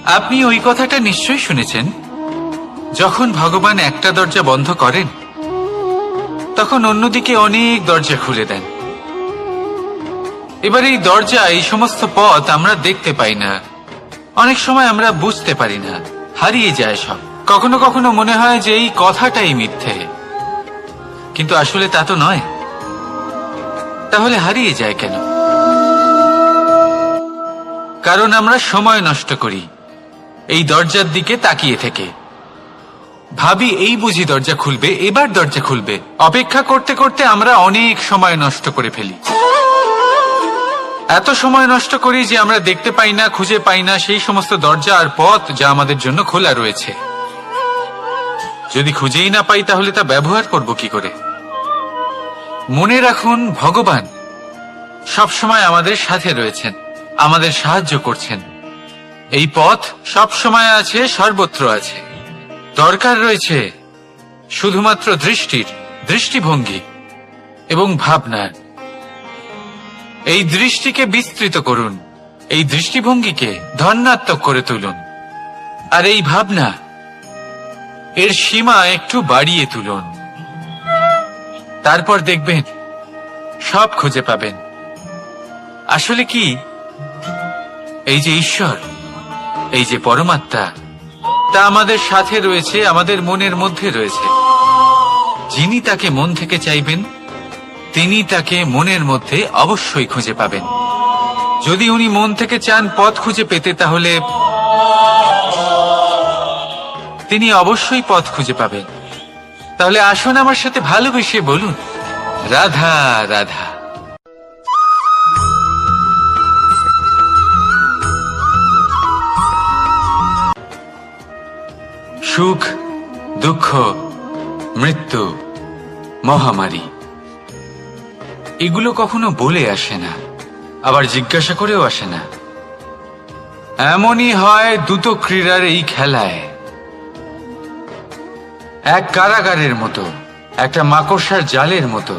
আপনি ওই কথাটা নিশ্চয়ই শুনেছেন, যখন ভগবান একটা দরজা বন্ধ করেন তখন অন্যদিকে অনেক দরজা খুলে দেন। এবার এই দরজা, এই সমস্ত পথ আমরা দেখতে পাই না, অনেক সময় আমরা বুঝতে পারি না, হারিয়ে যায় সব। কখনো কখনো মনে হয় যে এই কথাটাই মিথ্যে, কিন্তু আসলে তা তো নয়। তাহলে হারিয়ে যায় কেন? কারণ আমরা সময় নষ্ট করি এই দরজার দিকে তাকিয়ে থেকে। ভাবি এই বুঝি দরজা খুলবে, এবার দরজা খুলবে। অপেক্ষা করতে করতে আমরা অনেক সময় নষ্ট করে ফেলি। এত সময় নষ্ট করি যে আমরা দেখতে পাই না, খুঁজে পাই না সেই সমস্ত দরজা আর পথ যা আমাদের জন্য খোলা রয়েছে। যদি খুঁজেই না পাই তাহলে তা ব্যবহার করব কি করে? মনে রাখুন, ভগবান সবসময় আমাদের সাথে রয়েছেন, আমাদের সাহায্য করছেন। এই পথ সব সময় আছে, সর্বত্র আছে। দরকার রয়েছে শুধুমাত্র দৃষ্টির, দৃষ্টিভঙ্গি এবং ভাবনার। এই দৃষ্টিকে বিস্তৃত করুন, এই দৃষ্টিভঙ্গিকে ধনাত্মক করে তুলুন, আর এই ভাবনা এর সীমা একটু বাড়িয়ে তুলুন। তারপর দেখবেন সব খুঁজে পাবেন। আসলে কি, এই যে ঈশ্বর, এই যে পরমাত্মা, তা আমাদের সাথে রয়েছে, আমাদের মনের মধ্যে রয়েছে। যিনি তাকে মন থেকে চাইবেন তিনি তাকে মনের মধ্যে অবশ্যই খুঁজে পাবেন। যদি উনি মন থেকে চান পথ খুঁজে পেতে, তাহলে তিনি অবশ্যই পথ খুঁজে পাবেন। তাহলে আসুন আমার সাথে ভালোবেসে বলুন, রাধা রাধা। সুখ, দুঃখ, মৃত্যু, মহামারী, এগুলো কখনো বলে আসে না, আবার জিজ্ঞাসা করেও আসে না। এমনই হয় দ্রুত ক্রীড়ার এই খেলায়। এক কারাগারের মতো, একটা মাকড়সার জালের মতো।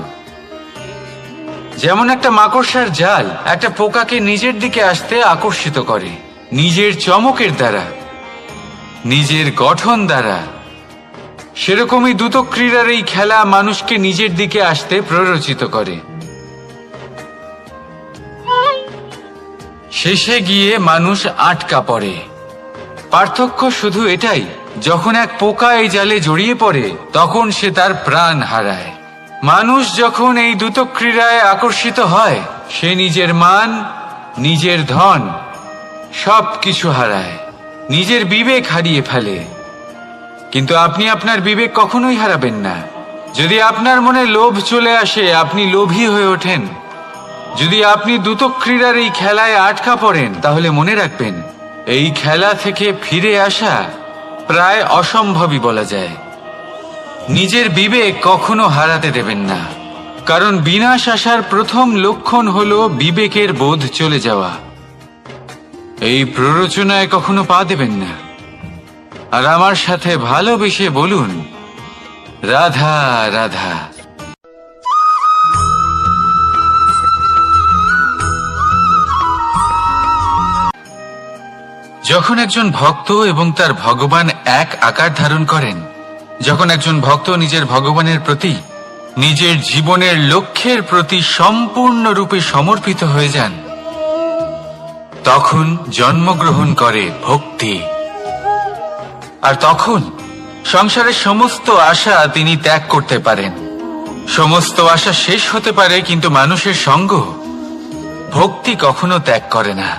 যেমন একটা মাকড়সার জাল একটা পোকাকে নিজের দিকে আসতে আকর্ষিত করে নিজের চমকের দ্বারা, নিজের গঠন দ্বারা, সেরকমই দ্রুত ক্রীড়ার এই খেলা মানুষকে নিজের দিকে আসতে প্ররোচিত করে। শেষে গিয়ে মানুষ আটকা পড়ে। পার্থক্য শুধু এটাই, যখন এক পোকা এই জালে জড়িয়ে পড়ে তখন সে তার প্রাণ হারায়। মানুষ যখন এই দ্রুত ক্রীড়ায় আকর্ষিত হয়, সে নিজের মান, নিজের ধন সবকিছু হারায়, নিজের বিবেক হারিয়ে ফেলে। কিন্তু আপনি আপনার বিবেক কখনোই হারাবেন না। যদি আপনার মনে লোভ চলে আসে, আপনি লোভী হয়ে ওঠেন। যদি আপনি দ্রুত ক্রীড়ার এই খেলায় আটকা পড়েন, তাহলে মনে রাখবেন এই খেলা থেকে ফিরে আসা প্রায় অসম্ভবই বলা যায়। নিজের বিবেক কখনো হারাতে দেবেন না, কারণ বিনাশ আসার প্রথম লক্ষণ হলো বিবেকের বোধ চলে যাওয়া। এই প্ররোচনায় কখনো পা দেবেন না। আর আমার সাথে ভালোবেসে বলুন, রাধা রাধা। যখন একজন ভক্ত এবং তার ভগবান এক আকার ধারণ করেন, যখন একজন ভক্ত নিজের ভগবানের প্রতি, নিজের জীবনের লক্ষ্যের প্রতি সম্পূর্ণরূপে সমর্পিত হয়ে যান, তখন জন্মগ্রহণ করে ভক্তি। আর তখন সংসারের সমস্ত আশা তিনি ত্যাগ করতে পারেন। সমস্ত আশা শেষ হতে পারে, কিন্তু মানুষের সঙ্গ ভক্তি কখনো ত্যাগ করে না।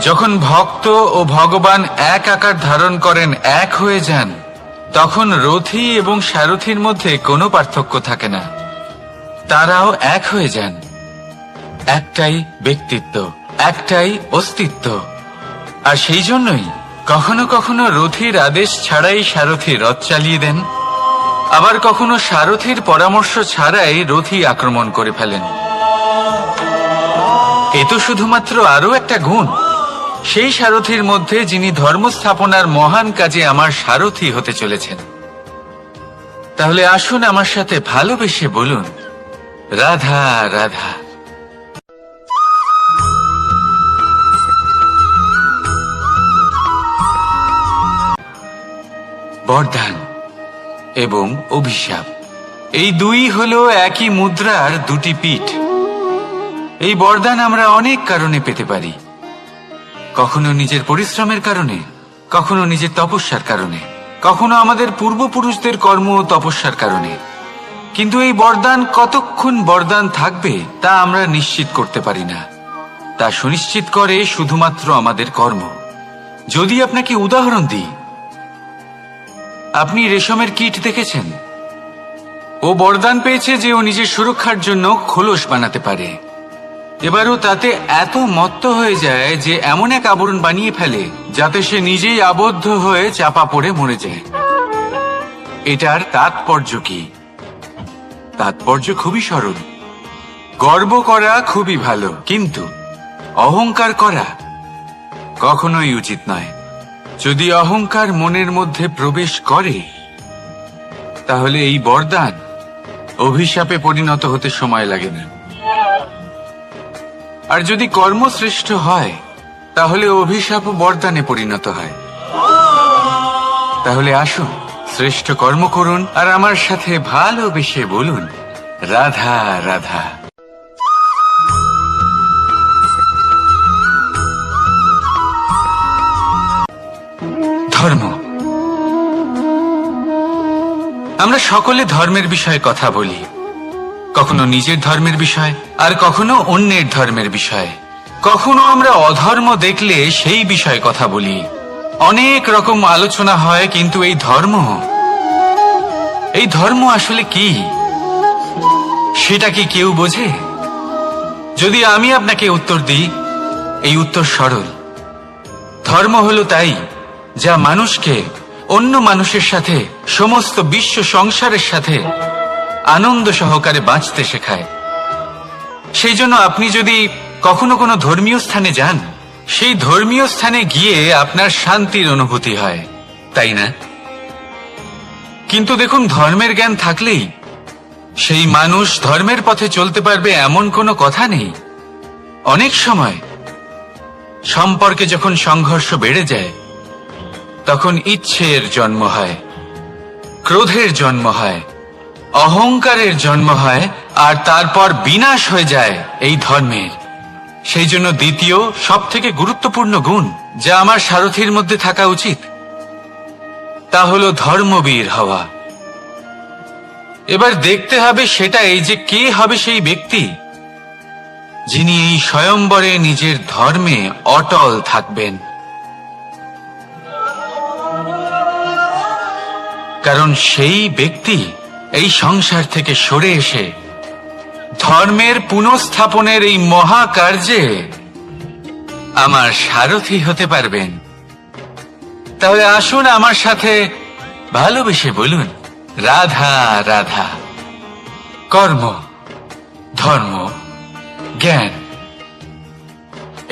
যখন ভক্ত ও ভগবান এক আকার ধারণ করেন, এক হয়ে যান, তখন রথী এবং সারথীর মধ্যে কোনো পার্থক্য থাকে না। তারাও এক হয়ে যান। একটাই ব্যক্তিত্ব, একটাই অস্তিত্ব। আর সেই জন্যই কখনো কখনো রথীর আদেশ ছাড়াই সারথী রথ চালিয়ে দেন, আবার কখনো সারথীর পরামর্শ ছাড়াই রথী আক্রমণ করে ফেলেন। এ তো শুধুমাত্র আরো একটা গুণ সেই সারথীর মধ্যে, যিনি ধর্ম স্থাপনার মহান কাজে আমার সারথী হতে চলেছেন। তাহলে আসুন আমার সাথে ভালোবেসে বলুন, রাধা রাধা। বরদান এবং অভিশাপ, এই দুই হলো একই মুদ্রার দুটি পিঠ। এই বরদান আমরা অনেক কারণে পেতে পারি, কখনো নিজের পরিশ্রমের কারণে, কখনো নিজের তপস্যার কারণে, কখনো আমাদের পূর্বপুরুষদের কর্ম ও তপস্যার কারণে। কিন্তু এই বরদান কতক্ষণ বরদান থাকবে তা আমরা নিশ্চিত করতে পারি না। তা সুনিশ্চিত করে শুধুমাত্র আমাদের কর্ম। যদি আপনাকে উদাহরণ দিই, আপনি রেশমের কীট দেখেছেন? ও বরদান পেয়েছে যে ও নিজের সুরক্ষার জন্য খোলস বানাতে পারে। এবারও তাতে এত মত্ত হয়ে যায় যে এমন এক আবরণ বানিয়ে ফেলে যাতে সে নিজেই আবদ্ধ হয়ে চাপা পড়ে মরে যায়। এটার তাৎপর্য কি? তাৎপর্য খুবই সরল। গর্ব করা খুবই ভালো, কিন্তু অহংকার করা কখনোই উচিত নয়। যদি অহংকার মনের মধ্যে প্রবেশ করে, তাহলে এই বরদান অভিশাপে পরিণত হতে সময় লাগে না। আর যদি কর্মশ্রেষ্ঠ হয়, তাহলে অভিশাপ বরদানে পরিণত হয়। তাহলে আসুন, শ্রেষ্ঠ কর্ম করুন আর আমার সাথে ভালোবেসে বলুন, রাধা রাধা। ধর্ম। আমরা সকলে ধর্মের বিষয়ে কথা বলি, কখনো নিজের ধর্মের বিষয় আর কখনো অন্যের ধর্মের বিষয়। কখনো আমরা অধর্ম দেখলে সেই বিষয়ে কথা বলি। অনেক রকম আলোচনা হয়, কিন্তু এই ধর্ম আসলে কি, সেটা কি কেউ বোঝে? যদি আমি আপনাকে উত্তর দিই, এই উত্তর সরল। ধর্ম হলো তাই যা মানুষকে অন্য মানুষের সাথে, সমস্ত বিশ্ব সংসারের সাথে আনন্দ সহকারে বাঁচতে শেখায়। সেই জন্য আপনি যদি কখনো কোনো ধর্মীয় স্থানে যান, সেই ধর্মীয় স্থানে গিয়ে আপনার শান্তির অনুভূতি হয়, তাই না? কিন্তু দেখুন, ধর্মের জ্ঞান থাকলেই সেই মানুষ ধর্মের পথে চলতে পারবে এমন কোনো কথা নেই। অনেক সময় সম্পর্কে যখন সংঘর্ষ বেড়ে যায়, তখন ইচ্ছের জন্ম হয়, ক্রোধের জন্ম হয়, অহংকারের জন্ম হয়, আর তারপর বিনাশ হয়ে যায় এই ধর্মের। সেই জন্য দ্বিতীয় সব থেকে গুরুত্বপূর্ণ গুণ যা আমার সারথীর মধ্যে থাকা উচিত, তা হলো ধর্মবীর হওয়া। এবার দেখতে হবে সেটা এই যে কে হবে সেই ব্যক্তি যিনি এই স্বয়ম্বরে নিজের ধর্মে অটল থাকবেন। কারণ সেই ব্যক্তি এই সংসার থেকে সরে এসে ধর্মের পুনঃস্থাপনের এই মহাকার্যে আমার সারথি হতে পারবেন। তাহলে আসুন আমার সাথে ভালোবেসে বলুন, রাধা রাধা। কর্ম, ধর্ম, জ্ঞান,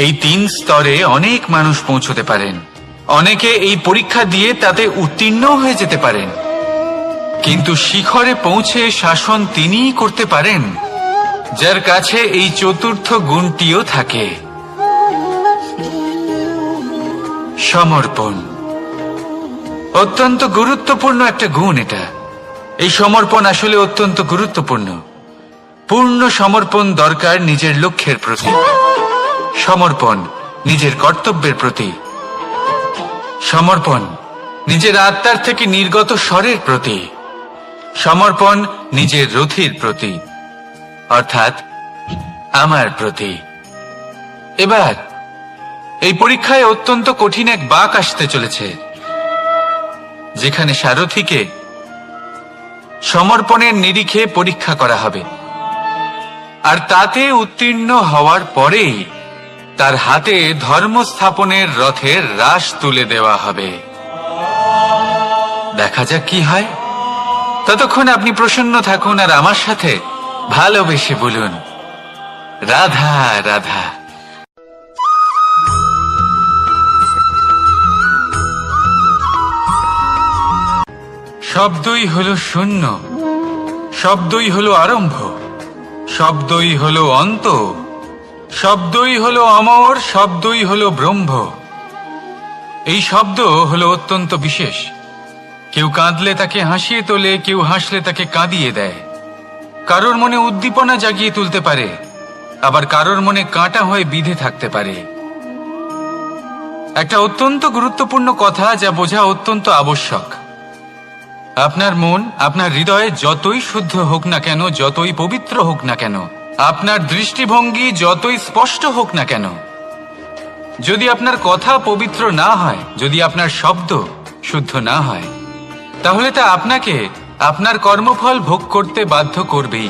এই তিন স্তরে অনেক মানুষ পৌঁছতে পারেন। অনেকে এই পরীক্ষা দিয়ে তাতে উত্তীর্ণ হয়ে যেতে পারেন, কিন্তু শিখরে পৌঁছে শাসন তিনিই করতে পারেন যার কাছে এই চতুর্থ গুণটিও থাকে, সমর্পণ। অত্যন্ত গুরুত্বপূর্ণ একটা গুণ এটা। এই সমর্পণ আসলে অত্যন্ত গুরুত্বপূর্ণ। পূর্ণ সমর্পণ দরকার নিজের লক্ষ্যের প্রতি, সমর্পণ নিজের কর্তব্যের প্রতি, সমর্পণ নিজের আত্মার থেকে নির্গত স্বরের প্রতি, সমর্পণ নিজের রথির প্রতি, অর্থাৎ আমার প্রতি। এবার এই পরীক্ষায় অত্যন্ত কঠিন এক বাঁক আসতে চলেছে, যেখানে সারথীকে সমর্পণের নিরিখে পরীক্ষা করা হবে, আর তাতে উত্তীর্ণ হওয়ার পরেই তার হাতে ধর্ম স্থাপনের রথের রাশ তুলে দেওয়া হবে। দেখা যাক কি হয়। ততক্ষণ আপনি প্রসন্ন থাকুন আর আমার সাথে ভালোবেসে বলুন, রাধা রাধা। শব্দই হলো শূন্য, শব্দই হলো আরম্ভ, শব্দই হলো অন্ত, শব্দই হলো অমর, শব্দই হলো ব্রহ্ম। এই শব্দ হলো অত্যন্ত বিশেষ। কেউ কাঁদলে তাকে হাসিয়ে তোলে, কেউ হাসলে তাকে কাঁদিয়ে দেয়। কারোর মনে উদ্দীপনা জাগিয়ে তুলতে পারে, আবার কারোর মনে কাঁটা হয়ে বিঁধে থাকতে পারে। একটা অত্যন্ত গুরুত্বপূর্ণ কথা যা বোঝা অত্যন্ত আবশ্যক। আপনার মন, আপনার হৃদয়ে যতই শুদ্ধ হোক না কেন, যতই পবিত্র হোক না কেন, আপনার দৃষ্টিভঙ্গি যতই স্পষ্ট হোক না কেন, যদি আপনার কথা পবিত্র না হয়, যদি আপনার শব্দ শুদ্ধ না হয়, তাহলে তা আপনাকে আপনার কর্মফল ভোগ করতে বাধ্য করবেই।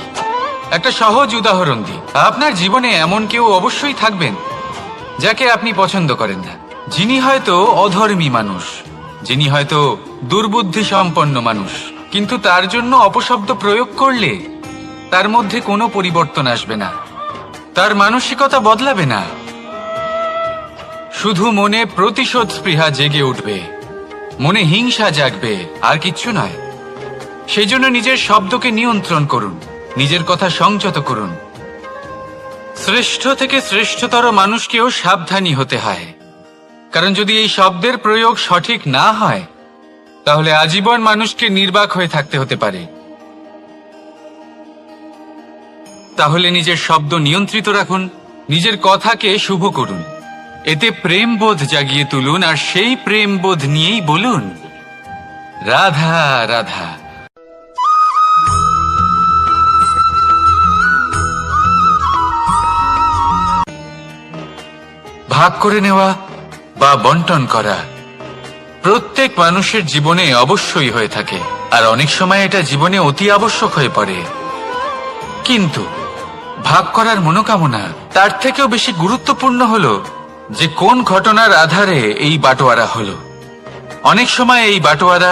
একটা সহজ উদাহরণ দিই। আপনার জীবনে এমন কেউ অবশ্যই থাকবেন যাকে আপনি পছন্দ করেন না, যিনি হয়তো অধর্মী মানুষ, যিনি হয়তো দুর্বুদ্ধি সম্পন্ন মানুষ, কিন্তু তার জন্য অপশব্দ প্রয়োগ করলে তার মধ্যে কোনো পরিবর্তন আসবে না, তার মানসিকতা বদলাবে না, শুধু মনে প্রতিশোধ স্পৃহা জেগে উঠবে, মনে হিংসা জাগবে, আর কিচ্ছু নয়। সেই জন্য নিজের শব্দকে নিয়ন্ত্রণ করুন, নিজের কথা সংযত করুন। শ্রেষ্ঠ থেকে শ্রেষ্ঠতর মানুষকেও সাবধানী হতে হয়, কারণ যদি এই শব্দের প্রয়োগ সঠিক না হয়, তাহলে আজীবন মানুষকে নির্বাক হয়ে থাকতে হতে পারে। তাহলে নিজের শব্দ নিয়ন্ত্রিত রাখুন, নিজের কথাকে শুভ করুন, এতে প্রেমবোধ জাগিয়ে তুলুন, আর সেই প্রেমবোধ নিয়েই বলুন, রাধা রাধা। ভাগ করে নেওয়া বা বন্টন করা প্রত্যেক মানুষের জীবনে অবশ্যই হয়ে থাকে, আর অনেক সময় এটা জীবনে অতি আবশ্যক হয়ে পড়ে। কিন্তু ভাগ করার মনোকামনা তার থেকেও বেশি গুরুত্বপূর্ণ হলো যে কোন ঘটনার আধারে এই বাটোয়ারা হলো। অনেক সময় এই বাটোয়ারা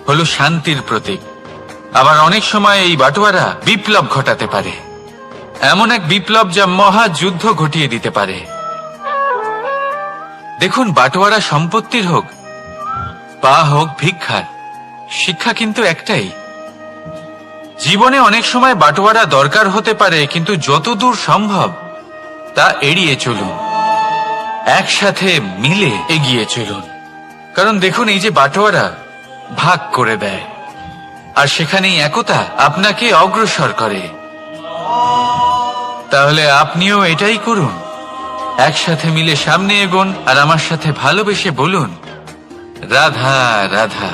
হলো শান্তির প্রতীক, আবার অনেক সময় এই বাটোয়ারা বিপ্লব ঘটাতে পারে, এমন এক বিপ্লব যা মহাযুদ্ধ ঘটিয়ে দিতে পারে। দেখুন, বাটোয়ারা সম্পত্তির হোক বা হোক ভিক্ষার, শিক্ষা কিন্তু একটাই। জীবনে অনেক সময় বাটোয়ারা দরকার হতে পারে, কিন্তু যতদূর সম্ভব তা এড়িয়ে চলুন, একসাথে মিলে এগিয়ে চলুন। কারণ দেখুন, এই যে বাটোয়ারা ভাগ করে দেয়, আর সেখানেই একতা আপনাকে অগ্রসর করে। তাহলে আপনিও এটাই করুন, একসাথে মিলে সামনে এগোন, আর আমার সাথে ভালোবেসে বলুন, রাধা রাধা।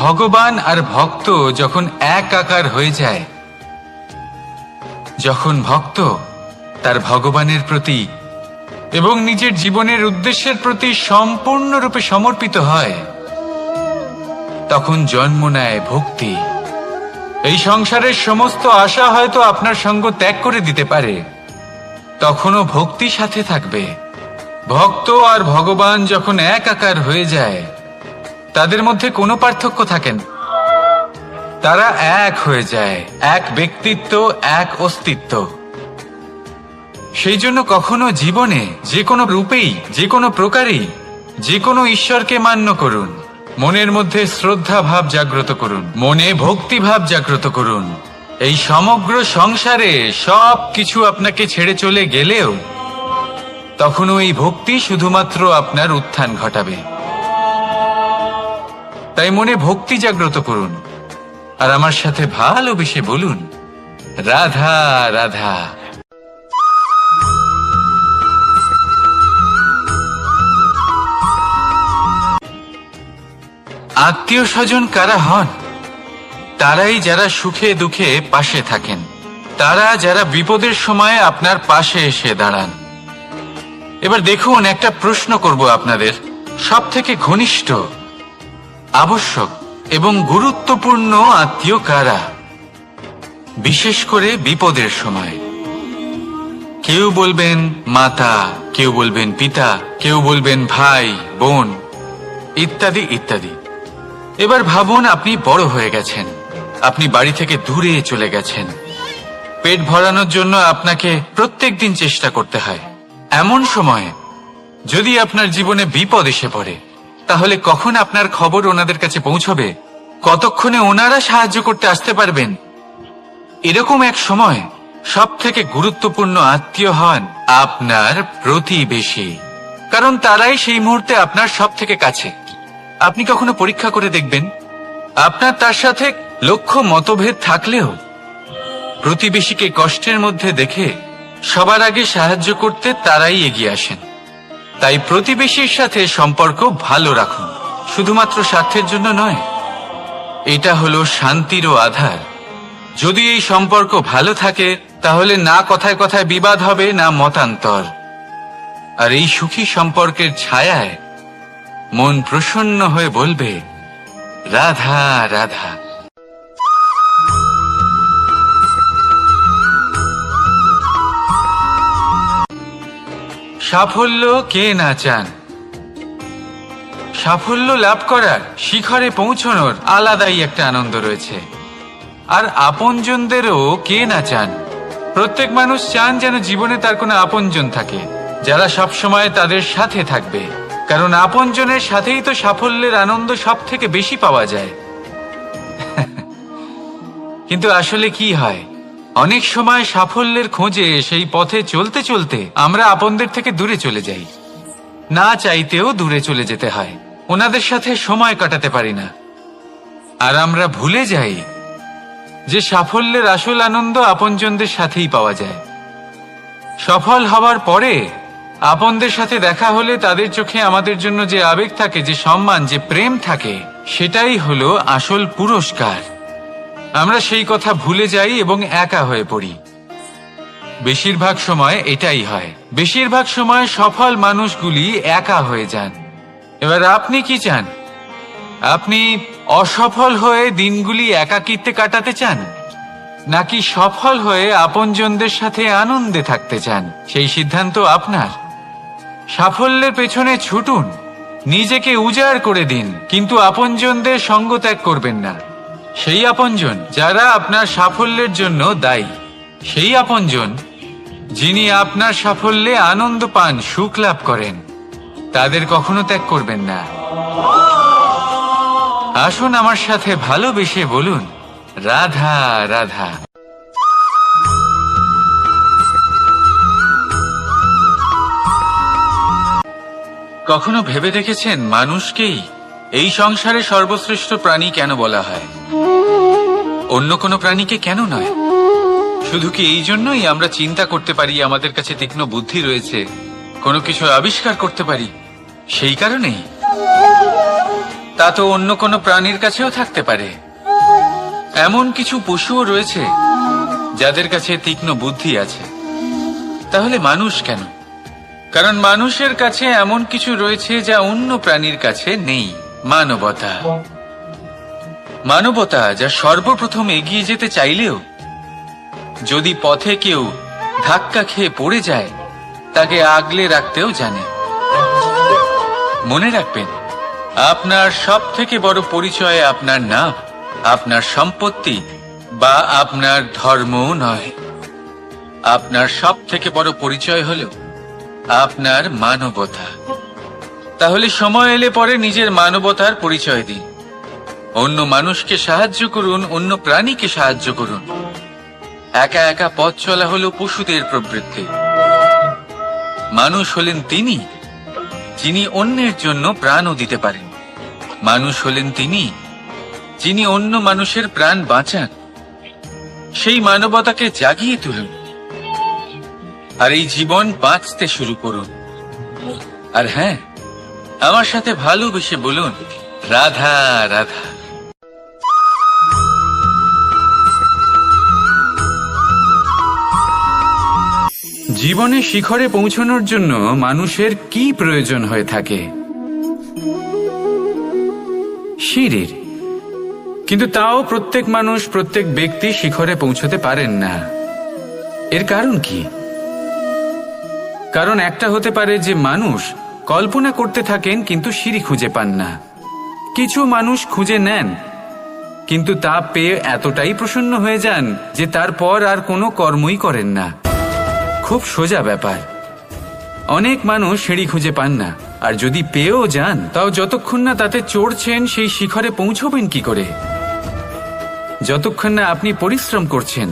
ভগবান আর ভক্ত যখন এক আকার হয়ে যায়, যখন ভক্ত তার ভগবানের প্রতি এবং নিজের জীবনের উদ্দেশ্যের প্রতি সম্পূর্ণরূপে সমর্পিত হয়, তখন জন্ম নেয় ভক্তি। এই সংসারের সমস্ত আশা হয়তো আপনার সঙ্গ ত্যাগ করে দিতে পারে, তখনও ভক্তি সাথে থাকবে। ভক্ত আর ভগবান যখন এক আকার হয়ে যায়, তাদের মধ্যে কোনো পার্থক্য থাকে না, তারা এক হয়ে যায়, এক ব্যক্তিত্ব, এক অস্তিত্ব। সেই জন্য কখনো জীবনে যে কোনো রূপেই, যে কোনো প্রকারেই, যে কোনো ঈশ্বরকে মান্য করুন, মনের মধ্যে শ্রদ্ধা ভাব জাগ্রত করুন, মনে ভক্তি ভাব জাগ্রত করুন। এই সমগ্র সংসারে সব কিছু আপনাকে ছেড়ে চলে গেলেও তখনও এই ভক্তি শুধুমাত্র আপনার উত্থান ঘটাবে। তাই মনে ভক্তি জাগ্রত করুন, আর আমার সাথে ভালোবেসে বলুন, রাধা রাধা। আত্মীয় স্বজন কারা হন? তারাই যারা সুখে দুঃখে পাশে থাকেন, তারা যারা বিপদের সময় আপনার পাশে এসে দাঁড়ান। এবার দেখুন, একটা প্রশ্ন করব আপনাদের, সব থেকে ঘনিষ্ঠ, আবশ্যক এবং গুরুত্বপূর্ণ আত্মীয় কারা, বিশেষ করে বিপদের সময়? কেউ বলবেন মাতা, কেউ বলবেন পিতা, কেউ বলবেন ভাই বোন, ইত্যাদি ইত্যাদি। এবার ভাবুন, আপনি বড় হয়ে গেছেন, আপনি বাড়ি থেকে দূরে চলে গেছেন, পেট ভরানোর জন্য আপনাকে প্রত্যেকদিন চেষ্টা করতে হয়। এমন সময় যদি আপনার জীবনে বিপদ এসে পড়ে, তাহলে কখন আপনার খবর ওনাদের কাছে পৌঁছবে? কতক্ষণে ওনারা সাহায্য করতে আসতে পারবেন? এরকম এক সময় সবথেকে গুরুত্বপূর্ণ আত্মীয় হন আপনার প্রতিবেশী, কারণ তারাই সেই মুহূর্তে আপনার সব থেকে কাছে। আপনি কখনো পরীক্ষা করে দেখবেন, আপনার তার সাথে লক্ষ্য মতভেদ থাকলেও প্রতিবেশীকে কষ্টের মধ্যে দেখে সবার আগে সাহায্য করতে তারাই এগিয়ে আসেন। তাই প্রতিবেশীর সাথে সম্পর্ক ভালো রাখুন, শুধুমাত্র স্বার্থের জন্য নয়। এটা হলো শান্তিরও আধার। যদি এই সম্পর্ক ভালো থাকে তাহলে না কথায় কথায় বিবাদ হবে, না মতান্তর। আর এই সুখী সম্পর্কের ছায়ায় মন প্রসন্ন হয়ে বলবে, রাধা রাধা। সাফল্য কে না চান? সাফল্য লাভ করার, শিখরে পৌঁছানোর আলাদাই একটা আনন্দ রয়েছে। আর আপনজনদেরও কে না চান? প্রত্যেক মানুষ চান যেন জীবনে তার কোনো আপনজন থাকে, যারা সবসময় তাদের সাথে থাকবে। কারণ আপনজনের সাথেই তো সাফল্যের আনন্দ সব থেকে বেশি পাওয়া যায়। কিন্তু আসলে কি হয়, অনেক সময় সাফল্যের খোঁজে সেই পথে চলতে চলতে আমরা আপনদের থেকে দূরে চলে যাই। না চাইতেও দূরে চলে যেতে হয়, ওনাদের সাথে সময় কাটাতে পারি না। আর আমরা ভুলে যাই যে সাফল্যের আসল আনন্দ আপনজনদের সাথেই পাওয়া যায়। সফল হওয়ার পরে আপনদের সাথে দেখা হলে তাদের চোখে আমাদের জন্য যে আবেগ থাকে, যে সম্মান, যে প্রেম থাকে, সেটাই হলো আসল পুরস্কার। আমরা সেই কথা ভুলে যাই এবং একা হয়ে পড়ি। বেশিরভাগ সময় এটাই হয়। বেশিরভাগ সময় সফল মানুষগুলি একা হয়ে যান। এবার আপনি কি চান? আপনি অসফল হয়ে দিনগুলি একাকিত্বে কাটাতে চান, নাকি সফল হয়ে আপনজনদের সাথে আনন্দে থাকতে চান? সেই সিদ্ধান্ত আপনার। সাফল্যের পেছনে ছুটুন, নিজেকে উজাড় করে দিন, কিন্তু আপনজনদের সঙ্গ ত্যাগ করবেন না। সেই আপনজন যারা আপনার সাফল্যের জন্য দায়ী, সেই আপনজন যিনি আপনার সাফল্যে আনন্দ পান, সুখ লাভ করেন, তাদের কখনো ত্যাগ করবেন না। আসুন আমার সাথে ভালোবেসে বলুন, রাধা রাধা। কখনো ভেবে দেখেছেন মানুষকেই এই সংসারে সর্বশ্রেষ্ঠ প্রাণী কেন বলা হয়? অন্য কোনো প্রাণীকে কেন নয়? শুধু কি এই জন্যই আমরা চিন্তা করতে পারি, আমাদের কাছে তীক্ষ্ণ বুদ্ধি রয়েছে, কোনো কিছু আবিষ্কার করতে পারি, সেই কারণেই? তা তো অন্য কোনো প্রাণীর কাছেও থাকতে পারে। এমন কিছু পশুও রয়েছে যাদের কাছে তীক্ষ্ণ বুদ্ধি আছে। তাহলে মানুষ কেন? কারণ মানুষের কাছে এমন কিছু রয়েছে যা অন্য প্রাণীর কাছে নেই, মানবতা। মানবতা যা সর্বপ্রথম এগিয়ে যেতে চাইলেও যদি পথে কেউ ধাক্কা খেয়ে পড়ে যায়, তাকে আগলে রাখতেও জানে। মনে রাখবেন, আপনার সব থেকে বড় পরিচয় আপনার নাম, আপনার সম্পত্তি বা আপনার ধর্মও নয়। আপনার সব থেকে বড় পরিচয় হলো আপনার মানবতা। তাহলে সময় এলে পরে নিজের মানবতার পরিচয় দিন। অন্য মানুষকে সাহায্য করুন, অন্য প্রাণীকে সাহায্য করুন। একা একা পথ চলা হলো পশুদের প্রবৃত্তি। মানুষ হলেন তিনি যিনি অন্যের জন্য প্রাণও দিতে পারেন। মানুষ হলেন তিনি যিনি অন্য মানুষের প্রাণ বাঁচান। সেই মানবতাকে জাগিয়ে তুলুন আর এই জীবন বাঁচতে শুরু করুন। আর হ্যাঁ, আমার সাথে ভালোবেসে বলুন, রাধা রাধা। জীবনে শিখরে পৌঁছানোর জন্য মানুষের কি প্রয়োজন হয়ে থাকে? সিঁড়ির। কিন্তু তাও প্রত্যেক মানুষ, প্রত্যেক ব্যক্তি শিখরে পৌঁছতে পারেন না। এর কারণ কি? কারণ একটা হতে পারে যে মানুষ কল্পনা করতে থাকেন কিন্তু সিঁড়ি খুঁজে পান না। কিছু মানুষ খুঁজে নেন কিন্তু তা পেয়ে এতটাই প্রসন্ন হয়ে যান যে তারপর আর কোনো কর্মই করেন না। খুব সোজা ব্যাপার। অনেক মানুষ সিঁড়ি খুঁজে পান না, আর যদি পেয়েও যান তাও যতক্ষণ না তাতে চড়ছেন সেই শিখরে পৌঁছবেন কি করে? যতক্ষণ না আপনি পরিশ্রম করছেন,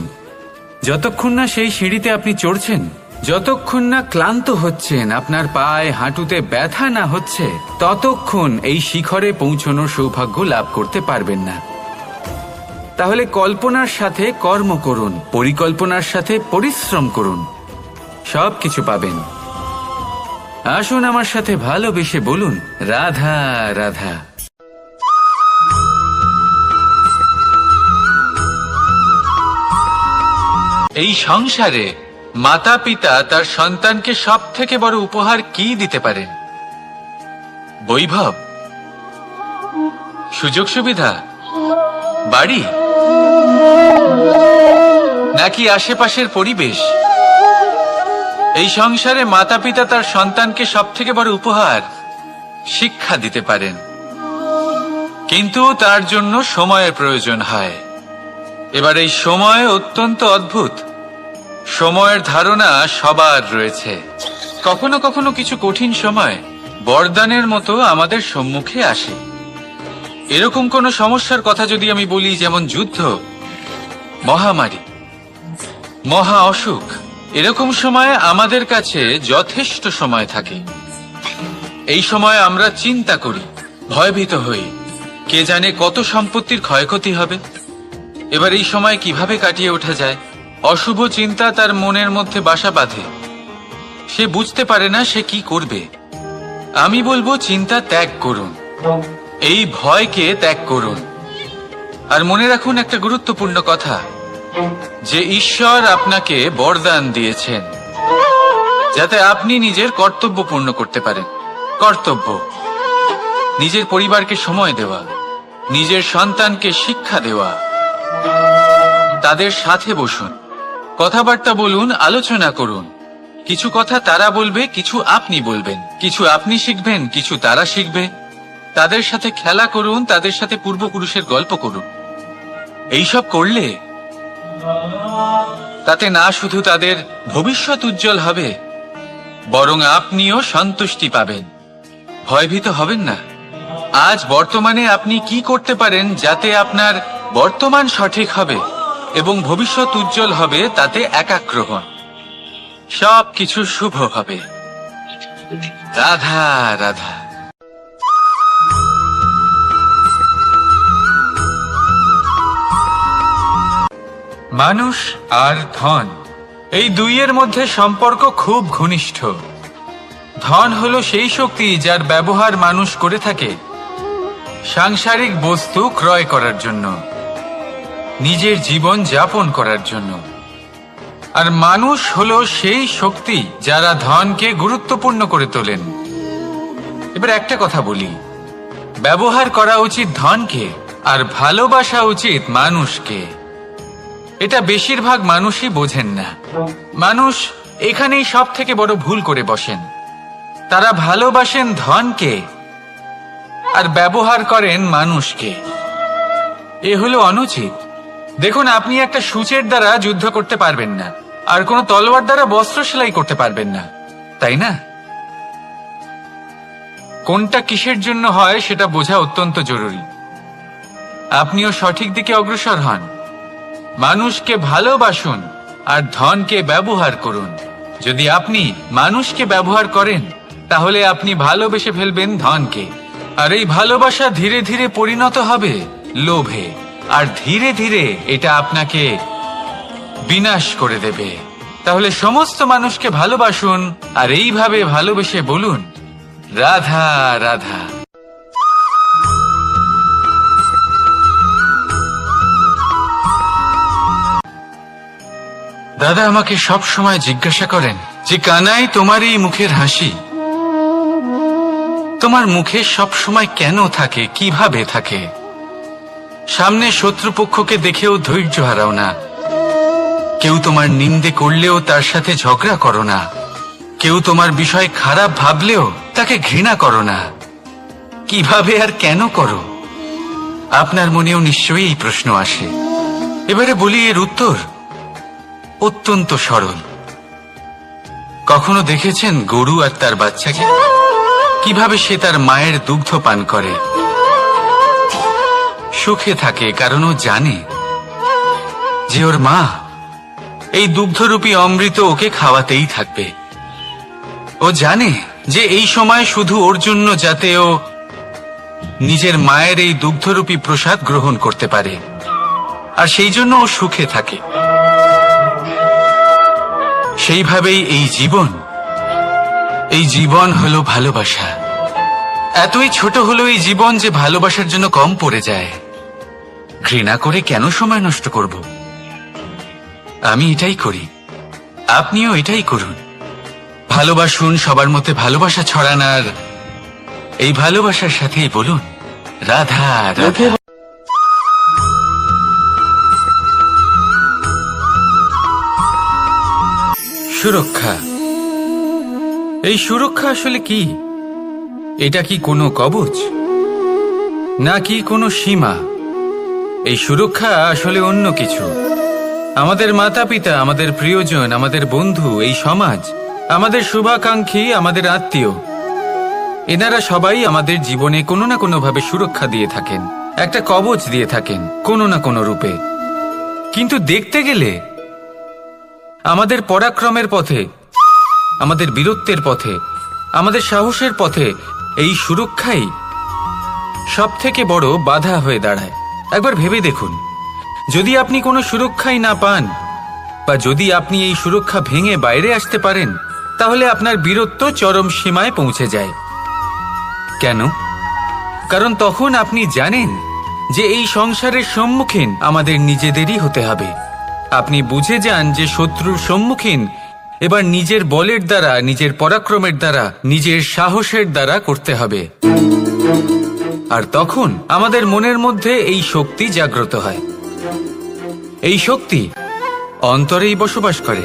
যতক্ষণ না সেই সিঁড়িতে আপনি চড়ছেন, যতক্ষণ না ক্লান্ত হচ্ছেন, আপনার পায়ে হাঁটুতে ব্যথা না হচ্ছে, ততক্ষণ এই শিখরে পৌঁছানোর সৌভাগ্য লাভ করতে পারবেন না। তাহলে কল্পনার সাথে কর্ম করুন, পরিকল্পনার সাথে পরিশ্রম করুন, সব কিছু পাবেন। আসুন আমার সাথে ভালোবেসে বলুন, রাধা রাধা। এই সংসারে মাতা পিতা তার সন্তানকে সব থেকে বড় উপহার কি দিতে পারেন? বৈভব, সুযোগ সুবিধা, বাড়ি, নাকি আশেপাশের পরিবেশ? এই সংসারে মাতা পিতা তার সন্তানকে সব থেকে বড় উপহার শিক্ষা দিতে পারেন, কিন্তু তার জন্য সময়ের প্রয়োজন হয়। এবার এই সময় অত্যন্ত অদ্ভুত। সময়ের ধারণা সবার রয়েছে। কখনো কখনো কিছু কঠিন সময় বরদানের মতো আমাদের সম্মুখে আসে। এরকম কোনো সমস্যার কথা যদি আমি বলি, যেমন যুদ্ধ, মহামারী, মহা অসুখ, এরকম সময়ে আমাদের কাছে যথেষ্ট সময় থাকে। এই সময় আমরা চিন্তা করি, ভয়ভীত হই, কে জানে কত সম্পত্তির ক্ষয়ক্ষতি হবে। এবার এই সময় কিভাবে কাটিয়ে ওঠা যায়? অশুভ চিন্তা তার মনের মধ্যে বাসা বাঁধে, সে বুঝতে পারে না সে কি করবে। আমি বলবো, চিন্তা ত্যাগ করুন, এই ভয়কে ত্যাগ করুন। আর মনে রাখুন একটা গুরুত্বপূর্ণ কথা, যে ঈশ্বর আপনাকে বরদান দিয়েছেন যাতে আপনি নিজের কর্তব্য পূর্ণ করতে পারেন। কর্তব্য, নিজের পরিবারকে সময় দেওয়া, নিজের সন্তানকে শিক্ষা দেওয়া। তাদের সাথে বসুন, কথাবার্তা বলুন, আলোচনা করুন। কিছু কথা তারা বলবে, কিছু আপনি বলবেন, কিছু আপনি শিখবেন, কিছু তারা শিখবে। তাদের সাথে খেলা করুন, তাদের সাথে পূর্বপুরুষের গল্প করুন। এইসব করলে তাতে না শুধু তাদের ভবিষ্যৎ উজ্জ্বল হবে, বরং আপনিও সন্তুষ্টি পাবেন। ভয়ভীত হবেন না। আজ বর্তমানে আপনি কি করতে পারেন যাতে আপনার বর্তমান সঠিক হবে এবং ভবিষ্যৎ উজ্জ্বল হবে, তাতে একাগ্র হন। সব কিছু শুভ হবে। রাধা রাধা। মানুষ আর ধন, এই দুইয়ের মধ্যে সম্পর্ক খুব ঘনিষ্ঠ। ধন হলো সেই শক্তি যার ব্যবহার মানুষ করে থাকে সাংসারিক বস্তু ক্রয় করার জন্য, নিজের জীবন যাপন করার জন্য। আর মানুষ হলো সেই শক্তি যারা ধনকে গুরুত্বপূর্ণ করে তোলেন। এবার একটা কথা বলি, ব্যবহার করা উচিত ধনকে আর ভালোবাসা উচিত মানুষকে। এটা বেশিরভাগ মানুষই বোঝেন না। মানুষ এখানেই সব থেকে বড় ভুল করে বসেন। তারা ভালোবাসেন ধনকে আর ব্যবহার করেন মানুষকে। এ হলো অনুচিত। দেখুন, আপনি একটা সূচের দ্বারা যুদ্ধ করতে পারবেন না, আর কোনো তলোয়ার দ্বারা বস্ত্র সেলাই করতে পারবেন না, তাই না? কোনটা কিসের জন্য হয় সেটা বোঝা অত্যন্ত জরুরি। আপনিও সঠিক দিকে অগ্রসর হন। মানুষকে ভালোবাসুন আর ধনকে ব্যবহার করুন। যদি আপনি মানুষকে ব্যবহার করেন, তাহলে আপনি ভালোবেসে ফেলবেন ধনকে। আর এই ভালোবাসা ধীরে ধীরে পরিণত হবে লোভে, আর ধীরে ধীরে এটা আপনাকে বিনাশ করে দেবে। তাহলে সমস্ত মানুষকে ভালোবাসুন আর এইভাবে ভালোবেসে বলুন, রাধা রাধা। দাদা আমাকে সব সময় জিজ্ঞাসা করেন যে, কানাই, তোমার এই মুখের হাসি, তোমার মুখে সব সময় কেন থাকে, কিভাবে থাকে? সামনে শত্রুপক্ষকে দেখেও ধৈর্য হারাও না, কেউ তোমার নিন্দে করলেও তার সাথে ঝগড়া করো না, কেউ তোমার বিষয় খারাপ ভাবলেও তাকে ঘৃণা করো না। কিভাবে আর কেন করো? আপনার মনেও নিশ্চয়ই এই প্রশ্ন আসে। এবারে বলি, এর উত্তর অত্যন্ত সরল। কখনো দেখেছেন গরু আর তার বাচ্চাকে? কিভাবে সে তার মায়ের দুগ্ধ পান করে? সুখে থাকে, কারণ ও জানে যে ওর মা এই দুগ্ধরূপী অমৃত ওকে খাওয়াতেই থাকবে। ও জানে যে এই সময় শুধু ওর জন্য, যাতে ও নিজের মায়ের এই দুগ্ধরূপী প্রসাদ গ্রহণ করতে পারে, আর সেই জন্য ও সুখে থাকে। সেইভাবেই এই জীবন হলো ভালোবাসা। এতই ছোট হলো এই জীবন যে ভালোবাসার জন্য কম পড়ে যায়। ঘৃণা করে কেন সময় নষ্ট করব? আমি এটাই করি, আপনিও এটাই করুন। ভালোবাসুন, সবার মধ্যে ভালোবাসা ছড়ান, আর এই ভালোবাসার সাথেই বলুন রাধা রাধা। সুরক্ষা। এই সুরক্ষা আসলে কি? এটা কি কোনো কবচ, নাকি কোনো সীমা? এই সুরক্ষা আসলে অন্য কিছু। আমাদের মাতা পিতা, আমাদের প্রিয়জন, আমাদের বন্ধু, এই সমাজ, আমাদের শুভাকাঙ্ক্ষী, আমাদের আত্মীয়, এনারা সবাই আমাদের জীবনে কোনো না কোনো ভাবে সুরক্ষা দিয়ে থাকেন, একটা কবচ দিয়ে থাকেন কোনো না কোনো রূপে। কিন্তু দেখতে গেলে আমাদের পরাক্রমের পথে, আমাদের বীরত্বের পথে, আমাদের সাহসের পথে এই সুরক্ষাই সব থেকে বড় বাধা হয়ে দাঁড়ায়। একবার ভেবে দেখুন, যদি আপনি কোনো সুরক্ষাই না পান, বা যদি আপনি এই সুরক্ষা ভেঙে বাইরে আসতে পারেন, তাহলে আপনার বীরত্ব চরম সীমায় পৌঁছে যায়। কেন? কারণ তখন আপনি জানেন যে এই সংসারের সম্মুখীন আমাদের নিজেদেরই হতে হবে। আপনি বুঝে যান যে শত্রুর সম্মুখীন এবার নিজের বলের দ্বারা, নিজের পরাক্রমের দ্বারা, নিজের সাহসের দ্বারা করতে হবে। আর তখন আমাদের মনের মধ্যে এই শক্তি জাগ্রত হয়। এই শক্তি অন্তরেই বসবাস করে।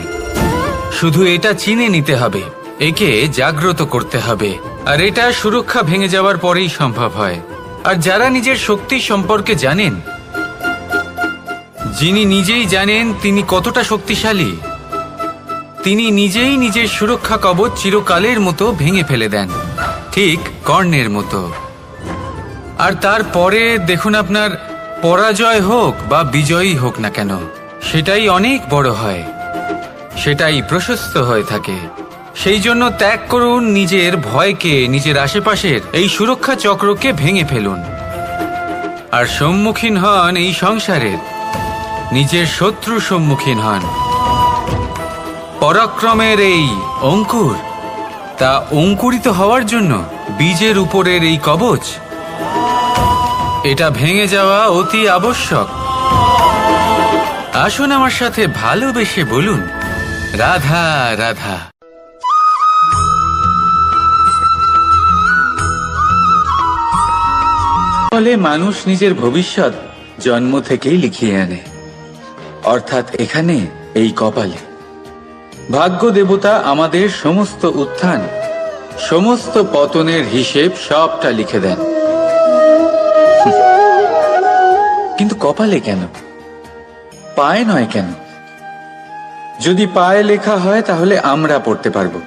শুধু এটা চিনে নিতে হবে, একে জাগ্রত করতে হবে, আর এটা সুরক্ষা ভেঙে যাওয়ার পরেই সম্ভব হয়। আর যারা নিজের শক্তি সম্পর্কে জানেন, যিনি নিজেই জানেন তিনি কতটা শক্তিশালী, তিনি নিজেই নিজের সুরক্ষা কবচ চিরকালের মতো ভেঙে ফেলে দেন, ঠিক কর্ণের মতো। আর তারপরে দেখুন, আপনার পরাজয় হোক বা বিজয়ী হোক না কেন, সেটাই অনেক বড় হয়, সেটাই প্রশস্ত হয়ে থাকে। সেই জন্য ত্যাগ করুন নিজের ভয়কে, নিজের আশেপাশের এই সুরক্ষা চক্রকে ভেঙে ফেলুন, আর সম্মুখীন হন এই সংসারের নিজের শত্রু সম্মুখীন হন। পরাক্রমের এই অঙ্কুর, তা অঙ্কুরিত হওয়ার জন্য বীজের উপরের এই কবচ, এটা ভেঙে যাওয়া অতি আবশ্যক। আসুন আমার সাথে ভালোবেসে বলুন রাধা রাধা। ফলে মানুষ নিজের ভবিষ্যৎ জন্ম থেকেই লিখিয়ে আনে, অর্থাৎ এখানে এই কপালে। ভাগ্য দেবতা আমাদের সমস্ত উত্থান, সমস্ত পতনের হিসেব সবটা লিখে দেন। কিন্তু কপালে কেন, পায়ে নয় কেন? যদি পায়ে লেখা হয় তাহলে আমরা পড়তে পারবো,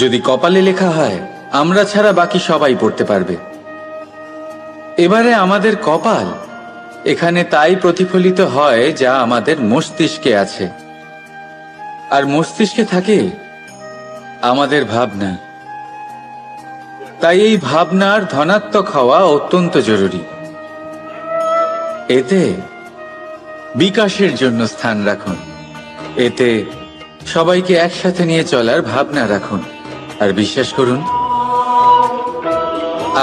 যদি কপালে লেখা হয় আমরা ছাড়া বাকি সবাই পড়তে পারবে। এবারে আমাদের কপাল এখানে তাই প্রতিফলিত হয় যা আমাদের মস্তিষ্কে আছে, আর মস্তিষ্কে থাকে আমাদের ভাবনা। তাই এই ভাবনার ধনাত্মক হওয়া অত্যন্ত জরুরি। এতে বিকাশের জন্য স্থান রাখুন, এতে সবাইকে একসাথে নিয়ে চলার ভাবনা রাখুন, আর বিশ্বাস করুন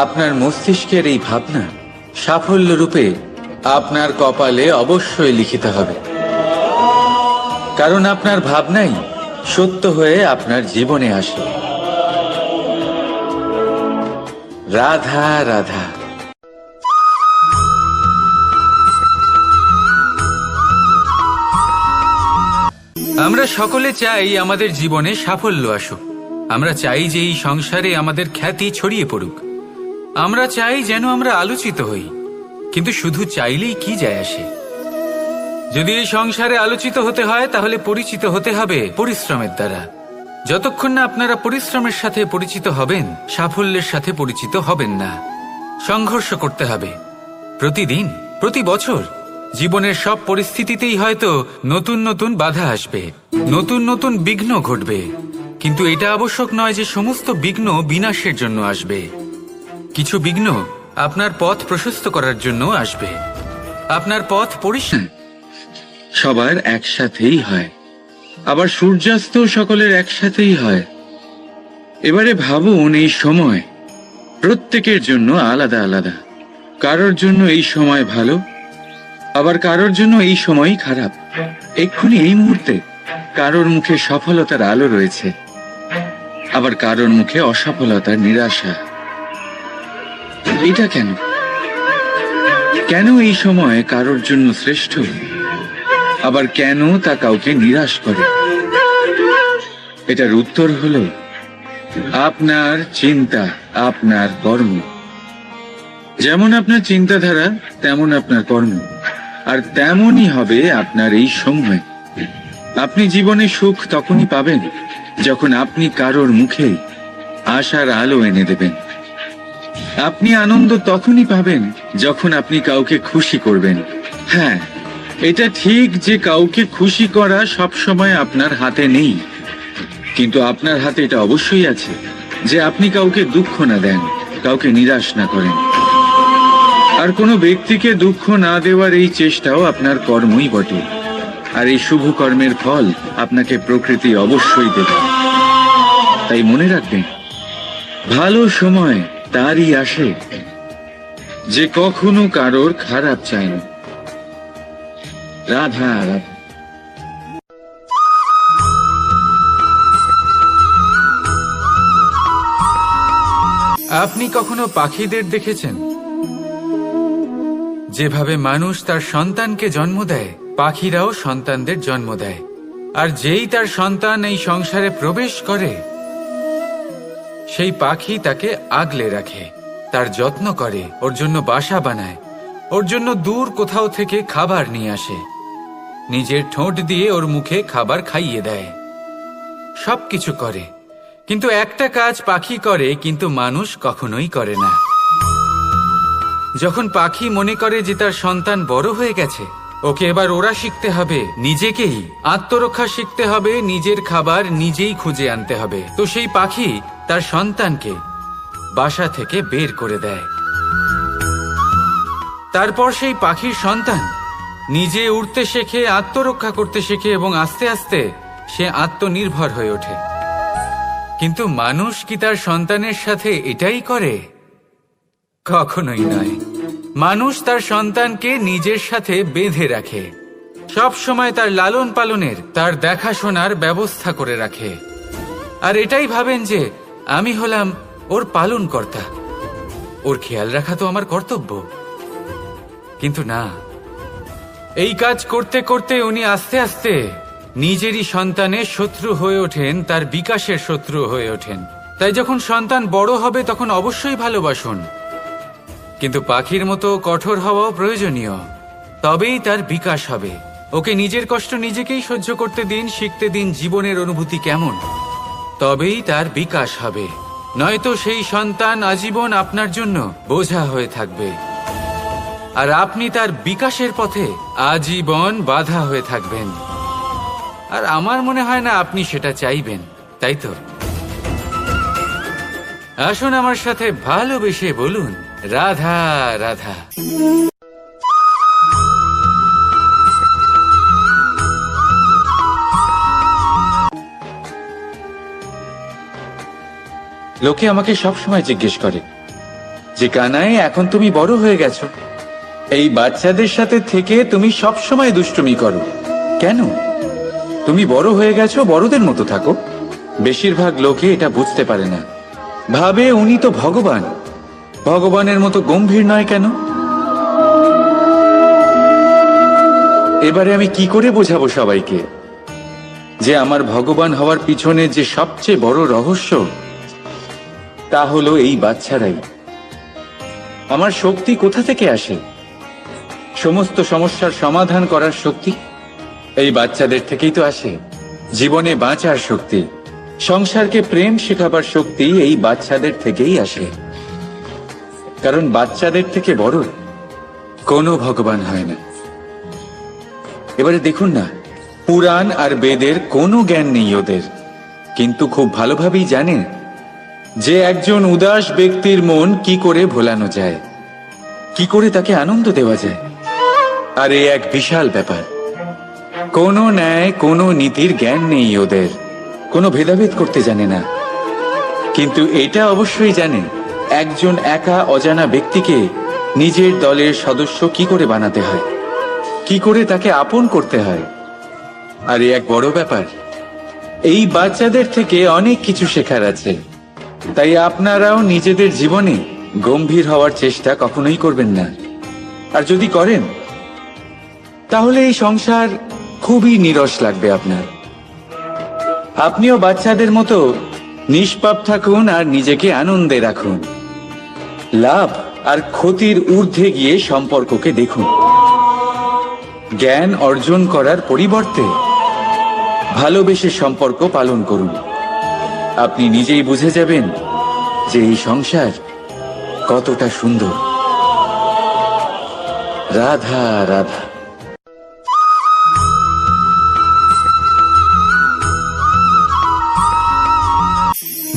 আপনার মস্তিষ্কের এই ভাবনা সাফল্য রূপে আপনার কপালে অবশ্যই লিখিত হবে। কারণ আপনার ভাবনাই সত্য হয়ে আপনার জীবনে আসে। রাধা রাধা। আমরা সকলে চাই আমাদের জীবনে সাফল্য আসুক। আমরা চাই যে এই সংসারে আমাদের খ্যাতি ছড়িয়ে পড়ুক। আমরা চাই যেন আমরা আলোচিত হই। কিন্তু শুধু চাইলেই কি যায় আসে? যদি এই সংসারে আলোচিত হতে হয় তাহলে পরিচিত হতে হবে পরিশ্রমের দ্বারা। যতক্ষণ না আপনারা পরিশ্রমের সাথে পরিচিত হবেন, সাফল্যের সাথে পরিচিত হবেন না। সংঘর্ষ করতে হবে প্রতিদিন, প্রতি বছর, জীবনের সব পরিস্থিতিতেই হয়তো নতুন নতুন বাধা আসবে, নতুন নতুন বিঘ্ন ঘটবে, কিন্তু এটা আবশ্যক নয় যে সমস্ত বিঘ্ন বিনাশের জন্য আসবে। কিছু বিঘ্ন আপনার পথ প্রশস্ত করার জন্য আসবে, আপনার পথ পরিষ্কার। সবার একসাথেই হয়, আবার সূর্যাস্ত সকলের একসাথেই হয়। এবারে ভাবুন, এই সময় প্রত্যেকের জন্য আলাদা আলাদা। কারোর জন্য এই সময় ভালো, আবার কারোর জন্য এই সময়ই খারাপ। এক্ষুনি এই মুহূর্তে কারোর মুখে সফলতার আলো রয়েছে, আবার কারোর মুখে অসফলতার নিরাশা। এটা কেন? কেন এই সময় কারোর জন্য শ্রেষ্ঠ, আবার কেন তা কাউকে নিরাশ করে? এটার উত্তর হলো আপনার চিন্তা, আপনার কর্ম। যেমন আপনার চিন্তাধারা তেমন আপনার কর্ম, আর তেমনই হবে আপনার এই সময়। আপনি জীবনে সুখ তখনই পাবেন যখন আপনি কারোর মুখে আশার আলো এনে দেবেন। আপনি আনন্দ তখনই পাবেন যখন আপনি কাউকে খুশি করবেন। হ্যাঁ, এটা ঠিক যে কাউকে খুশি করা সব সময় আপনার হাতে নেই, কিন্তু আপনার হাতে এটা অবশ্যই আছে যে আপনি কাউকে দুঃখ না দেন, কাউকে নিরাশ না করেন। আর কোনো ব্যক্তিকে দুঃখ না দেওয়ার এই চেষ্টাও আপনার কর্মই বটে। আর এই শুভ কর্মের ফল আপনাকে প্রকৃতি অবশ্যই দেবে। তাই মনে রাখবেন, ভালো সময় তারই আসে যে কখনো কারোর খারাপ চায় না। রাধা রাধা। আপনি কখনো পাখিদের দেখেছেন? যেভাবে মানুষ তার সন্তানকে জন্ম দেয়, পাখিরাও সন্তানদের জন্ম দেয়। আর যেই তার সন্তান এই সংসারে প্রবেশ করে, সেই পাখি তাকে আগলে রাখে, তার যত্ন করে, ওর জন্য বাসা বানায়, ওর জন্য দূর কোথাও থেকে খাবার নিয়ে আসে, নিজের ঠোঁট দিয়ে ওর মুখে খাবার খাইয়ে দেয়, সবকিছু করে। কিন্তু একটা কাজ পাখি করে, কিন্তু মানুষ কখনোই করে না। যখন পাখি মনে করে যে তার সন্তান বড় হয়ে গেছে, ওকে এবার ওরা শিখতে হবে, নিজেকেই আত্মরক্ষা শিখতে হবে, নিজের খাবার নিজেই খুঁজে আনতে হবে, তো সেই পাখি তার সন্তানকে বাসা থেকে বের করে দেয়। তারপর সেই পাখির সন্তান নিজে উড়তে শেখে, আত্মরক্ষা করতে শেখে, এবং আস্তে আস্তে সে আত্মনির্ভর হয়ে ওঠে। কিন্তু মানুষ কি তার সন্তানের সাথে এটাই করে? কখনোই নয়। মানুষ তার সন্তানকে নিজের সাথে বেঁধে রাখে, সব সময় তার লালন পালনের, তার দেখাশোনার ব্যবস্থা করে রাখে, আর এটাই ভাবেন যে আমি হলাম ওর পালনকর্তা, ওর খেয়াল রাখা তো আমার কর্তব্য। কিন্তু না, এই কাজ করতে করতে উনি আস্তে আস্তে নিজেরই সন্তানের শত্রু হয়ে ওঠেন, তার বিকাশের শত্রু হয়ে ওঠেন। তাই যখন সন্তান বড় হবে তখন অবশ্যই ভালোবাসুন, কিন্তু পাখির মতো কঠোর হওয়াও প্রয়োজনীয়, তবেই তার বিকাশ হবে। ওকে নিজের কষ্ট নিজেকেই সহ্য করতে দিন, শিখতে দিন জীবনের অনুভূতি কেমন, তবেই তার বিকাশ হবে। নয়তো সেই সন্তান আজীবন আপনার জন্য বোঝা হয়ে থাকবে, আর আপনি তার বিকাশের পথে আজীবন বাধা হয়ে থাকবেন। আর আমার মনে হয় না আপনি সেটা চাইবেন, তাই তো? আসুন আমার সাথে ভালোবেসে বলুন, রাধা রাধা। লোকে আমাকে সব সময় জিজ্ঞেস করে যে কানাই, এখন তুমি বড় হয়ে গেছো, এই বাচ্চাদের সাথে থেকে তুমি সব সময় দুষ্টুমি করো কেন? তুমি বড় হয়ে গেছো, বড়দের মতো থাকো। বেশিরভাগ লোকে এটা বুঝতে পারে না, ভাবে উনি তো ভগবান, ভগবানের মতো গম্ভীর নয় কেন? এবারে আমি কি করে বোঝাবো সবাইকে যে আমার ভগবান হওয়ার পিছনে যে সবচেয়ে বড় রহস্য, তা হলো এই বাচ্চারাই। আমার শক্তি কোথা থেকে আসে? সমস্ত সমস্যার সমাধান করার শক্তি এই বাচ্চাদের থেকেই তো আসে। জীবনে বাঁচার শক্তি, সংসারকে প্রেম শেখাবার শক্তি এই বাচ্চাদের থেকেই আসে। কারণ বাচ্চাদের থেকে বড় কোনো ভগবান হয় না। এবারে দেখুন না, পুরাণ আর বেদের কোনো জ্ঞান নেই ওদের, কিন্তু খুব ভালোভাবেই জানে যে একজন উদাস ব্যক্তির মন কি করে ভোলানো যায়, কি করে তাকে আনন্দ দেওয়া যায়। আর এ এক বিশাল ব্যাপার। কোনো ন্যায়, কোনো নীতির জ্ঞান নেই ওদের, কোনো ভেদাভেদ করতে জানে না। কিন্তু এটা অবশ্যই জানে একজন একা অজানা ব্যক্তিকে নিজের দলের সদস্য কি করে বানাতে হয়, কি করে তাকে আপন করতে হয়। আর এ এক বড় ব্যাপার। এই বাচ্চাদের থেকে অনেক কিছু শেখার আছে। তাই আপনারাও নিজেদের জীবনে গম্ভীর হওয়ার চেষ্টা কখনোই করবেন না। আর যদি করেন তাহলে এই সংসার খুবই নিরস লাগবে আপনার। আপনিও বাচ্চাদের মতো নিষ্পাপ থাকুন আর নিজেকে আনন্দে রাখুন। লাভ আর ক্ষতির ঊর্ধ্বে গিয়ে সম্পর্ককে দেখুন। জ্ঞান অর্জন করার পরিবর্তে ভালোবেসে সম্পর্ক পালন করুন। আপনি নিজেই বুঝে যাবেন যে এই সংসার কতটা সুন্দর। রাধা রাধা।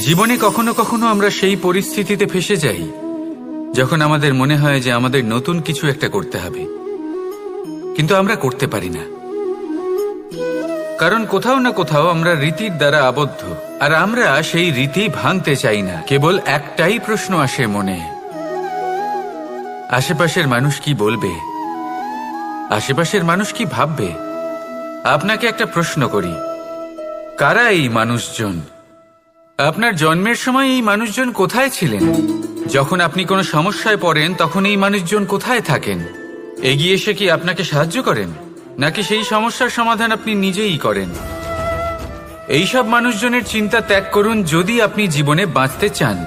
জীবনে কখনো কখনো আমরা সেই পরিস্থিতিতে ফেসে যাই যখন আমাদের মনে হয় যে আমাদের নতুন কিছু একটা করতে হবে, কিন্তু আমরা করতে পারি না। কারণ কোথাও না কোথাও আমরা রীতির দ্বারা আবদ্ধ, আর আমরা সেই রীতি ভাঙতে চাই না। কেবল একটাই প্রশ্ন আসে মনে, আশেপাশের মানুষ কি বলবে, আশেপাশের মানুষ কি ভাববে। আপনাকে একটা প্রশ্ন করি, কারা এই মানুষজন? আপনার জন্মের সময় এই মানুষজন কোথায় ছিলেন? যখন আপনি কোনো সমস্যায় পড়েন তখন এই মানুষজন কোথায় থাকেন? এগিয়ে এসে কি আপনাকে সাহায্য করেন, নাকি সেই সমস্যার সমাধান আপনি নিজেই করেন? এইসব মানুষজনের চিন্তা ত্যাগ করুন যদি আপনি জীবনে বাঁচতে চান।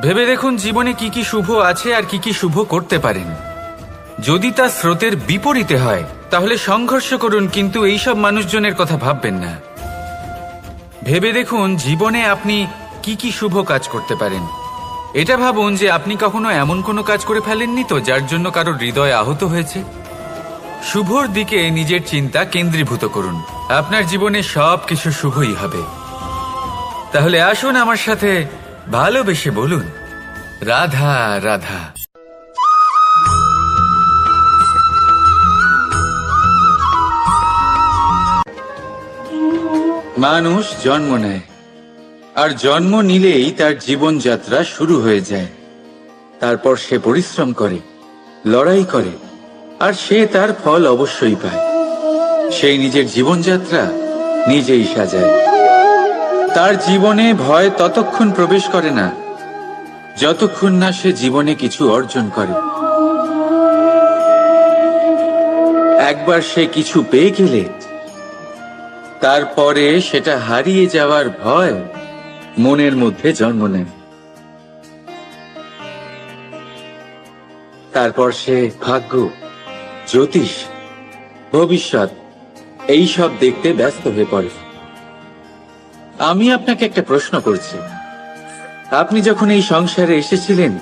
ভেবে দেখুন জীবনে কি কি শুভ আছে আর কি কি শুভ করতে পারেন। যদি তা স্রোতের বিপরীতে হয় তাহলে সংঘর্ষ করুন, কিন্তু এইসব মানুষজনের কথা ভাববেন না। ভেবে দেখুন জীবনে আপনি কি কি শুভ কাজ করতে পারেন। এটা ভাবুন যে আপনি কখনো এমন কোনো কাজ করে ফেলেননি তো যার জন্য কারো হৃদয় আহত হয়েছে। শুভর দিকে নিজের চিন্তা কেন্দ্রীভূত করুন, আপনার জীবনে সব কিছু শুভই হবে। তাহলে আসুন আমার সাথে ভালোবেসে বলুন, রাধা রাধা। মানুষ জন্ম নেয়, আর জন্ম নিলেই তার জীবনযাত্রা শুরু হয়ে যায়। তারপর সে পরিশ্রম করে, লড়াই করে, আর সে তার ফল অবশ্যই পায়। সেই নিজের জীবনযাত্রা নিজেই সাজায়। তার জীবনে ভয় ততক্ষণ প্রবেশ করে না যতক্ষণ না সে জীবনে কিছু অর্জন করে। একবার সে কিছু পেয়ে গেলে তারপরে সেটা হারিয়ে যাওয়ার ভয় মনের মধ্যে জন্ম নেয়। তারপর সে ভাগ্য, জ্যোতিষ, ভবিষ্যৎ এইসব দেখতে ব্যস্ত হয়ে পড়ে। আমি আপনাকে একটা প্রশ্ন করছি, আপনি যখন এই সংসারে এসেছিলেন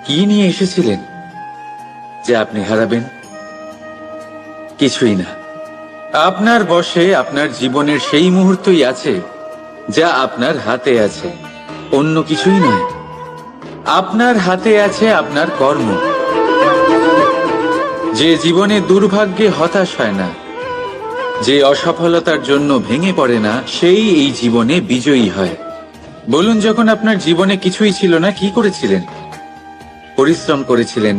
কি নিয়ে এসেছিলেন যে আপনি হারাবেন? কিছুই না। আপনার বশে আপনার জীবনের সেই মুহূর্তই আছে যা আপনার হাতে আছে, অন্য কিছুই নয়। আপনার হাতে আছে আপনার কর্ম। যে জীবনে দুর্ভাগ্যে হতাশ হয় না, যে অসফলতার জন্য ভেঙে পড়ে না, সেই এই জীবনে বিজয়ী হয়। বলুন, যখন আপনার জীবনে কিছুই ছিল না কি করেছিলেন? পরিশ্রম করেছিলেন,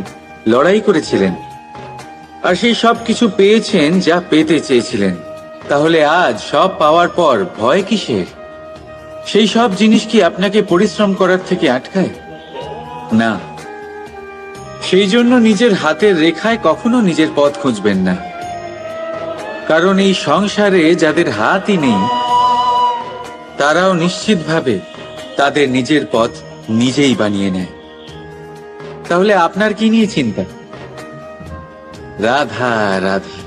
লড়াই করেছিলেন, আর সেই সব কিছু পেয়েছেন যা পেতে চেয়েছিলেন। তাহলে আজ সব পাওয়ার পর ভয় কিসের? সেই সব জিনিস কি আপনাকে পরিশ্রম করার থেকে আটকায়? না। সেই জন্য নিজের হাতের রেখায় কখনো নিজের পথ খুঁজবেন না। কারণ এই সংসারে যাদের হাতই নেই তারাও নিশ্চিতভাবে তাদের নিজের পথ নিজেই বানিয়ে নেয়। তাহলে আপনার কি নিয়ে চিন্তা? রাধা রাধা।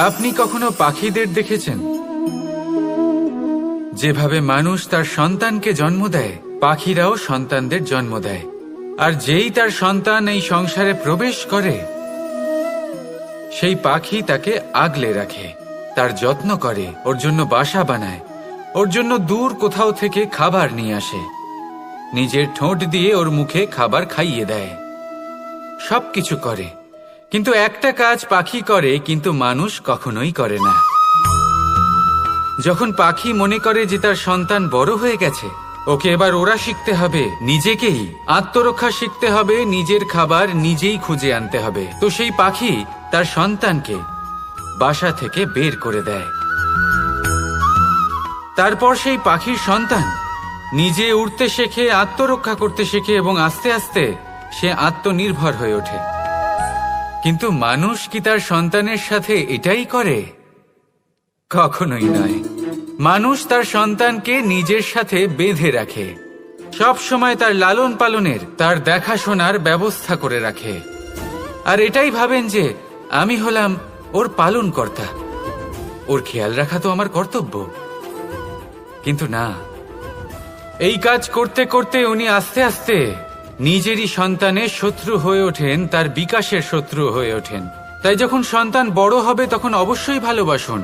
আপনি কখনো পাখিদের দেখেছেন? যেভাবে মানুষ তার সন্তানকে জন্ম দেয় পাখিরাও সন্তানদের জন্ম দেয়, আর যেই তার সন্তান এই সংসারে প্রবেশ করে সেই পাখি তাকে আগলে রাখে, তার যত্ন করে, ওর জন্য বাসা বানায়, ওর জন্য দূর কোথাও থেকে খাবার নিয়ে আসে, নিজের ঠোঁট দিয়ে ওর মুখে খাবার খাইয়ে দেয়, সবকিছু করে। কিন্তু একটা কাজ পাখি করে কিন্তু মানুষ কখনোই করে না। যখন পাখি মনে করে যে তার সন্তান বড় হয়ে গেছে, ওকে এবার ওরা শিখতে হবে, নিজেকেই আত্মরক্ষা শিখতে হবে, নিজের খাবার নিজেই খুঁজে আনতে হবে, তো সেই পাখি তার সন্তানকে বাসা থেকে বের করে দেয়। তারপর সেই পাখির সন্তান নিজে উড়তে শেখে, আত্মরক্ষা করতে শেখে এবং আস্তে আস্তে সে আত্মনির্ভর হয়ে ওঠে। কিন্তু মানুষ কি তার সন্তানের সাথে এটাই করে? কখনোই নয়। মানুষ তার সন্তানকে নিজের সাথে বেঁধে রাখে, সব সময় তার লালন পালনের, তার দেখাশোনার ব্যবস্থা করে রাখে, আর এটাই ভাবেন যে আমি হলাম ওর পালনকর্তা, ওর খেয়াল রাখা তো আমার কর্তব্য। কিন্তু না, এই কাজ করতে করতে উনি আস্তে আস্তে নিজেরই সন্তানের শত্রু হয়ে ওঠেন, তার বিকাশের শত্রু হয়ে ওঠেন। তাই যখন সন্তান বড় হবে তখন অবশ্যই ভালোবাসুন,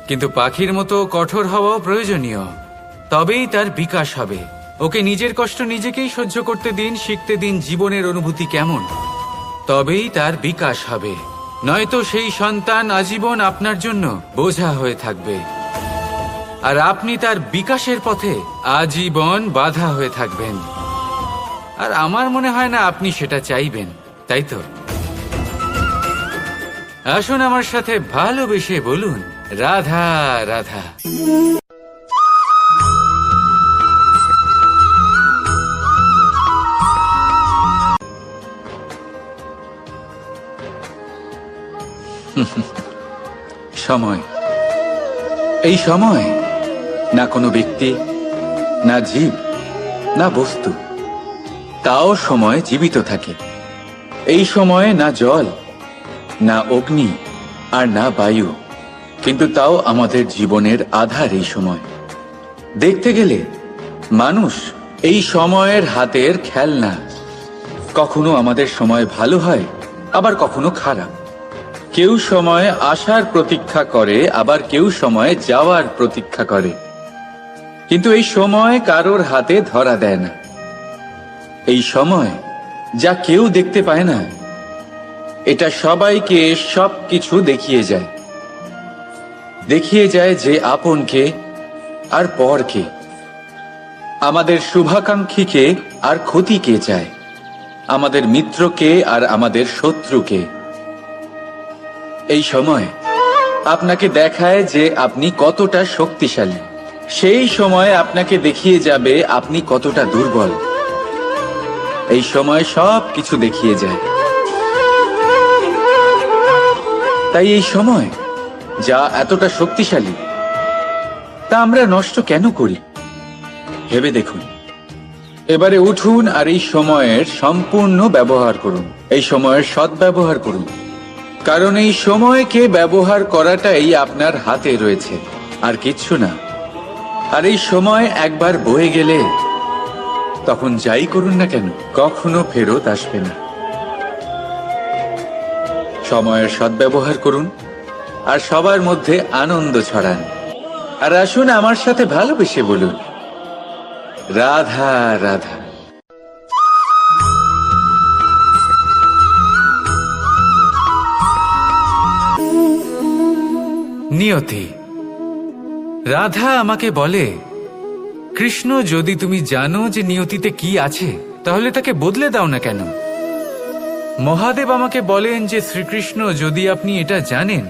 কিন্তু পাখির মতো কঠোর হওয়াও প্রয়োজনীয়, তবেই তার বিকাশ হবে। ওকে নিজের কষ্ট নিজেকেই সহ্য করতে দিন, শিখতে দিন জীবনের অনুভূতি কেমন, তবেই তার বিকাশ হবে। নয়তো সেই সন্তান আজীবন আপনার জন্য বোঝা হয়ে থাকবে, আর আপনি তার বিকাশের পথে আজীবন বাধা হয়ে থাকবেন। আর আমার মনে হয় না আপনি সেটা চাইবেন, তাই তো? আসুন আমার সাথে ভালোবেসে বলুন, রাধা রাধা। সময়, এই সময় না কোনো ব্যক্তি, না জীব, না বস্তু, তাও সময় জীবিত থাকে। এই সময়ে না জল, না অগ্নি, আর না বায়ু, কিন্তু তাও আমাদের জীবনের আধার এই সময়। দেখতে গেলে মানুষ এই সময়ের হাতের খেলনা। কখনো আমাদের সময় ভালো হয়, আবার কখনো খারাপ। কেউ সময় আসার প্রতীক্ষা করে, আবার কেউ সময় যাওয়ার প্রতীক্ষা করে, কিন্তু এই সময় কারোর হাতে ধরা দেয় না। এই সময় যা কেউ দেখতে পায় না, এটা সবাইকে সবকিছু দেখিয়ে যায়। দেখিয়ে যায় যে আপন কে আর পর কে, আমাদের শুভাকাঙ্ক্ষীকে আর ক্ষতি কে চায়, আমাদের মিত্রকে আর আমাদের শত্রুকে। এই সময় আপনাকে দেখায় যে আপনি কতটা শক্তিশালী, সেই সময় আপনাকে দেখিয়ে যাবে আপনি কতটা দুর্বল। এই সময় সব কিছু দেখিয়ে যায়। তাই এই সময় যা এতটা শক্তিশালী, তা আমরা নষ্ট কেন করি? ভেবে দেখুন। এবারে উঠুন আর এই সময়ের সম্পূর্ণ ব্যবহার করুন, এই সময়ের সদ্ব্যবহার করুন, কারণ এই সময়কে ব্যবহার করাটাই আপনার হাতে রয়েছে, আর কিচ্ছু না। আর এই সময় একবার বয়ে গেলে তখন যাই করুন না কেন কখনো ফেরত আসবে না। সময়ের সদ্ব্যবহার করুন আর সবার মধ্যে আনন্দ ছড়ান। আর আসুন আমার সাথে ভালোবেসে বলুন, রাধা রাধা। নিয়তি। রাধা আমাকে বলে, কৃষ্ণ, যদি তুমি জানো যে নিয়তিতে কি আছে, তাহলে তাকে বদলে দাও না কেন? মহাদেব আমাকে বলেন যে শ্রীকৃষ্ণ, যদি আপনি এটা জানেন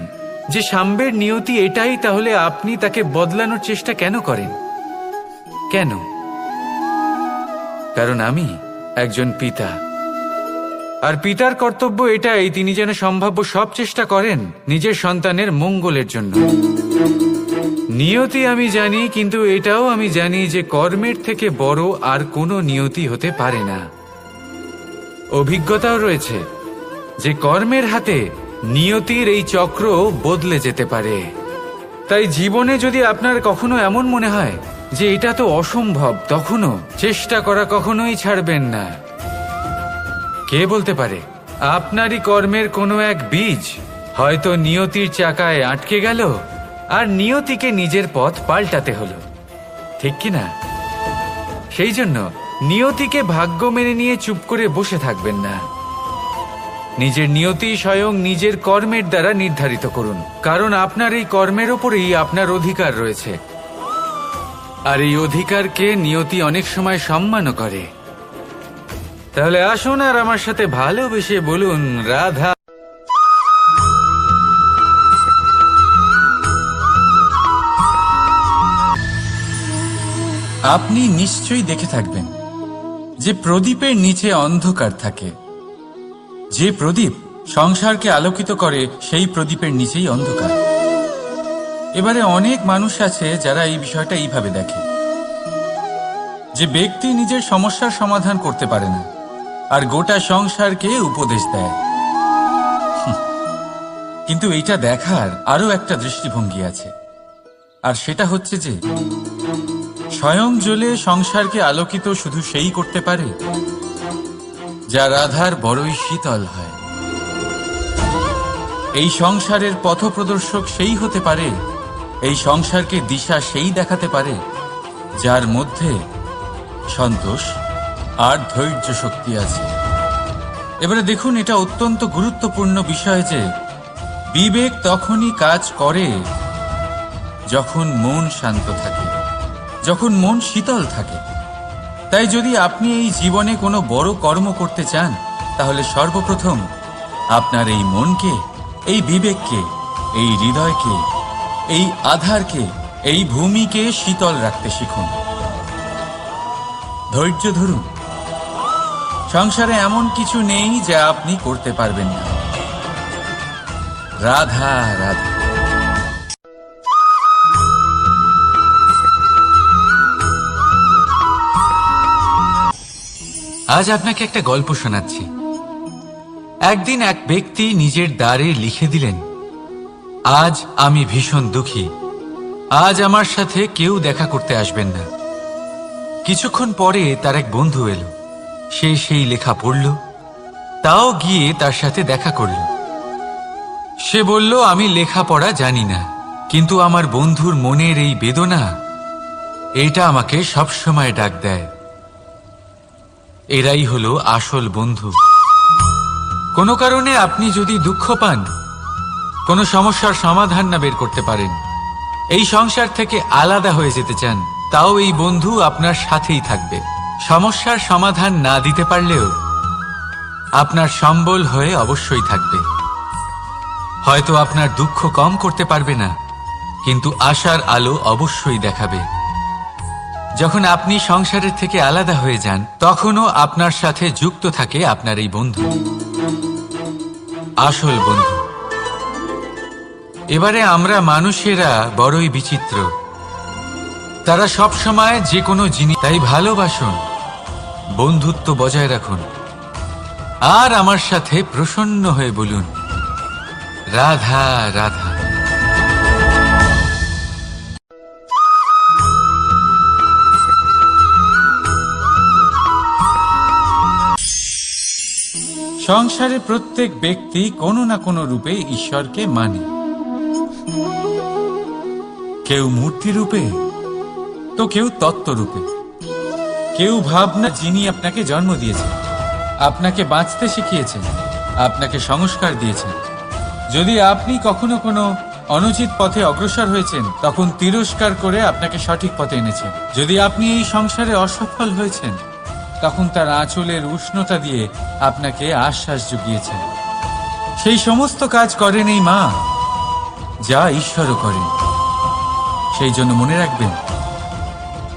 যে সাম্বের নিয়তি এটাই, তাহলে আপনি তাকে বদলানোর চেষ্টা কেন করেন? কেন? কারণ আমি একজন পিতা, আর পিতার কর্তব্য এটাই, তিনি যেন সম্ভাব্য সব চেষ্টা করেন নিজের সন্তানের মঙ্গলের জন্য। নিয়তি আমি জানি, কিন্তু এটাও আমি জানি যে কর্মের থেকে বড় আর কোনো নিয়তি হতে পারে না। অভিজ্ঞতাও রয়েছে যে কর্মের হাতে নিয়তির এই চক্র বদলে যেতে পারে। তাই জীবনে যদি আপনার কখনো এমন মনে হয় যে এটা তো অসম্ভব, তখনও চেষ্টা করা কখনোই ছাড়বেন না। কে বলতে পারে আপনারই কর্মের কোনো এক বীজ হয়তো নিয়তির চাকায় আটকে গেল, আর নিয়তিকে নিজের পথ পাল্টাতে হলো, ঠিক কি না? সেই জন্য নিয়তিকে ভাগ্য মেনে নিয়ে চুপ করে বসে থাকবেন না। নিজের নিয়তি স্বয়ং নিজের কর্মের দ্বারা নির্ধারিত করুন, কারণ আপনার এই কর্মের ওপরেই আপনার অধিকার রয়েছে। আর এই অধিকারকে নিয়তি অনেক সময় সম্মানও করে। তাহলে আসুন আর আমার সাথে ভালোবেসে বলুন, রাধা। আপনি নিশ্চয়ই দেখে থাকবেন যে প্রদীপের নিচে অন্ধকার থাকে। যে প্রদীপ সংসারকে আলোকিত করে সেই প্রদীপের নিচেই অন্ধকার। এবারে অনেক মানুষ আছে যারা এই বিষয়টা এইভাবে দেখে যে ব্যক্তি নিজের সমস্যার সমাধান করতে পারে না আর গোটা সংসারকে উপদেশ দেয়। কিন্তু এইটা দেখার আরো একটা দৃষ্টিভঙ্গি আছে, আর সেটা হচ্ছে যে স্বয়ং জ্বলে সংসারকে আলোকিত শুধু সেই করতে পারে যা রাধার বড়ই শীতল হয়। এই সংসারের পথপ্রদর্শক সেই হতে পারে, এই সংসারকে দিশা সেই দেখাতে পারে যার মধ্যে সন্তোষ আর ধৈর্য শক্তি আছে। এবারে দেখুন, এটা অত্যন্ত গুরুত্বপূর্ণ বিষয় যে বিবেক তখনই কাজ করে যখন মন শান্ত থাকে, যখন মন শীতল থাকে। তাই যদি আপনি এই জীবনে কোনো বড় কর্ম করতে চান, তাহলে সর্বপ্রথম আপনার এই মনকে, এই বিবেককে, এই হৃদয়কে, এই আধারকে, এই ভূমিকে শীতল রাখতে শিখুন। ধৈর্য ধরুন। সংসারে এমন কিছু নেই যা আপনি করতে পারবেন না। রাধা রাধা। আজ আপনাকে একটা গল্প শোনাচ্ছি। একদিন এক ব্যক্তি নিজের দ্বারে লিখে দিলেন, আজ আমি ভীষণ দুঃখী, আজ আমার সাথে কেউ দেখা করতে আসবেন না। কিছুক্ষণ পরে তার এক বন্ধু এলো। সে সেই লেখা পড়ল, তাও গিয়ে তার সাথে দেখা করল। সে বলল, আমি লেখাপড়া জানি না, কিন্তু আমার বন্ধুর মনের এই বেদনা, এটা আমাকে সবসময় ডাক দেয়। এরাই হলো আসল বন্ধু। কোনো কারণে আপনি যদি দুঃখ পান, কোনো সমস্যার সমাধান না বের করতে পারেন, এই সংসার থেকে আলাদা হয়ে যেতে চান, তাও এই বন্ধু আপনার সাথেই থাকবে। সমস্যার সমাধান না দিতে পারলেও আপনার সম্বল হয়ে অবশ্যই থাকবে। হয়তো আপনার দুঃখ কম করতে পারবে না, কিন্তু আশার আলো অবশ্যই দেখাবে। যখন আপনি সংসারের থেকে আলাদা হয়ে যান, তখনও আপনার সাথে যুক্ত থাকে আপনার এই বন্ধু, আসল বন্ধু। এবারে আমরা মানুষেরা বড়ই বিচিত্র। তারা সব সময় যে কোনো জিনিস, তাই ভালোবাসুন, বন্ধুত্ব বজায় রাখুন, আর আমার সাথে প্রসন্ন হয়ে বলুন, রাধা রাধা। সংসারে প্রত্যেক ব্যক্তি কোনো না কোনো রূপে ঈশ্বরকে মানে। কেউ মূর্তি রূপে, তো কেউ তত্ত্ব রূপে, কেউ ভাবনা যিনি আপনাকে জন্ম দিয়েছেন, আপনাকে বাঁচতে শিখিয়েছেন, আপনাকে সংস্কার দিয়েছেন। যদি আপনি কখনো কোনো অনুচিত পথে অগ্রসর হয়েছেন, তখন তিরস্কার করে আপনাকে সঠিক পথে এনেছেন। যদি আপনি এই সংসারে অসফল হয়েছেন, তখন তার আঁচলের উষ্ণতা দিয়ে আপনাকে আশ্বাস জুগিয়েছেন। সেই সমস্ত কাজ করেন এই মা, যা ঈশ্বরও করেন। সেই জন্য মনে রাখবেন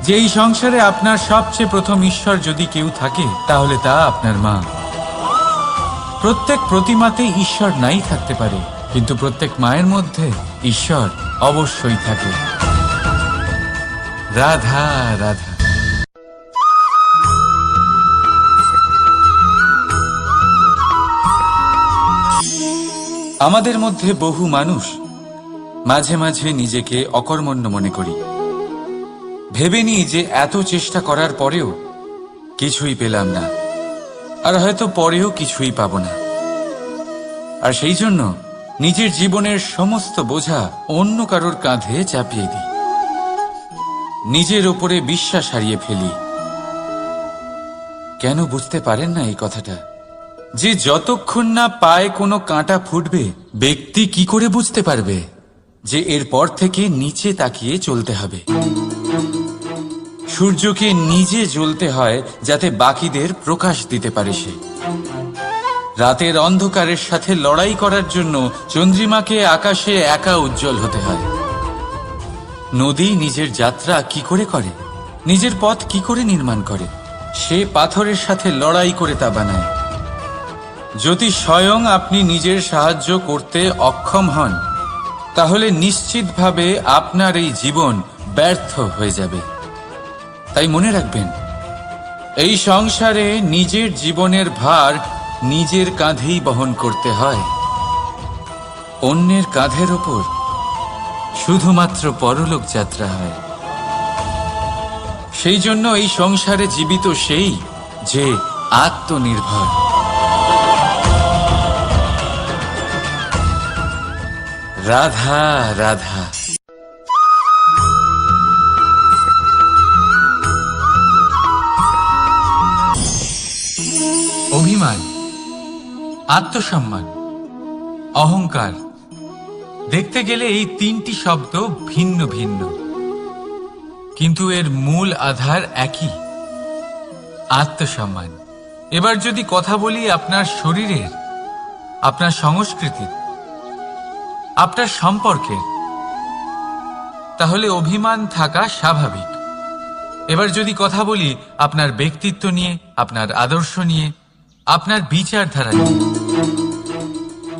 যে এই সংসারে আপনার সবচেয়ে প্রথম ঈশ্বর যদি কেউ থাকে, তাহলে তা আপনার মা। প্রত্যেক প্রতিমাতে ঈশ্বর নাই থাকতে পারে, কিন্তু প্রত্যেক মায়ের মধ্যে ঈশ্বর অবশ্যই থাকে। রাধা রাধা। আমাদের মধ্যে বহু মানুষ মাঝে মাঝে নিজেকে অকর্মণ্য মনে করি। ভেবে নিই যে এত চেষ্টা করার পরেও কিছুই পেলাম না, আর হয়তো পরেও কিছুই পাবো না। আর সেই জন্য নিজের জীবনের সমস্ত বোঝা অন্য কারোর কাঁধে চাপিয়ে দিই, নিজের ওপরে বিশ্বাস হারিয়ে ফেলি। কেন বুঝতে পারেন না এই কথাটা? যে যতক্ষণ না পায়ে কোনো কাঁটা ফুটবে, ব্যক্তি কি করে বুঝতে পারবে যে এরপর থেকে নিচে তাকিয়ে চলতে হবে? সূর্যকে নিজে জ্বলতে হয় যাতে বাকিদের প্রকাশ দিতে পারে সে। রাতের অন্ধকারের সাথে লড়াই করার জন্য চন্দ্রিমাকে আকাশে একা উজ্জ্বল হতে হয়। নদী নিজের যাত্রা কি করে করে, নিজের পথ কি করে নির্মাণ করে? সে পাথরের সাথে লড়াই করে তা বানায়। যদি স্বয়ং আপনি নিজের সাহায্য করতে অক্ষম হন, তাহলে নিশ্চিতভাবে আপনার এই জীবন ব্যর্থ হয়ে যাবে। তাই মনে রাখবেন, এই সংসারে নিজের জীবনের ভার নিজের কাঁধেই বহন করতে হয়। অন্যের কাঁধের ওপর শুধুমাত্র পরলোক যাত্রা হয়। সেই জন্য এই সংসারে জীবিত সেই যে আত্মনির্ভর। রাধা রাধা। অভিমান, আত্মসম্মান, অহংকার, দেখতে গেলে এই তিনটি শব্দ ভিন্ন ভিন্ন, কিন্তু এর মূল আধার একই, আত্মসম্মান। এবার যদি কথা বলি আপনার শরীরের, আপনার সংস্কৃতির, আপনার সম্পর্কের, তাহলে অভিমান থাকা স্বাভাবিক। এবার যদি কথা বলি আপনার ব্যক্তিত্ব নিয়ে, আপনার আদর্শ নিয়ে, আপনার বিচারধারা নিয়ে,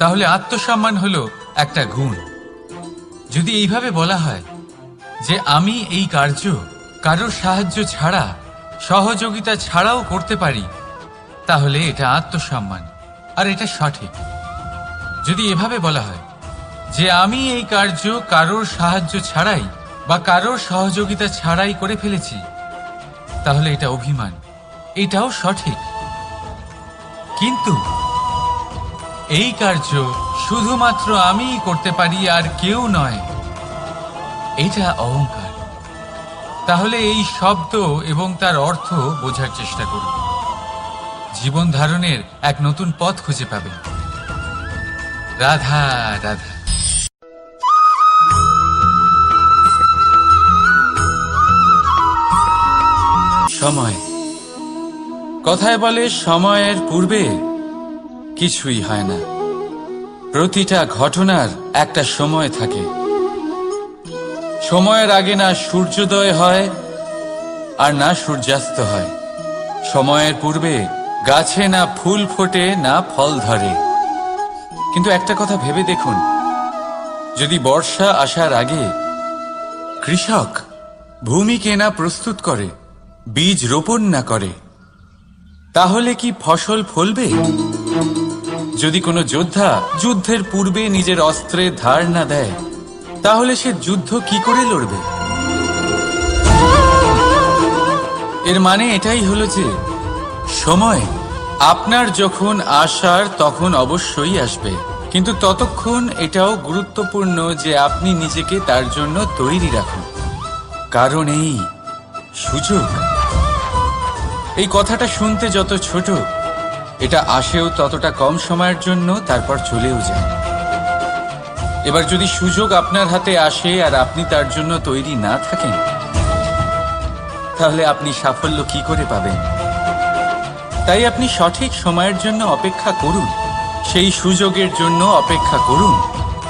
তাহলে আত্মসম্মান হলো একটা গুণ। যদি এইভাবে বলা হয় যে আমি এই কার্য কারোর সাহায্য ছাড়া, সহযোগিতা ছাড়াও করতে পারি, তাহলে এটা আত্মসম্মান, আর এটা সঠিক। যদি এভাবে বলা হয় যে আমি এই কার্য কারোর সাহায্য ছাড়াই বা কারোর সহযোগিতা ছাড়াই করে ফেলেছি, তাহলে এটা অভিমান, এটাও সঠিক। কিন্তু এই কার্য শুধুমাত্র আমিই করতে পারি আর কেউ নয়, এটা অহংকার। তাহলে এই শব্দ এবং তার অর্থ বোঝার চেষ্টা করুন। জীবন ধারণের এক নতুন পথ খুঁজে পাবেন। রাধা রাধা। সময়, কথায় বলে সময়ের পূর্বে কিছুই হয় না। প্রতিটা ঘটনার একটা সময় থাকে। সময়ের আগে না সূর্যোদয় হয় আর না সূর্যাস্ত হয়। সময়ের পূর্বে গাছে না ফুল ফোটে না ফল ধরে। কিন্তু একটা কথা ভেবে দেখুন, যদি বর্ষা আসার আগে কৃষক ভূমিকে না প্রস্তুত করে, বীজ রোপণ না করে, তাহলে কি ফসল ফলবে? যদি কোনো যোদ্ধা যুদ্ধের পূর্বে নিজের অস্ত্রের ধার না দেয়, তাহলে সে যুদ্ধ কি করে লড়বে? এর মানে এটাই হলো যে সময় আপনার যখন আসার তখন অবশ্যই আসবে, কিন্তু ততক্ষণ এটাও গুরুত্বপূর্ণ যে আপনি নিজেকে তার জন্য তৈরি রাখুন। কারণ এই সুযোগ, এই কথাটা শুনতে যত ছোট, এটা আসেও ততটা কম সময়ের জন্য, তারপর চলেও যায়। এবার যদি সুযোগ আপনার হাতে আসে আর আপনি তার জন্য তৈরি না থাকেন, তাহলে আপনি সাফল্য কি করে পাবেন? তাই আপনি সঠিক সময়ের জন্য অপেক্ষা করুন, সেই সুযোগের জন্য অপেক্ষা করুন,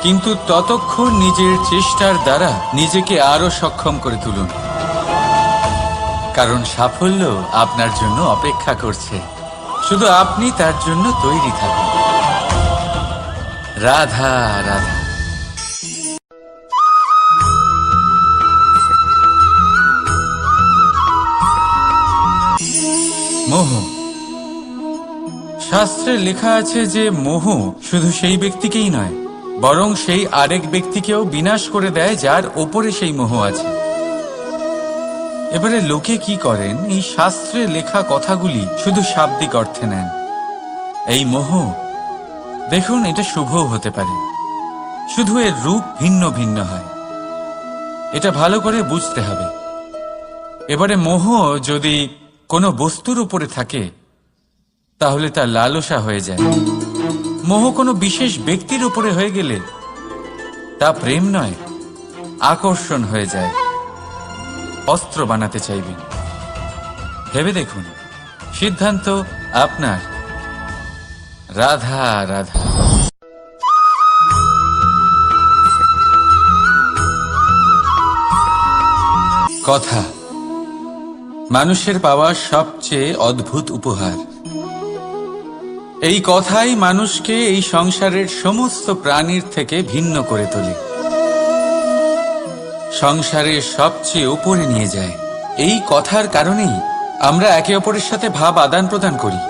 কিন্তু ততক্ষণ নিজের চেষ্টার দ্বারা নিজেকে আরো সক্ষম করে তুলুন। কারণ সাফল্য আপনার জন্য অপেক্ষা করছে, শুধু আপনি তার জন্য তৈরি থাকুন। রাধা রাধা। মোহ, শাস্ত্রে লেখা আছে যে মোহ শুধু সেই ব্যক্তিকেই নয়, বরং সেই আরেক ব্যক্তিকেও বিনাশ করে দেয় যার ওপরে সেই মোহ আছে। এবারে লোকে কি করেন, এই শাস্ত্রে লেখা কথাগুলি শুধু শাব্দিক অর্থে নেন। এই মোহ, দেখুন, এটা শুভও হতে পারে, শুধু এর রূপ ভিন্ন ভিন্ন হয়। এটা ভালো করে বুঝতে হবে। এবারে মোহ যদি কোনো বস্তুর উপরে থাকে তাহলে তা লালসা হয়ে যায়। মোহ কোনো বিশেষ ব্যক্তির উপরে হয়ে গেলে তা প্রেম নয়, আকর্ষণ হয়ে যায়। অস্ত্র বানাতে চাইবেন, ভেবে দেখুন, সিদ্ধান্ত আপনার। রাধা রাধা। কথা মানুষের পাওয়া সবচেয়ে অদ্ভুত উপহার। এই কথাই মানুষকে এই সংসারের সমস্ত প্রাণীর থেকে ভিন্ন করে তোলে, সংসারের সবচেয়ে উপরে নিয়ে যায়। এই কথার কারণেই আমরা একে অপরের সাথে ভাব আদান প্রদান করি।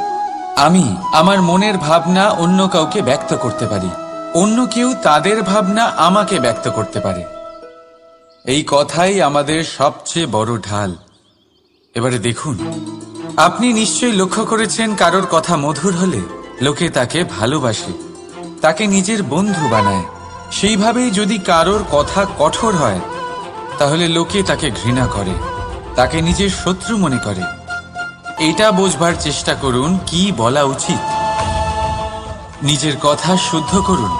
আমি আমার মনের ভাবনা অন্য কাউকে ব্যক্ত করতে পারি, অন্য কেউ তাদের ভাবনা আমাকে ব্যক্ত করতে পারে। এই কথাই আমাদের সবচেয়ে বড় ঢাল। এবারে দেখুন, আপনি নিশ্চয়ই লক্ষ্য করেছেন, কারোর কথা মধুর হলে লোকে তাকে ভালোবাসে, তাকে নিজের বন্ধু বানায়। সেইভাবেই যদি কারোর কথা কঠোর হয় তাহলে লোকে তাকে ঘৃণা করে, তাকে নিজের শত্রু মনে করে। এটা বোঝবার চেষ্টা করুন কি বলা উচিত। নিজের কথা শুদ্ধ করুন,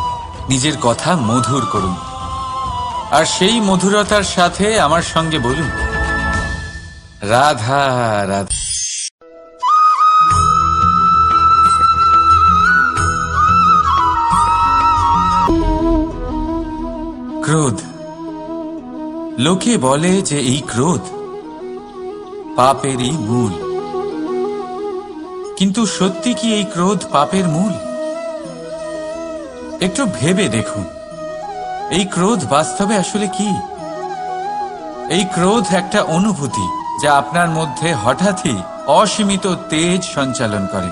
নিজের কথা মধুর করুন, আর সেই মধুরতার সাথে আমার সঙ্গে বলুন, রাধা রাধা। ক্রোধ, লোকে বলে যে এই ক্রোধ পাপেরই মূল। কিন্তু সত্যি কি এই ক্রোধ পাপের মূল? একটু ভেবে দেখুন, এই ক্রোধ বাস্তবে আসলে কি? এই ক্রোধ একটা অনুভূতি যা আপনার মধ্যে হঠাৎই অসীমিত তেজ সঞ্চালন করে।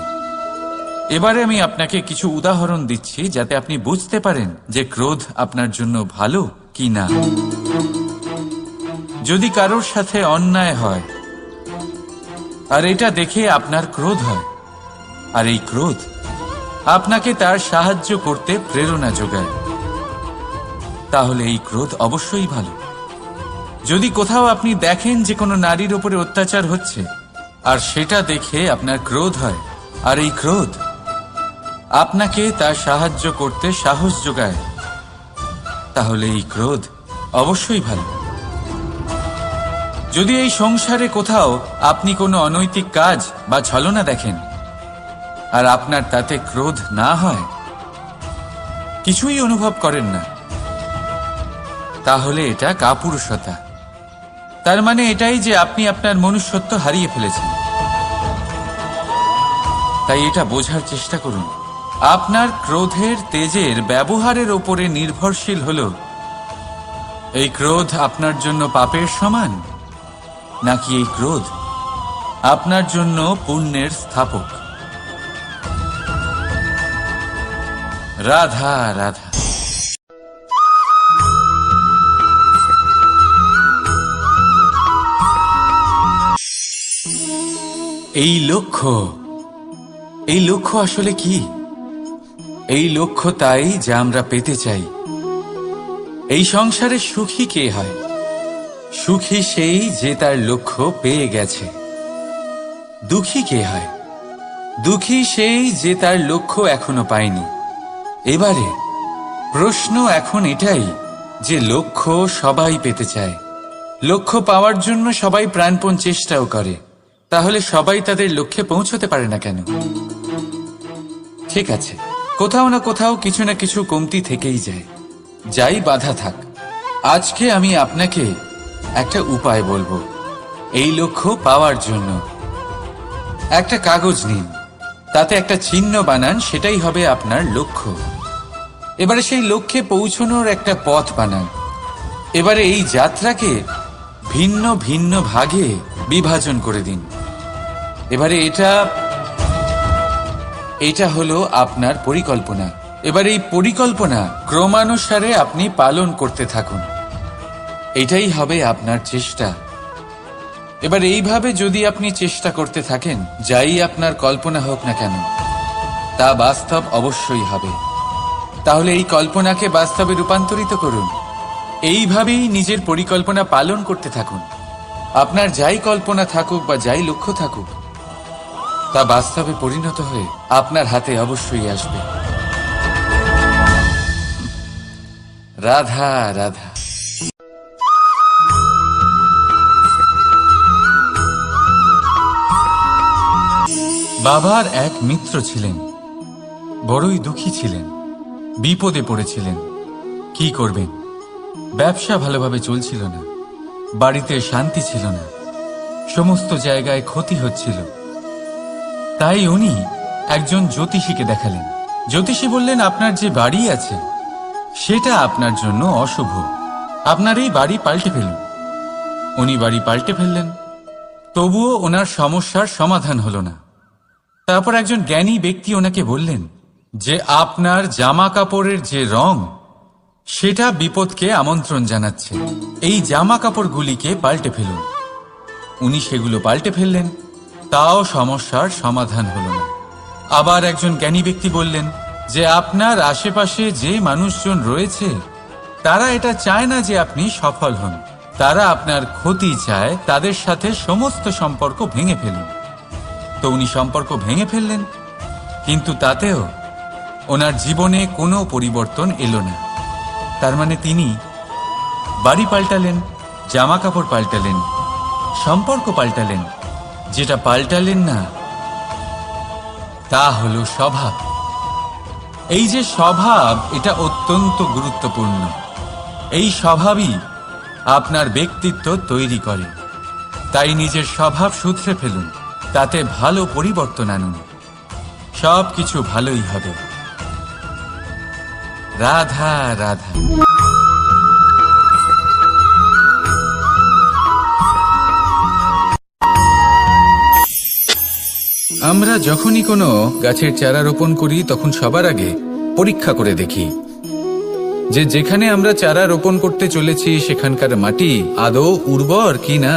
এবারে আমি আপনাকে কিছু উদাহরণ দিচ্ছি যাতে আপনি বুঝতে পারেন যে ক্রোধ আপনার জন্য ভালো কি না। যদি কারোর সাথে অন্যায় হয় আর এটা দেখে আপনার ক্রোধ হয়, আর এই ক্রোধ আপনাকে তার সাহায্য করতে প্রেরণা যোগায়, তাহলে এই ক্রোধ অবশ্যই ভালো। যদি কোথাও আপনি দেখেন যে কোনো নারীর উপরে অত্যাচার হচ্ছে আর সেটা দেখে আপনার ক্রোধ হয়, আর এই ক্রোধ আপনাকে তার সাহায্য করতে সাহস যোগায়, তাহলে এই ক্রোধ অবশ্যই ভালো। যদি এই সংসারে কোথাও আপনি কোনো অনৈতিক কাজ বা ছলনা দেখেন আর আপনার তাতে ক্রোধ না হয়, কিছুই অনুভব করেন না, তাহলে এটা কাপুরুষতা। তার মানে এটাই যে আপনি আপনার মনুষ্যত্ব হারিয়ে ফেলেছেন। তাই এটা বোঝার চেষ্টা করুন, আপনার ক্রোধের তেজের ব্যবহারের ওপরে নির্ভরশীল হলো এই ক্রোধ আপনার জন্য পাপের সমান, নাকি এই ক্রোধ আপনার জন্য পুণ্যের স্থাপক। রাধা রাধা। এই লক্ষ্য আসলে কি? এই লক্ষ্য তাই যা আমরা পেতে চাই। এই সংসারে সুখী কে হয়? সুখী সেই যে তার লক্ষ্য পেয়ে গেছে। দুঃখী কে হয়? দুঃখী সেই যে তার লক্ষ্য এখনো পায়নি। এবারে প্রশ্ন এখন এটাই যে লক্ষ্য সবাই পেতে চায়, লক্ষ্য পাওয়ার জন্য সবাই প্রাণপণ চেষ্টাও করে, তাহলে সবাই তাদের লক্ষ্যে পৌঁছতে পারে না কেন? ঠিক আছে, কোথাও না কোথাও কিছু না কিছু কমতি থেকেই যায়, যাই বাধা থাক। আজকে আমি আপনাকে একটা উপায় বলবো এই লক্ষ্য পাওয়ার জন্য। একটা কাগজ নিন, তাতে একটা চিহ্ন বানান, সেটাই হবে আপনার লক্ষ্য। এবারে সেই লক্ষ্যে পৌঁছানোর একটা পথ বানান। এবারে এই যাত্রাকে ভিন্ন ভিন্ন ভাগে বিভাজন করে দিন। এবারে এটা হলো আপনার পরিকল্পনা। এবার এই পরিকল্পনা ক্রমানুসারে আপনি পালন করতে থাকুন। এটাই হবে আপনার চেষ্টা। এবার এইভাবে যদি আপনি চেষ্টা করতে থাকেন, যাই আপনার কল্পনা হোক না কেন, তা বাস্তব অবশ্যই হবে। তাহলে এই কল্পনাকে বাস্তবে রূপান্তরিত করুন। এইভাবেই নিজের পরিকল্পনা পালন করতে থাকুন। আপনার যাই কল্পনা থাকুক বা যাই লক্ষ্য থাকুক, তা বাস্তবে পরিণত হয়ে আপনার হাতে অবশ্যই আসবে। রাধা রাধা। বাবার এক মিত্র ছিলেন, বড়ই দুঃখী ছিলেন, বিপদে পড়েছিলেন। কি করবেন? ব্যবসা ভালোভাবে চলছিল না, বাড়িতে শান্তি ছিল না, সমস্ত জায়গায় ক্ষতি হচ্ছিল। তাই উনি একজন জ্যোতিষীকে দেখালেন। জ্যোতিষী বললেন, আপনার যে বাড়ি আছে সেটা আপনার জন্য অশুভ, আপনার এই বাড়ি পাল্টে ফেলুন। উনি বাড়ি পাল্টে ফেললেন, তবুও ওনার সমস্যার সমাধান হলো না। তারপর একজন জ্ঞানী ব্যক্তি ওনাকে বললেন যে আপনার জামা কাপড়ের যে রং, সেটা বিপদকে আমন্ত্রণ জানাচ্ছে, এই জামা কাপড়গুলিকে পাল্টে ফেলুন। উনি সেগুলো পাল্টে ফেললেন, তাও সমস্যার সমাধান হলো না। আবার একজন জ্ঞানী ব্যক্তি বললেন যে আপনার আশেপাশে যে মানুষজন রয়েছে, তারা এটা চায় না যে আপনি সফল হন, তারা আপনার ক্ষতি চায়, তাদের সাথে সমস্ত সম্পর্ক ভেঙে ফেলুন। তো উনি সম্পর্ক ভেঙে ফেললেন, কিন্তু তাতেও ওনার জীবনে কোনো পরিবর্তন এলো না। তার মানে তিনি বাড়ি পাল্টালেন, জামা কাপড় পাল্টালেন, সম্পর্ক পাল্টালেন, যেটা পাল্টালেন না তা হলো স্বভাব। এই যে স্বভাব, এটা অত্যন্ত গুরুত্বপূর্ণ। এই স্বভাবই আপনার ব্যক্তিত্ব তৈরি করে। তাই নিজের স্বভাব শুধরে ফেলুন, তাতে ভালো পরিবর্তন আনুন, সব কিছু ভালোই হবে। রাধা রাধা। আমরা যখনই কোনো গাছের চারা রোপণ করি, তখন সবার আগে পরীক্ষা করে দেখি যে যেখানে আমরা চারা রোপণ করতে চলেছি সেখানকার মাটি আদৌ উর্বর কিনা,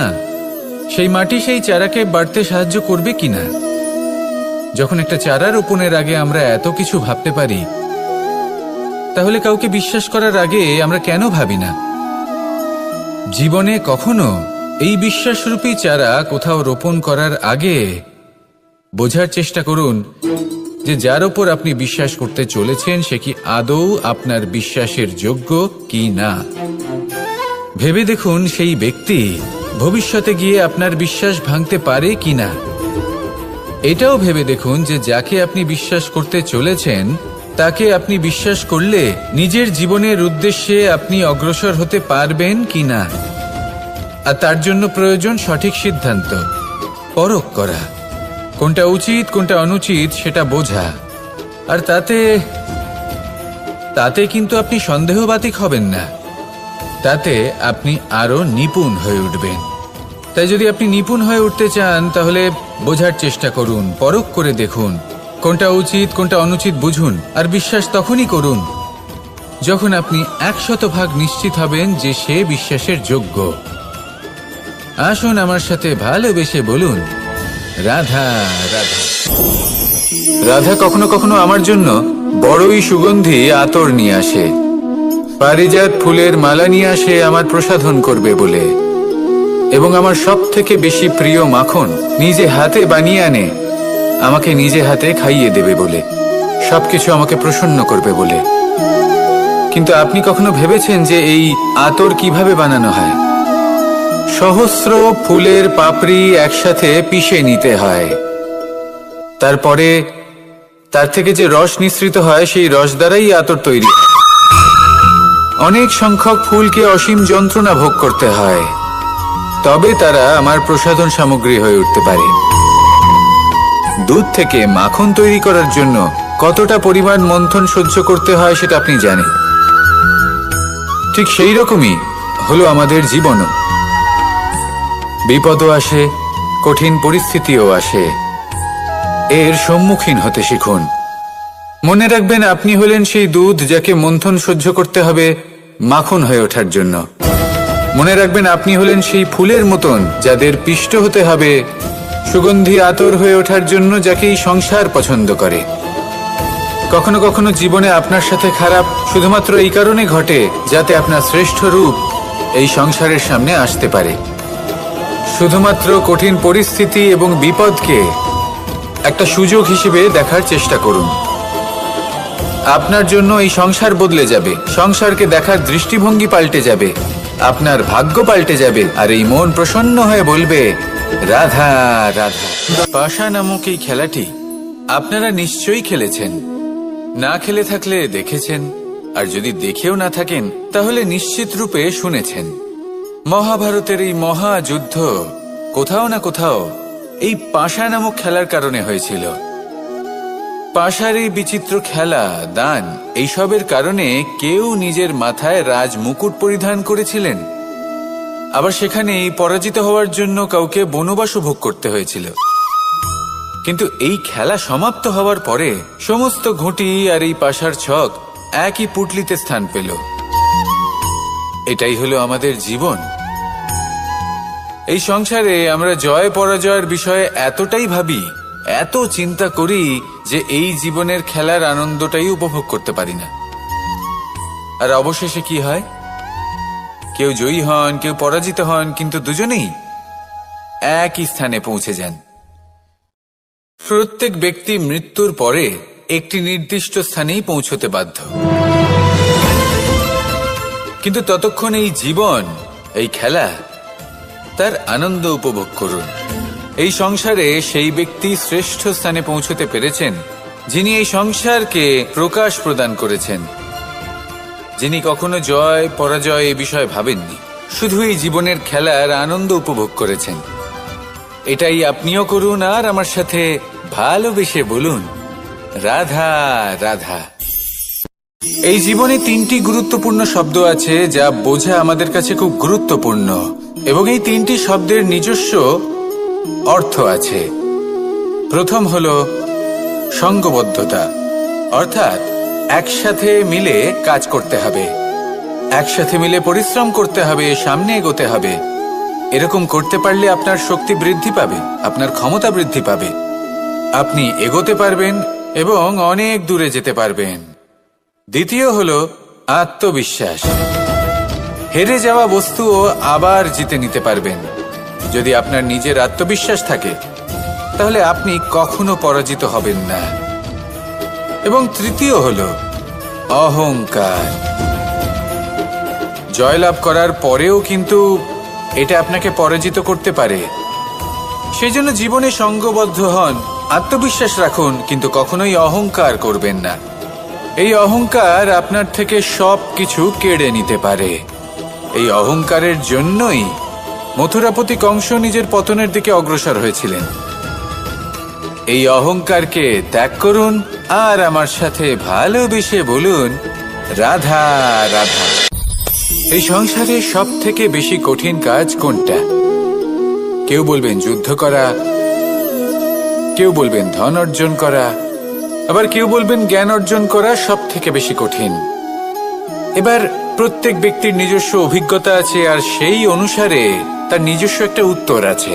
সেই মাটি সেই চারাকে বাড়তে সাহায্য করবে কিনা। যখন একটা চারা রোপণের আগে আমরা এত কিছু ভাবতে পারি, তাহলে কাউকে বিশ্বাস করার আগে আমরা কেন ভাবি না? জীবনে কখনো এই বিশ্বাসরূপী চারা কোথাও রোপণ করার আগে বোঝার চেষ্টা করুন যে যার উপর আপনি বিশ্বাস করতে চলেছেন সে কি আদৌ আপনার বিশ্বাসের যোগ্য কি না। ভেবে দেখুন সেই ব্যক্তি ভবিষ্যতে গিয়ে আপনার বিশ্বাস ভাঙতে পারে কিনা। এটাও ভেবে দেখুন যে যাকে আপনি বিশ্বাস করতে চলেছেন তাকে আপনি বিশ্বাস করলে নিজের জীবনের উদ্দেশ্যে আপনি অগ্রসর হতে পারবেন কিনা। আর তার জন্য প্রয়োজন সঠিক সিদ্ধান্ত, পরখ করা, কোনটা উচিত কোনটা অনুচিত সেটা বোঝা। আর তাতে কিন্তু আপনি সন্দেহবাতিক হবেন না, তাতে আপনি আরো নিপুণ হয়ে উঠবেন। তাই যদি আপনি নিপুণ হয়ে উঠতে চান তাহলে বোঝার চেষ্টা করুন, পরখ করে দেখুন, কোনটা উচিত কোনটা অনুচিত বুঝুন। আর বিশ্বাস তখনই করুন যখন আপনি 100% নিশ্চিত হবেন যে সে বিশ্বাসের যোগ্য। আসুন আমার সাথে ভালোবেসে বলুন, রাধা রাধা। রাধা কখনো কখনো আমার জন্য বড়ই সুগন্ধি আতর নিয়ে আসে, পারিজাত ফুলের মালা নিয়ে আসে আমার প্রসাধন করবে বলে, এবং আমার সব থেকে বেশি প্রিয় মাখন নিজে হাতে বানিয়ে আনে আমাকে নিজে হাতে খাইয়ে দেবে বলে, সবকিছু আমাকে প্রসন্ন করবে বলে। কিন্তু আপনি কখনো ভেবেছেন যে এই আতর কিভাবে বানানো হয়? সহস্র ফুলের পাপড়ি একসাথে পিষে নিতে হয়, তারপরে তার থেকে যে রস নিঃসৃত হয় সেই রস দ্বারাই আতর তৈরি হয়। অনেক সংখ্যক ফুলকে অসীম যন্ত্রণা ভোগ করতে হয়, তবে তারা আমার প্রসাধন সামগ্রী হয়ে উঠতে পারে। দুধ থেকে মাখন তৈরি করার জন্য কতটা পরিমাণ মন্থন সহ্য করতে হয় সেটা আপনি জানেন। ঠিক সেই রকমই হলো আমাদের জীবনও। বিপদও আসে, কঠিন পরিস্থিতিও আসে, এর সম্মুখীন হতে শিখুন। মনে রাখবেন আপনি হলেন সেই দুধ যাকে মন্থন সহ্য করতে হবে মাখন হয়ে ওঠার জন্য। মনে রাখবেন, আপনি হলেন সেই ফুলের মতন যাদের পিষ্ট হতে হবে সুগন্ধি আতর হয়ে ওঠার জন্য, যাকে এই সংসার পছন্দ করে। কখনো কখনো জীবনে আপনার সাথে খারাপ শুধুমাত্র এই কারণে ঘটে যাতে আপনার শ্রেষ্ঠ রূপ এই সংসারের সামনে আসতে পারে। শুধুমাত্র কঠিন পরিস্থিতি এবং বিপদকে একটা সুযোগ হিসেবে দেখার চেষ্টা করুন। আপনার জন্য এই সংসার বদলে যাবে, সংসারকে দেখার দৃষ্টিভঙ্গি পাল্টে যাবে, আপনার ভাগ্য পাল্টে যাবে, আর এই মন প্রসন্ন হয়ে বলবে রাধা রাধা। পাশা নামক এই খেলাটি আপনারা নিশ্চয়ই খেলেছেন, না খেলে থাকলে দেখেছেন, আর যদি দেখেও না থাকেন তাহলে নিশ্চিত রূপে শুনেছেন। মহাভারতের এই মহাযুদ্ধ কোথাও না কোথাও এই পাশা নামক খেলার কারণে হয়েছিল। পাশার এই বিচিত্র খেলা, দান, এইসবের কারণে কেউ নিজের মাথায় রাজ মুকুট পরিধান করেছিলেন, আবার সেখানেই পরাজিত হওয়ার জন্য কাউকে বনবাসও ভোগ করতে হয়েছিল। কিন্তু এই খেলা সমাপ্ত হওয়ার পরে সমস্ত ঘুঁটি আর এই পাশার ছক একই পুটলিতে স্থান পেল। এটাই হলো আমাদের জীবন। এই সংসারে আমরা জয় পরাজয়ের বিষয়ে এতটাই ভাবি, এত চিন্তা করি যে এই জীবনের খেলার আনন্দটাই উপভোগ করতে পারি না। আর অবশেষে কি হয়? কেউ জয়ী হন, কেউ পরাজিত হন, কিন্তু দুজনেই একই স্থানে পৌঁছে যান। প্রত্যেক ব্যক্তি মৃত্যুর পরে একটি নির্দিষ্ট স্থানেই পৌঁছতে বাধ্য, কিন্তু ততক্ষণ এই জীবন, এই খেলা, তার আনন্দ উপভোগ করুন। এই সংসারে সেই ব্যক্তি শ্রেষ্ঠ স্থানে পৌঁছতে পেরেছেন যিনি এই সংসারকে প্রকাশ প্রদান করেছেন, যিনি কখনো জয় পরাজয় এ বিষয়ে ভাবেননি, শুধু এই জীবনের খেলার আনন্দ উপভোগ করেছেন। এটাই আপনিও করুন আর আমার সাথে ভালোবেসে বলুন রাধা রাধা। এই জীবনে তিনটি গুরুত্বপূর্ণ শব্দ আছে যা বোঝা আমাদের কাছে খুব গুরুত্বপূর্ণ, এবং এই তিনটি শব্দের নিজস্ব অর্থ আছে। প্রথম হলো সঙ্গবদ্ধতা, অর্থাৎ একসাথে মিলে কাজ করতে হবে, একসাথে মিলে পরিশ্রম করতে হবে, সামনে এগোতে হবে। এরকম করতে পারলে আপনার শক্তি বৃদ্ধি পাবে, আপনার ক্ষমতা বৃদ্ধি পাবে, আপনি এগোতে পারবেন এবং অনেক দূরে যেতে পারবেন। দ্বিতীয় হলো আত্মবিশ্বাস। হেরে যাওয়া বস্তুও আবার জিতে নিতে পারবেন। যদি আপনার নিজের আত্মবিশ্বাস থাকে তাহলে আপনি কখনো পরাজিত হবেন না। এবং তৃতীয় হলো অহংকার। জয়লাভ করার পরেও কিন্তু এটা আপনাকে পরাজিত করতে পারে। সেই জন্য জীবনে সঙ্গবদ্ধ হন, আত্মবিশ্বাস রাখুন, কিন্তু কখনোই অহংকার করবেন না। এই অহংকার আপনার থেকে সব কিছু কেড়ে নিতে পারে। এই অহংকারের জন্যই মথুরাপতি কংস নিজের পতনের দিকে অগ্রসর হয়েছিলেন। এই অহংকারকে ত্যাগ করুন আর আমার সাথে ভালোবেসে বলুন রাধা রাধা। এই সংসারে সব থেকে বেশি কঠিন কাজ কোনটা? কেউ বলবেন যুদ্ধ করা, কেউ বলবেন ধন অর্জন করা, আবার কেউ বলবেন জ্ঞান অর্জন করা সব থেকে বেশি কঠিন। এবার প্রত্যেক ব্যক্তির নিজস্ব অভিজ্ঞতা আছে আর সেই অনুসারে তার নিজস্ব একটা উত্তর আছে।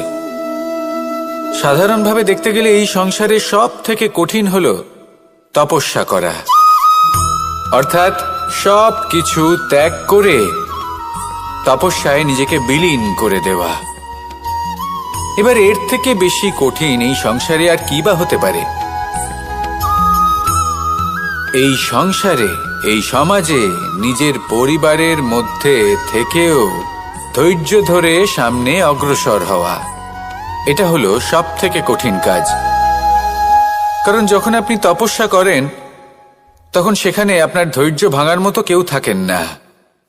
সাধারণভাবে দেখতে গেলে এই সংসারে সব থেকে কঠিন হলো তপস্যা করা, অর্থাৎ সব কিছু ত্যাগ করে তপস্যায় নিজেকে বিলীন করে দেওয়া। এবার এর থেকে বেশি কঠিন এই সংসারে আর কি বা হতে পারে? এই সংসারে, এই সমাজে, নিজের পরিবারের মধ্যে থেকেও ধৈর্য ধরে সামনে অগ্রসর হওয়া, এটা হলো সব থেকে কঠিন কাজ। কারণ যখন আপনি তপস্যা করেন তখন সেখানে আপনার ধৈর্য ভাঙার মতো কেউ থাকেন না,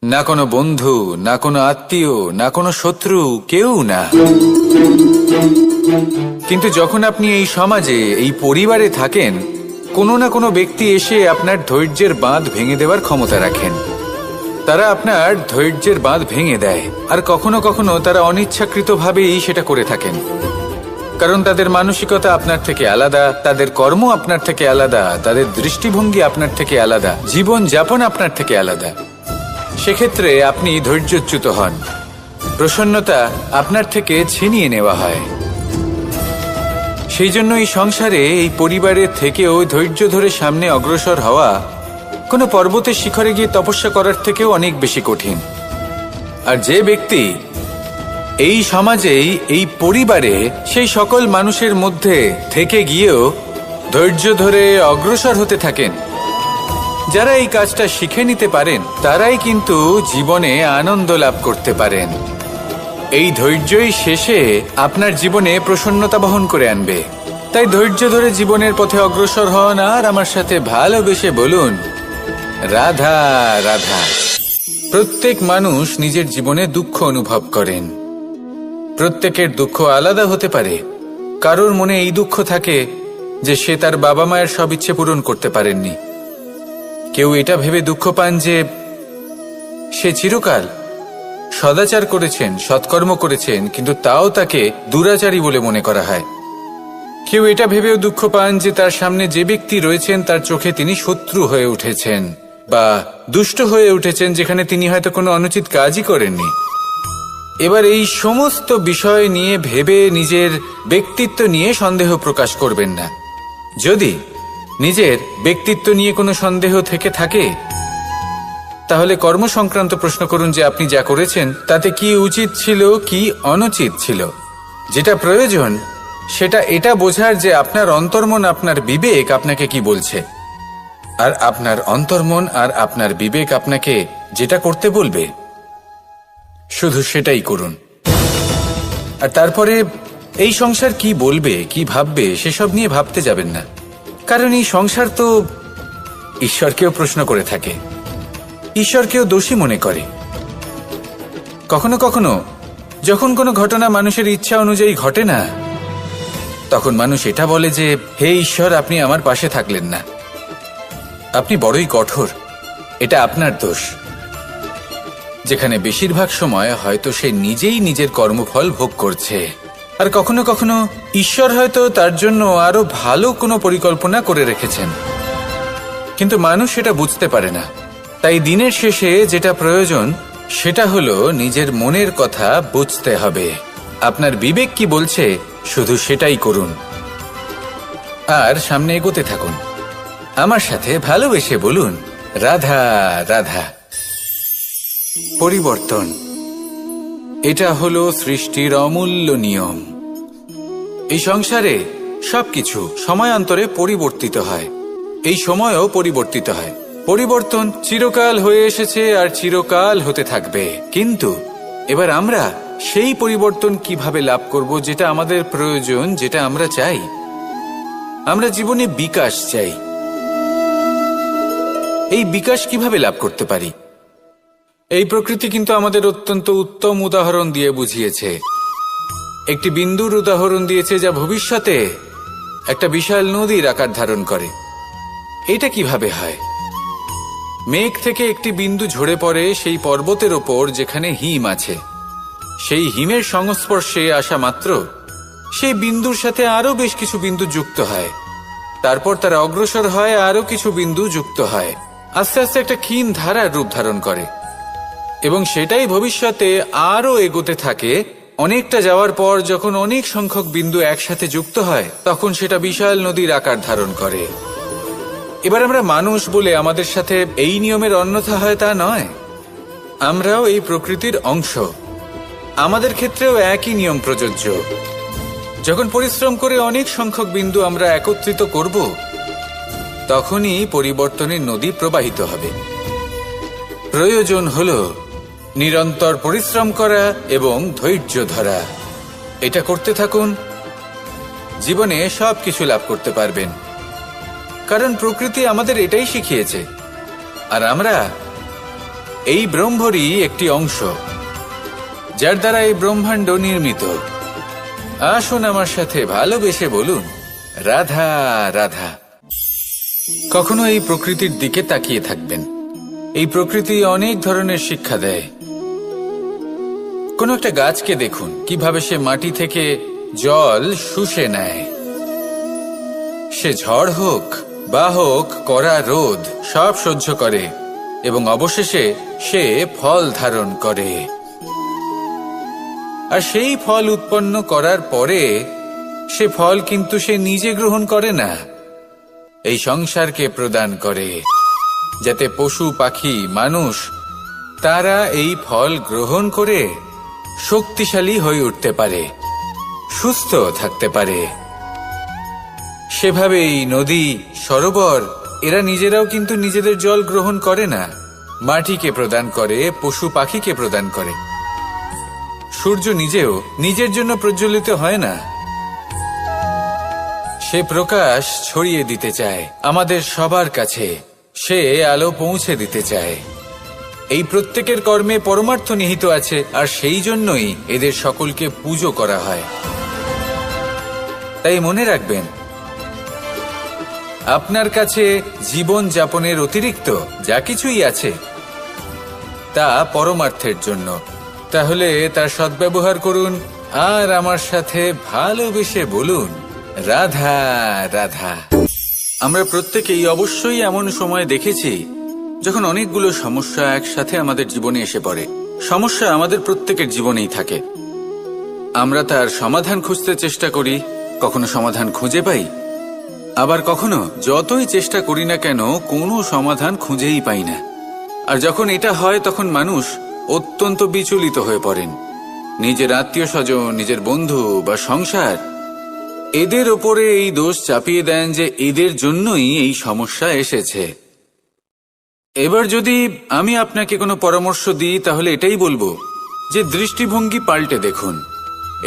না কোনো বন্ধু, না কোনো আত্মীয়, না কোনো শত্রু, কেউ না। কিন্তু যখন আপনি এই সমাজে, এই পরিবারে থাকেন, কোনো না কোনো ব্যক্তি এসে আপনার ধৈর্যের বাঁধ ভেঙে দেওয়ার ক্ষমতা রাখেন। তারা আপনার ধৈর্যের বাঁধ ভেঙে দেয়, আর কখনো কখনো তারা অনিচ্ছাকৃতভাবেই সেটা করে থাকেন। কারণ তাদের মানসিকতা আপনার থেকে আলাদা, তাদের কর্ম আপনার থেকে আলাদা, তাদের দৃষ্টিভঙ্গি আপনার থেকে আলাদা, জীবন যাপন আপনার থেকে আলাদা। সেক্ষেত্রে আপনি ধৈর্যচ্যুত হন, প্রসন্নতা আপনার থেকে ছিনিয়ে নেওয়া হয়। সেই জন্য এই সংসারে এই পরিবারের থেকেও ধৈর্য ধরে সামনে অগ্রসর হওয়া কোনো পর্বতের শিখরে গিয়ে তপস্যা করার থেকেও অনেক বেশি কঠিন। আর যে ব্যক্তি এই সমাজেই এই পরিবারে সেই সকল মানুষের মধ্যে থেকে গিয়েও ধৈর্য ধরে অগ্রসর হতে থাকেন, যারা এই কাজটা শিখে নিতে পারেন, তারাই কিন্তু জীবনে আনন্দ লাভ করতে পারেন। এই ধৈর্যই শেষে আপনার জীবনে প্রসন্নতা বহন করে আনবে। তাই ধৈর্য ধরে জীবনের পথে অগ্রসর হন আর আমার সাথে ভালোবেসে বলুন, রাধা রাধা। প্রত্যেক মানুষ নিজের জীবনে দুঃখ অনুভব করেন। প্রত্যেকের দুঃখ আলাদা হতে পারে। কারোর মনে এই দুঃখ থাকে যে সে তার বাবা মায়ের সব ইচ্ছে পূরণ করতে পারেননি। কেউ এটা ভেবে দুঃখ পান যে সে চিরকাল সদাচার করেছেন, সৎকর্ম করেছেন, কিন্তু তাও তাকে দুরাচারী বলে মনে করা হয়। কেউ এটা ভেবেও দুঃখ পান যে তার সামনে যে ব্যক্তি রয়েছেন তার চোখে তিনি শত্রু হয়ে উঠেছেন বা দুষ্ট হয়ে উঠেছেন, যেখানে তিনি হয়তো কোনো অনুচিত কাজই করেননি। এবার এই সমস্ত বিষয় নিয়ে ভেবে নিজের ব্যক্তিত্ব নিয়ে সন্দেহ প্রকাশ করবেন না। যদি নিজের ব্যক্তিত্ব নিয়ে কোনো সন্দেহ থেকে থাকে, তাহলে কর্ম সংক্রান্ত প্রশ্ন করুন যে আপনি যা করেছেন তাতে কি উচিত ছিল, কি অনুচিত ছিল। যেটা প্রয়োজন সেটা এটা বোঝার যে আপনার অন্তর্মন, আপনার বিবেক আপনাকে কি বলছে। আর আপনার অন্তর্মন আর আপনার বিবেক আপনাকে যেটা করতে বলবে শুধু সেটাই করুন। আর তারপরে এই সংসার কি বলবে, কি ভাববে সেসব নিয়ে ভাবতে যাবেন না। কারণ এই সংসার তো ঈশ্বরকেও প্রশ্ন করে থাকে, ঈশ্বরকেও দোষী মনে করে। কখনো কখনো যখন কোনো ঘটনা মানুষের ইচ্ছা অনুযায়ী ঘটে না, তখন মানুষ এটা বলে যে হে ঈশ্বর, আপনি আমার পাশে থাকলেন না, আপনি বড়ই কঠোর, এটা আপনার দোষ। যেখানে বেশিরভাগ সময় হয়তো সে নিজেই নিজের কর্মফল ভোগ করছে। আর কখনো কখনো ঈশ্বর হয়তো তার জন্য আরো ভালো কোনো পরিকল্পনা করে রেখেছেন, কিন্তু মানুষ সেটা বুঝতে পারে না। তাই দিনের শেষে যেটা প্রয়োজন সেটা হলো নিজের মনের কথা বুঝতে হবে। আপনার বিবেক কি বলছে শুধু সেটাই করুন আর সামনে এগোতে থাকুন। আমার সাথে ভালোবেসে বলুন, রাধা রাধা। পরিবর্তন, এটা হলো সৃষ্টির অমূল্য নিয়ম। এই সংসারে সবকিছু সময়ান্তরে পরিবর্তিত হয়, এই সময়ও পরিবর্তিত হয়। পরিবর্তন চিরকাল হয়ে এসেছে আর চিরকাল হতে থাকবে। কিন্তু এবার আমরা সেই পরিবর্তন কিভাবে লাভ করব যেটা আমাদের প্রয়োজন, যেটা আমরা চাই। আমরা জীবনে বিকাশ চাই। এই বিকাশ কিভাবে লাভ করতে পারি? এই প্রকৃতি কিন্তু আমাদের অত্যন্ত উত্তম উদাহরণ দিয়ে বুঝিয়েছে। একটি বিন্দুর উদাহরণ দিয়েছে যা ভবিষ্যতে একটা বিশাল নদীর আকার ধারণ করে। এটা কিভাবে হয়? মেঘ থেকে একটি বিন্দু ঝরে পড়ে সেই পর্বতের ওপর যেখানে হিম আছে। সেই হিমের সংস্পর্শে আসা মাত্র সেই বিন্দুর সাথে আরো বেশ কিছু বিন্দু যুক্ত হয়। তারপর তারা অগ্রসর হয়, আরো কিছু বিন্দু যুক্ত হয়, আস্তে আস্তে একটা ক্ষীণ ধারার রূপ ধারণ করে এবং সেটাই ভবিষ্যতে আরো এগোতে থাকে। অনেকটা যাওয়ার পর যখন অনেক সংখ্যক বিন্দু একসাথে যুক্ত হয়, তখন সেটা বিশাল নদীর আকার ধারণ করে। এবার আমরা মানুষ বলে আমাদের সাথে এই নিয়মের অন্যথা হয় তা নয়। আমরাও এই প্রকৃতির অংশ, আমাদের ক্ষেত্রেও একই নিয়ম প্রযোজ্য। যখন পরিশ্রম করে অনেক সংখ্যক বিন্দু আমরা একত্রিত করব, তখনই পরিবর্তনের নদী প্রবাহিত হবে। প্রয়োজন হলো নিরন্তর পরিশ্রম করা এবং ধৈর্য ধরা। এটা করতে থাকুন, জীবনে সবকিছু লাভ করতে পারবেন। কারণ প্রকৃতি আমাদের এটাই শিখিয়েছে, আর আমরা এই ব্রহ্মরই একটি অংশ, যার দ্বারা এই ব্রহ্মাণ্ড নির্মিত। আসুন আমার সাথে ভালোবেসে বলুন, রাধা রাধা। কখনো এই প্রকৃতির দিকে তাকিয়ে থাকবেন। এই প্রকৃতি অনেক ধরনের শিক্ষা দেয়। কোন একটা গাছকে দেখুন কিভাবে সে মাটি থেকে জল শুষে নেয়। সে ঝড় হোক বা হোক কড়া রোদ সব সহ্য করে এবং অবশেষে সে ফল ধারণ করে। আর সেই ফল উৎপন্ন করার পরে সে ফল কিন্তু সে নিজে গ্রহণ করে না, এই সংসারকে প্রদান করে, যাতে পশু পাখি মানুষ তারা এই ফল গ্রহণ করে শক্তিশালী হয়ে উঠতে পারে, সুস্থ থাকতে পারে। সেভাবেই নদী, সরোবর এরা নিজেরাও কিন্তু নিজেদের জল গ্রহণ করে না, মাটিকে প্রদান করে, পশু পাখিকে প্রদান করে। সূর্য নিজেও নিজের জন্য প্রজ্বলিত হয় না, সে প্রকাশ ছড়িয়ে দিতে চায় আমাদের সবার কাছে, সে আলো পৌঁছে দিতে চায়। এই প্রত্যেকের কর্মে পরমার্থ নিহিত আছে, আর সেই জন্যই এদের সকলকে পুজো করা হয়। তাই মনে রাখবেন, আপনার কাছে জীবন যাপনের অতিরিক্ত যা কিছুই আছে তা পরমার্থের জন্য, তাহলে তার সদ্ব্যবহার করুন আর আমার সাথে ভালোবেসে বলুন, রাধা রাধা। আমরা প্রত্যেকেই অবশ্যই এমন সময় দেখেছি যখন অনেকগুলো সমস্যা একসাথে আমাদের জীবনে এসে পড়ে। সমস্যা আমাদের প্রত্যেকের জীবনেই থাকে, আমরা তার সমাধান খুঁজতে চেষ্টা করি, কখনো সমাধান খুঁজে পাই, আবার কখনো যতই চেষ্টা করি না কেন কোনো সমাধান খুঁজেই পাই না। আর যখন এটা হয় তখন মানুষ অত্যন্ত বিচলিত হয়ে পড়েন। নিজের আত্মীয় স্বজন, নিজের বন্ধু বা সংসার এদের ওপরে এই দোষ চাপিয়ে দেন যে এদের জন্যই এই সমস্যা এসেছে। এবার যদি আমি আপনাকে কোনো পরামর্শ দিই তাহলে এটাই বলবো যে দৃষ্টিভঙ্গি পাল্টে দেখুন।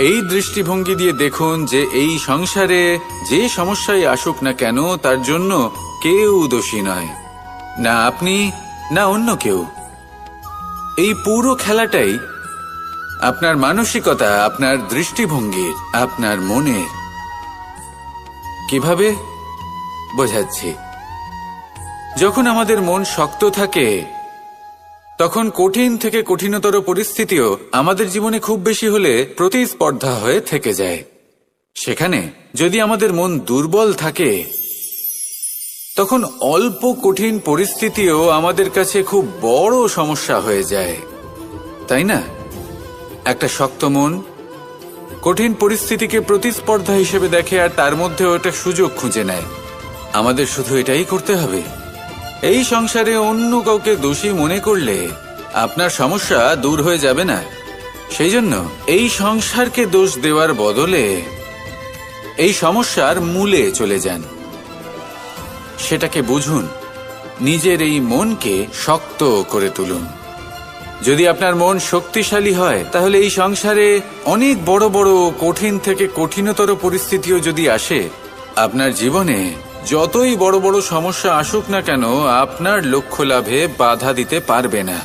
এই দৃষ্টিভঙ্গি দিয়ে দেখুন যে এই সংসারে যে সমস্যায় আসুক না কেন তার জন্য কেউ দোষী নয়, না আপনি না অন্য কেউ। এই পুরো খেলাটাই আপনার মানসিকতা, আপনার দৃষ্টিভঙ্গির, আপনার মনের। কিভাবে বোঝাচ্ছি, যখন আমাদের মন শক্ত থাকে তখন কঠিন থেকে কঠিনতর পরিস্থিতিও আমাদের জীবনে খুব বেশি হলে প্রতিস্পর্ধা হয়ে থেকে যায়। সেখানে যদি আমাদের মন দুর্বল থাকে তখন অল্প কঠিন পরিস্থিতিও আমাদের কাছে খুব বড় সমস্যা হয়ে যায়, তাই না? একটা শক্ত মন কঠিন পরিস্থিতিকে প্রতিস্পর্ধা হিসেবে দেখে আর তার মধ্যেও একটা সুযোগ খুঁজে নেয়। আমাদের শুধু এটাই করতে হবে। এই সংসারে অন্য কাউকে দোষী মনে করলে আপনার সমস্যা দূর হয়ে যাবে না। সেই জন্য এই সংসারকে দোষ দেওয়ার বদলে এই সমস্যার মূলে চলে যান, সেটাকে বুঝুন, নিজের এই মনকে শক্ত করে তুলুন। যদি আপনার মন শক্তিশালী হয় তাহলে এই সংসারে অনেক বড় বড় কঠিন থেকে কঠিনতর পরিস্থিতিও যদি আসে, আপনার জীবনে যতই বড় বড় সমস্যা আসুক না কেন আপনার লক্ষ্য লাভে বাধা দিতে পারবে না।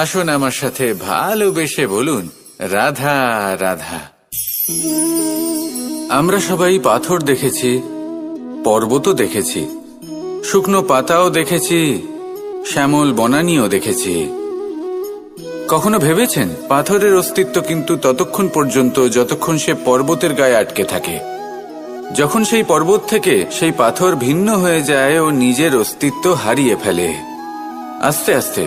আসুন আমার সাথে ভালোবেসে বলুন, রাধা রাধা। আমরা সবাই পাথর দেখেছি, পর্বতও দেখেছি, শুকনো পাতাও দেখেছি, শ্যামল বনানীও দেখেছি। কখনো ভেবেছেন পাথরের অস্তিত্ব কিন্তু ততক্ষণ পর্যন্ত যতক্ষণ সে পর্বতের গায়ে আটকে থাকে। যখন সেই পর্বত থেকে সেই পাথর ভিন্ন হয়ে যায় ও নিজের অস্তিত্ব হারিয়ে ফেলে। আস্তে আস্তে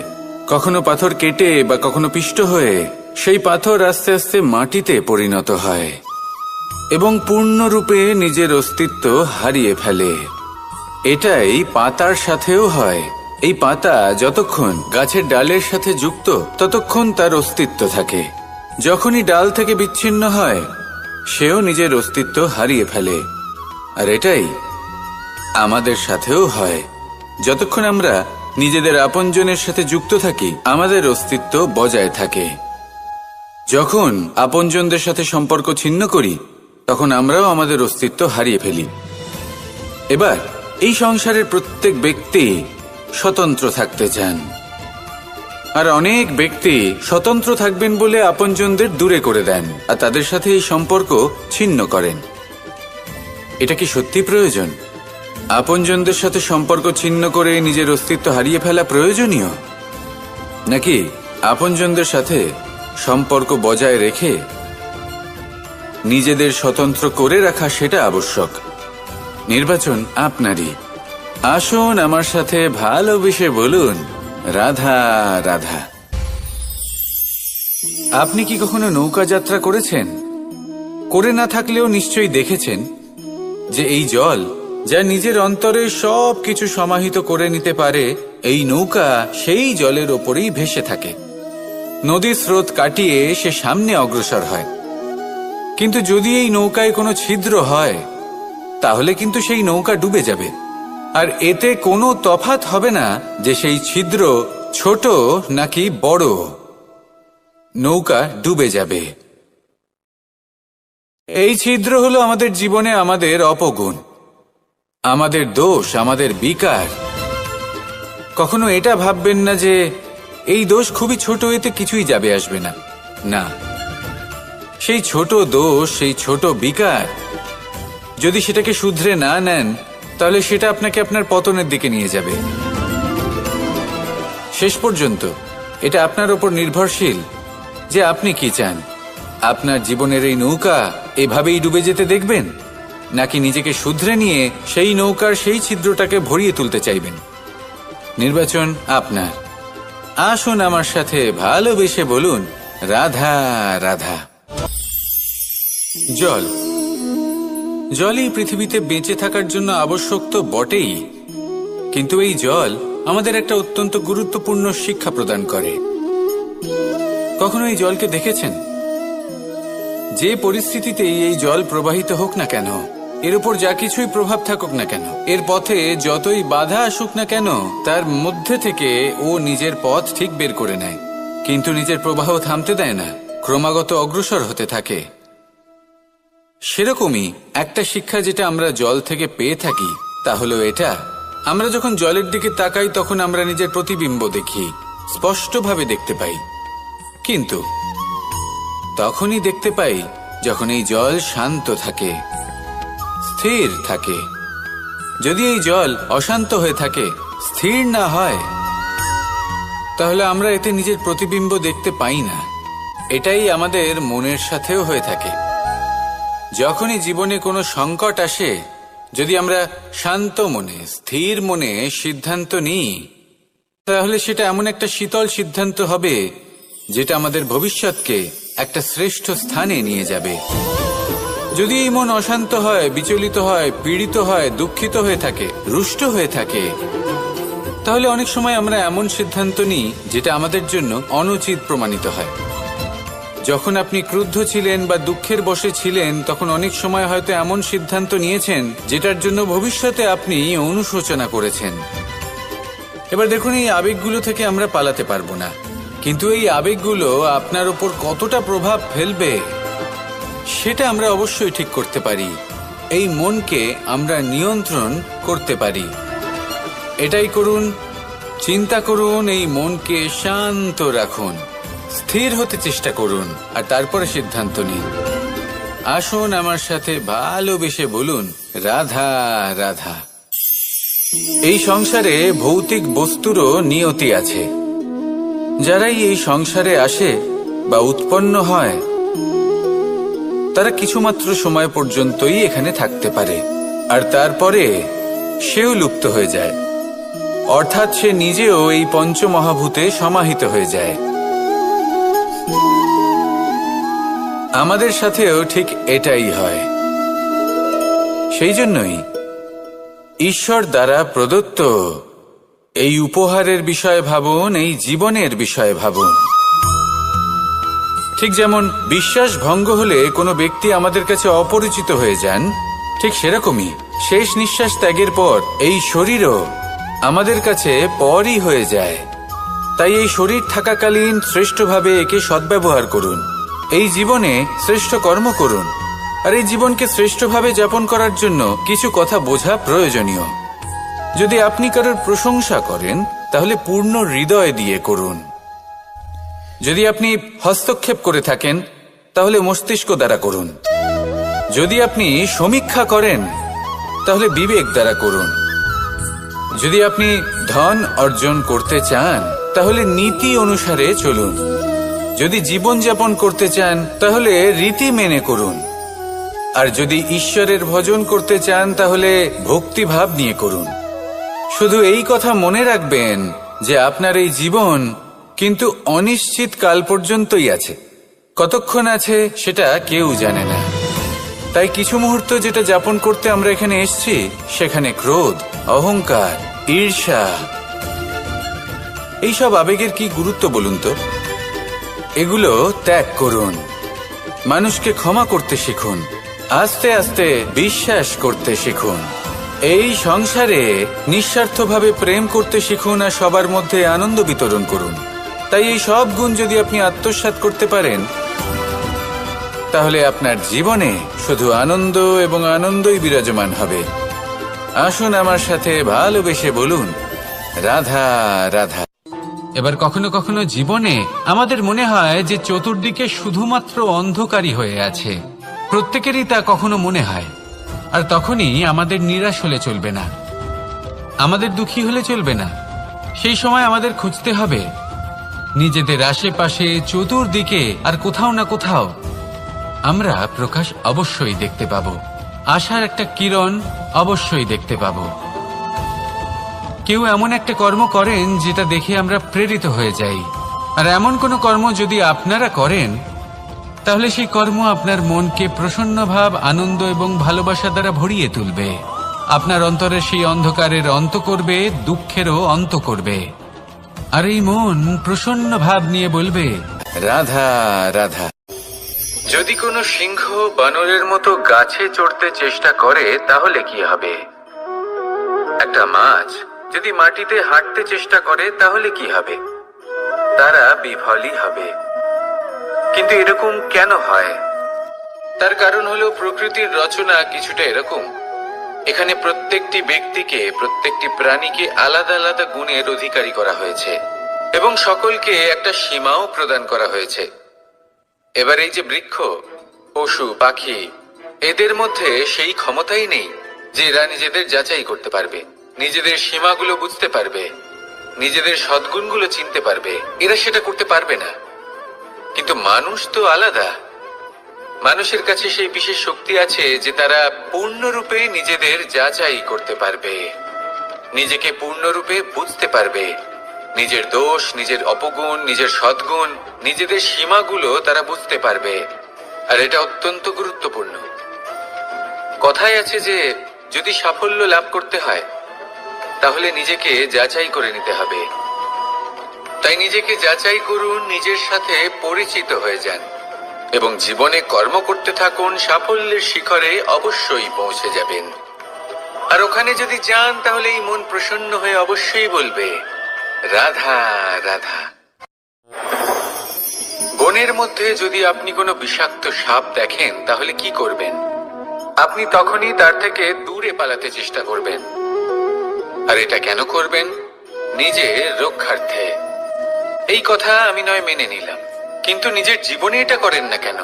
কখনো পাথর কেটে বা কখনো পিষ্ট হয়ে সেই পাথর আস্তে আস্তে মাটিতে পরিণত হয় এবং পূর্ণরূপে নিজের অস্তিত্ব হারিয়ে ফেলে। এটাই পাতার সাথেও হয়। এই পাতা যতক্ষণ গাছের ডালের সাথে যুক্ত ততক্ষণ তার অস্তিত্ব থাকে। যখনই ডাল থেকে বিচ্ছিন্ন হয় সেও নিজের অস্তিত্ব হারিয়ে ফেলে। আর এটাই আমাদের সাথেও হয়। যতক্ষণ আমরা নিজেদের আপনজনের সাথে যুক্ত থাকি আমাদের অস্তিত্ব বজায় থাকে। যখন আপনজনদের সাথে সম্পর্ক ছিন্ন করি তখন আমরাও আমাদের অস্তিত্ব হারিয়ে ফেলি। এবার এই সংসারের প্রত্যেক ব্যক্তি স্বতন্ত্র থাকতে চান, আর অনেক ব্যক্তি স্বতন্ত্র থাকবেন বলে আপনজনদের দূরে করে দেন আর তাদের সাথে এই সম্পর্ক ছিন্ন করেন। এটা কি সত্যি প্রয়োজন? আপনজনদের সাথে সম্পর্ক ছিন্ন করে নিজের অস্তিত্ব হারিয়ে ফেলা প্রয়োজনীয়, নাকি আপনজনদের সাথে সম্পর্ক বজায় রেখে নিজেদের স্বতন্ত্র করে রাখা সেটা আবশ্যক? নির্বাচন আপনারই। আসুন আমার সাথে ভালোবেসে বলুন, রাধা রাধা। আপনি কি কখনো নৌকা যাত্রা করেছেন? করে না থাকলেও নিশ্চয়ই দেখেছেন যে এই জল যা নিজের অন্তরে সব কিছু সমাহিত করে নিতে পারে, এই নৌকা সেই জলের ওপরেই ভেসে থাকে। নদীর স্রোত কাটিয়ে সে সামনে অগ্রসর হয়। কিন্তু যদি এই নৌকায় কোনো ছিদ্র হয়, তাহলে কিন্তু সেই নৌকা ডুবে যাবে। আর এতে কোনো তফাৎ হবে না যে সেই ছিদ্র ছোট নাকি বড়, নৌকা ডুবে যাবে। এই ছিদ্র হলো আমাদের জীবনে আমাদের অপগুণ, আমাদের দোষ, আমাদের বিকার। কখনো এটা ভাববেন না যে এই দোষ খুবই ছোট, এতে কিছুই যাবে আসবে না। না, সেই ছোট দোষ, সেই ছোট বিকার যদি সেটাকে শুধরে না নেন, তাহলে সেটা আপনাকে আপনার পতনের দিকে নিয়ে যাবে। শেষ পর্যন্ত এটা আপনার উপর নির্ভরশীল যে আপনি কি চান। আপনার জীবনের এই নৌকা এভাবেই ডুবে যেতে দেখবেন, নাকি নিজেকে শুধরে নিয়ে সেই নৌকার সেই ছিদ্রটাকে ভরিয়ে তুলতে চাইবেন? নির্বাচন আপনার। আসুন আমার সাথে ভালোবেসে বলুন, রাধা রাধা। জল, জলই পৃথিবীতে বেঁচে থাকার জন্য আবশ্যক তো বটেই, কিন্তু এই জল আমাদের একটা অত্যন্ত গুরুত্বপূর্ণ শিক্ষা প্রদান করে। কখনো এই জলকে দেখেছেন? যে পরিস্থিতিতেই এই জল প্রবাহিত হোক না কেন, এর উপর যা কিছুই প্রভাব থাকুক না কেন, এর পথে যতই বাধা আসুক না কেন, তার মধ্যে থেকে ও নিজের পথ ঠিক বের করে নেয়, কিন্তু নিজের প্রবাহ থামতে দেয় না, ক্রমাগত অগ্রসর হতে থাকে। সেরকমই একটা শিক্ষা যেটা আমরা জল থেকে পেয়ে থাকি, তা হলো এটা: আমরা যখন জলের দিকে তাকাই তখন আমরা নিজের প্রতিবিম্ব দেখি, স্পষ্টভাবে দেখতে পাই। কিন্তু তখনই দেখতে পাই যখন এই জল শান্ত থাকে, স্থির থাকে। যদি এই জল অশান্ত হয়ে থাকে, স্থির না হয়, তাহলে আমরা এতে নিজের প্রতিবিম্ব দেখতে পাই না। এটাই আমাদের মনের সাথেও হয়ে থাকে। যখনই জীবনে কোনো সংকট আসে, যদি আমরা শান্ত মনে, স্থির মনে সিদ্ধান্ত নিই, তাহলে সেটা এমন একটা শীতল সিদ্ধান্ত হবে যেটা আমাদের ভবিষ্যৎকে একটা শ্রেষ্ঠ স্থানে নিয়ে যাবে। যদি এই মন অশান্ত হয়, বিচলিত হয়, পীড়িত হয়, দুঃখিত হয়ে থাকে, রুষ্ট হয়ে থাকে, তাহলে অনেক সময় আমরা এমন সিদ্ধান্ত নিই যেটা আমাদের জন্য অনুচিত প্রমাণিত হয়। যখন আপনি ক্রুদ্ধ ছিলেন বা দুঃখের বশে ছিলেন, তখন অনেক সময় হয়তো এমন সিদ্ধান্ত নিয়েছেন যেটার জন্য ভবিষ্যতে আপনি অনুশোচনা করেছেন। এবার দেখুন, এই আবেগগুলো থেকে আমরা পালাতে পারবো না, কিন্তু এই আবেগগুলো আপনার উপর কতটা প্রভাব ফেলবে সেটা আমরা অবশ্যই ঠিক করতে পারি। এই মনকে আমরা নিয়ন্ত্রণ করতে পারি। এটাই করুন, চিন্তা করুন, এই মনকে শান্ত রাখুন, স্থির হতে চেষ্টা করুন, আর তারপরে সিদ্ধান্ত নিন। আসুন আমার সাথে ভালোবেসে বলুন, রাধা রাধা। এই সংসারে ভৌতিক বস্তুরও নিয়তি আছে। যারাই এই সংসারে আসে বা উৎপন্ন হয়, তারা কিছুমাত্র সময় পর্যন্তই এখানে থাকতে পারে, আর তারপরে সেও লুপ্ত হয়ে যায়, অর্থাৎ সে নিজেও এই পঞ্চমহাভূতে সমাহিত হয়ে যায়। আমাদের সাথেও ঠিক এটাই হয়। সেই জন্যই ঈশ্বর দ্বারা প্রদত্ত এই উপহারের বিষয়ে ভাবুন, এই জীবনের বিষয়ে ভাবুন। ঠিক যেমন বিশ্বাস ভঙ্গ হলে কোনো ব্যক্তি আমাদের কাছে অপরিচিত হয়ে যান, ঠিক সেরকমই শেষ নিঃশ্বাস ত্যাগের পর এই শরীরও আমাদের কাছে পরই হয়ে যায়। তাই এই শরীর থাকাকালীন শ্রেষ্ঠভাবে একে সদ্ব্যবহার করুন, এই জীবনে শ্রেষ্ঠ কর্ম করুন। আর এই জীবনকে শ্রেষ্ঠভাবে যাপন করার জন্য কিছু কথা বোঝা প্রয়োজনীয়। যদি আপনি কারোর প্রশংসা করেন, তাহলে পূর্ণ হৃদয় দিয়ে করুন। যদি আপনি হস্তক্ষেপ করে থাকেন, তাহলে মস্তিষ্ক দ্বারা করুন। যদি আপনি সমীক্ষা করেন, তাহলে বিবেক দ্বারা করুন। যদি আপনি ধন অর্জন করতে চান, তাহলে নীতি অনুসারে চলুন। যদি জীবনযাপন করতে চান, তাহলে রীতি মেনে করুন। আর যদি ঈশ্বরের ভজন করতে চান, তাহলে ভক্তিভাব নিয়ে করুন। শুধু এই কথা মনে রাখবেন যে আপনার এই জীবন কিন্তু অনিশ্চিত কাল পর্যন্তই আছে। কতক্ষণ আছে সেটা কেউ জানে না। তাই কিছু মুহূর্ত যেটা যাপন করতে আমরা এখানে এসেছি, সেখানে ক্রোধ, অহংকার, ঈর্ষা, এইসব আবেগের কি গুরুত্ব বলুন তো? এগুলো ত্যাগ করুন। মানুষকে ক্ষমা করতে শিখুন। আস্তে আস্তে বিশ্বাস করতে শিখুন। এই সংসারে নিঃস্বার্থভাবে প্রেম করতে শিখুন আর সবার মধ্যে আনন্দ বিতরণ করুন। তাই এই সব গুণ যদি আপনি আত্মসাৎ করতে পারেন, তাহলে আপনার জীবনে শুধু আনন্দ এবং আনন্দই বিরাজমান হবে। আসুন আমার সাথে ভালোবেসে বলুন, রাধা রাধা। এবার কখনো কখনো জীবনে আমাদের মনে হয় যে চতুর্দিকে শুধুমাত্র অন্ধকারই হয়ে আছে। প্রত্যেকেরই তা কখনো মনে হয়। আর তখনই আমাদের নিরাশ হলে চলবে না, আমাদের দুঃখী হলে চলবে না। সেই সময় আমাদের খুঁজতে হবে নিজেদের আশেপাশে, চতুর্দিকে আর কোথাও না কোথাও আমরা প্রকাশ অবশ্যই দেখতে পাব। আশার একটা কিরণ অবশ্যই দেখতে পাব। কেউ এমন একটা কর্ম করেন যেটা দেখে আমরা প্রেরিত হয়ে যাই। আর এমন কোনো কর্ম যদি আপনারা করেন, তাহলে সেই কর্ম আপনার মনকে প্রসন্ন ভাব, আনন্দ এবং ভালোবাসা দ্বারা ভরিয়ে তুলবে। আপনার অন্তরের সেই অন্ধকারের অন্ত করবে, দুঃখেরও অন্ত করবে। আর এই মন প্রসন্ন ভাব নিয়ে বলবে, রাধা রাধা। যদি কোনো সিংহ বানরের মতো গাছে চড়তে চেষ্টা করে, তাহলে কি হবে? একটা মাছ যদি মাটিতে হাঁটতে চেষ্টা করে, তাহলে কি হবে? তারা বিফলই হবে। কিন্তু এরকম কেন হয়? তার কারণ হলো প্রকৃতির রচনা কিছুটা এরকম। এখানে প্রত্যেকটি ব্যক্তিকে, প্রত্যেকটি প্রাণীকে আলাদা আলাদা গুণের অধিকারী করা হয়েছে এবং সকলকে একটা সীমাও প্রদান করা হয়েছে। এবার এই যে বৃক্ষ, পশু, পাখি, এদের মধ্যে সেই ক্ষমতাই নেই যে এরা নিজেদের যাচাই করতে পারবে, নিজেদের সীমাগুলো বুঝতে পারবে, নিজেদের সদ্গুণগুলো চিনতে পারবে। এরা সেটা করতে পারবে না। কিন্তু মানুষ তো আলাদা। মানুষের কাছে সেই বিশেষ শক্তি আছে যে তারা পূর্ণরূপে নিজেদের যাচাই করতে পারবে, নিজেকে পূর্ণরূপে বুঝতে পারবে, নিজের দোষ, নিজের অপগুণ, নিজের সদ্গুণ, নিজেদের সীমাগুলো তারা বুঝতে পারবে। আর এটা অত্যন্ত গুরুত্বপূর্ণ। কথায় আছে যে যদি সাফল্য লাভ করতে হয়, তাহলে নিজেকে যাচাই করে নিতে হবে। তাই নিজেকে যাচাই করুন, নিজের সাথে পরিচিত হয়ে যান এবং জীবনে কর্ম করতে থাকুন। সাফল্যের শিখরে অবশ্যই পৌঁছে যাবেন। আর ওখানে যদি যান, তাহলে এই মন প্রসন্ন হয়ে অবশ্যই বলবে, রাধা রাধা। বনের মধ্যে যদি আপনি কোনো বিষাক্ত সাপ দেখেন, তাহলে কি করবেন? আপনি তখনই তার থেকে দূরে পালাতে চেষ্টা করবেন। আর এটা কেন করবেন? নিজের রক্ষার্থে। এই কথা আমি নয় মেনে নিলাম, কিন্তু নিজের জীবনে এটা করেন না কেন?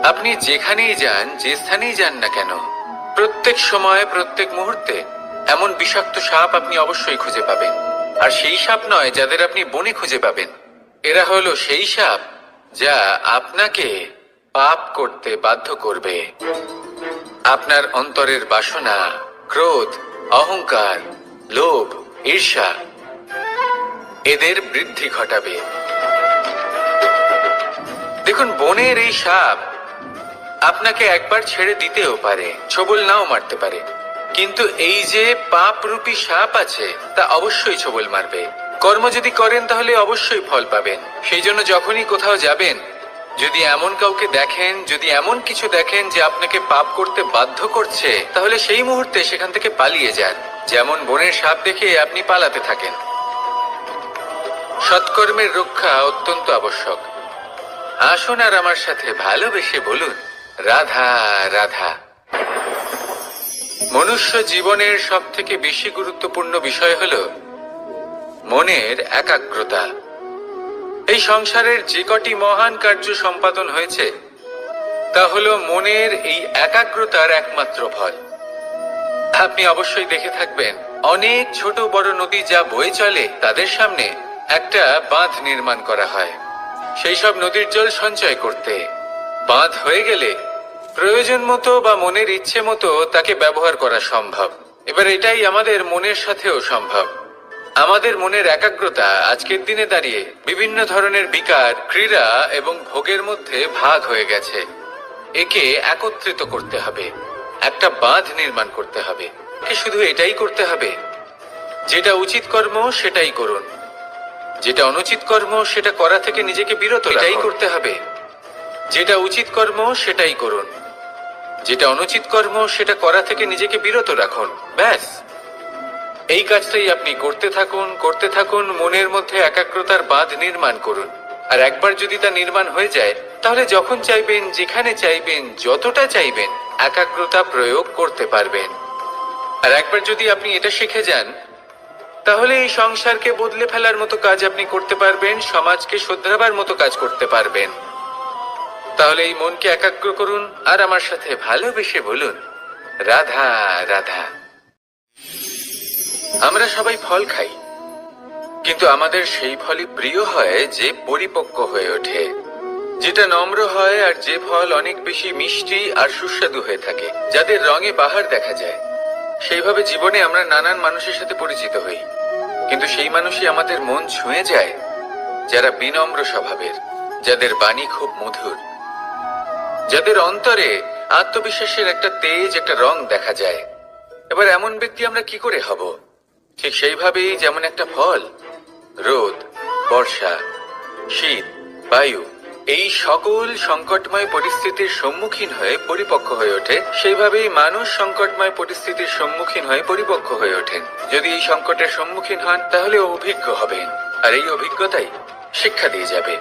আপনি যেখানেই যান, যে স্থানেই যান না কেন, প্রত্যেক সময়, প্রত্যেক মুহূর্তে এমন বিষাক্ত সাপ আপনি অবশ্যই খুঁজে পাবেন। আর সেই সাপ নয় যাদের আপনি বনে খুঁজে পাবেন। এরা হলো সেই সাপ যা আপনাকে পাপ করতে বাধ্য করবে। আপনার অন্তরের বাসনা, ক্রোধ, অহংকার, লোভ, ঈর্ষা, এদের বৃদ্ধি ঘটাবে। দেখুন, বনের এই সাপ আপনাকে একবার ছেড়ে দিতেও পারে, ছোবল নাও মারতে পারে, কিন্তু এই যে পাপরূপী সাপ আছে, তা অবশ্যই ছোবল মারবে। কর্ম যদি করেন, তাহলে অবশ্যই ফল পাবেন। সেই জন্য যখনই কোথাও যাবেন, যদি এমন কাউকে দেখেন, যদি এমন কিছু দেখেন যে আপনাকে পাপ করতে বাধ্য করছে, তাহলে সেই মুহূর্তে সেখান থেকে পালিয়ে যান। যেমন বনের সাপ দেখে আপনি পালাতে থাকেন। সৎকর্মের রক্ষা অত্যন্ত আবশ্যক। আসুন আর আমার সাথে ভালোবেসে বলুন, রাধা রাধা। মনুষ্য জীবনের সব থেকে বেশি গুরুত্বপূর্ণ বিষয় হল মনের একাগ্রতা। এই সংসারের যে কটি মহান কার্য সম্পাদন হয়েছে, তা হল মনের এই একাগ্রতার একমাত্র ফল। আপনি অবশ্যই দেখে থাকবেন, অনেক ছোট বড় নদী যা বয়ে চলে, তাদের সামনে একটা বাঁধ নির্মাণ করা হয় সেই সব নদীর জল সঞ্চয় করতে। বাঁধ হয়ে গেলে প্রয়োজন মতো বা মনের ইচ্ছে মতো তাকে ব্যবহার করা সম্ভব। এবার এটাই আমাদের মনের সাথেও সম্ভব। আমাদের মনের একাগ্রতা আজকের দিনে দাঁড়িয়ে বিভিন্ন ধরনের বিকার, ক্রীড়া এবং ভোগের মধ্যে ভাগ হয়ে গেছে। একে একত্রিত করতে হবে, একটা বাঁধ নির্মাণ করতে হবে। কি শুধু এটাই করতে হবে? যেটা উচিত কর্ম সেটাই করুন, যেটা অনুচিত কর্ম সেটা করা থেকে নিজেকে বিরত রাখুন। এটাই করতে হবে। যেটা উচিত কর্ম সেটাই করুন, যেটা অনুচিত কর্ম সেটা করা থেকে নিজেকে বিরত রাখুন। ব্যাস, এই কাজটাই আপনি করতে থাকুন, করতে থাকুন। মনের মধ্যে একাগ্রতার বাঁধ নির্মাণ করুন। আর একবার যদি তা নির্মাণ হয়ে যায়, তাহলে যখন চাইবেন, যেখানে চাইবেন, যতটা চাইবেন, একাগ্রতা প্রয়োগ করতে পারবেন। আর একবার যদি আপনি এটা শিখে যান, তাহলে এই সংসারকে বদলে ফেলার মতো কাজ আপনি করতে পারবেন, সমাজকে শোধরাবার মতো কাজ করতে পারবেন। তাহলে এই মনকে একাগ্র করুন আর আমার সাথে ভালোবেসে বলুন, রাধা রাধা। আমরা সবাই ফল খাই, কিন্তু আমাদের সেই ফলই প্রিয় হয় যে পরিপক্ক হয়ে ওঠে, যেটা নম্র হয়, আর যে ফল অনেক বেশি মিষ্টি আর সুস্বাদু হয়ে থাকে, যাদের রঙে বাহার দেখা যায়। সেইভাবে জীবনে আমরা নানান মানুষের সাথে পরিচিত হই, কিন্তু সেই মানুষই আমাদের মন ছুঁয়ে যায় যারা বিনম্র স্বভাবের, যাদের বাণী খুব মধুর, যাদের অন্তরে আত্মবিশ্বাসের একটা তেজ, একটা রং দেখা যায়। এবার এমন ব্যক্তি আমরা কি করে হব? ঠিক সেইভাবেই যেমন একটা ফল রোদ, বর্ষা, শীত, বায়ু এই সকল সংকটময় পরিস্থিতির সম্মুখীন হয়ে পরিপক্ক হয়ে ওঠে, সেইভাবেই মানুষ সংকটময় পরিস্থিতির সম্মুখীন হয়ে পরিপক্ক হয়ে ওঠেন। যদি এই সংকটের সম্মুখীন হন, তাহলে অভিজ্ঞ হবেন, আর এই অভিজ্ঞতাই শিক্ষা দিয়ে যাবে।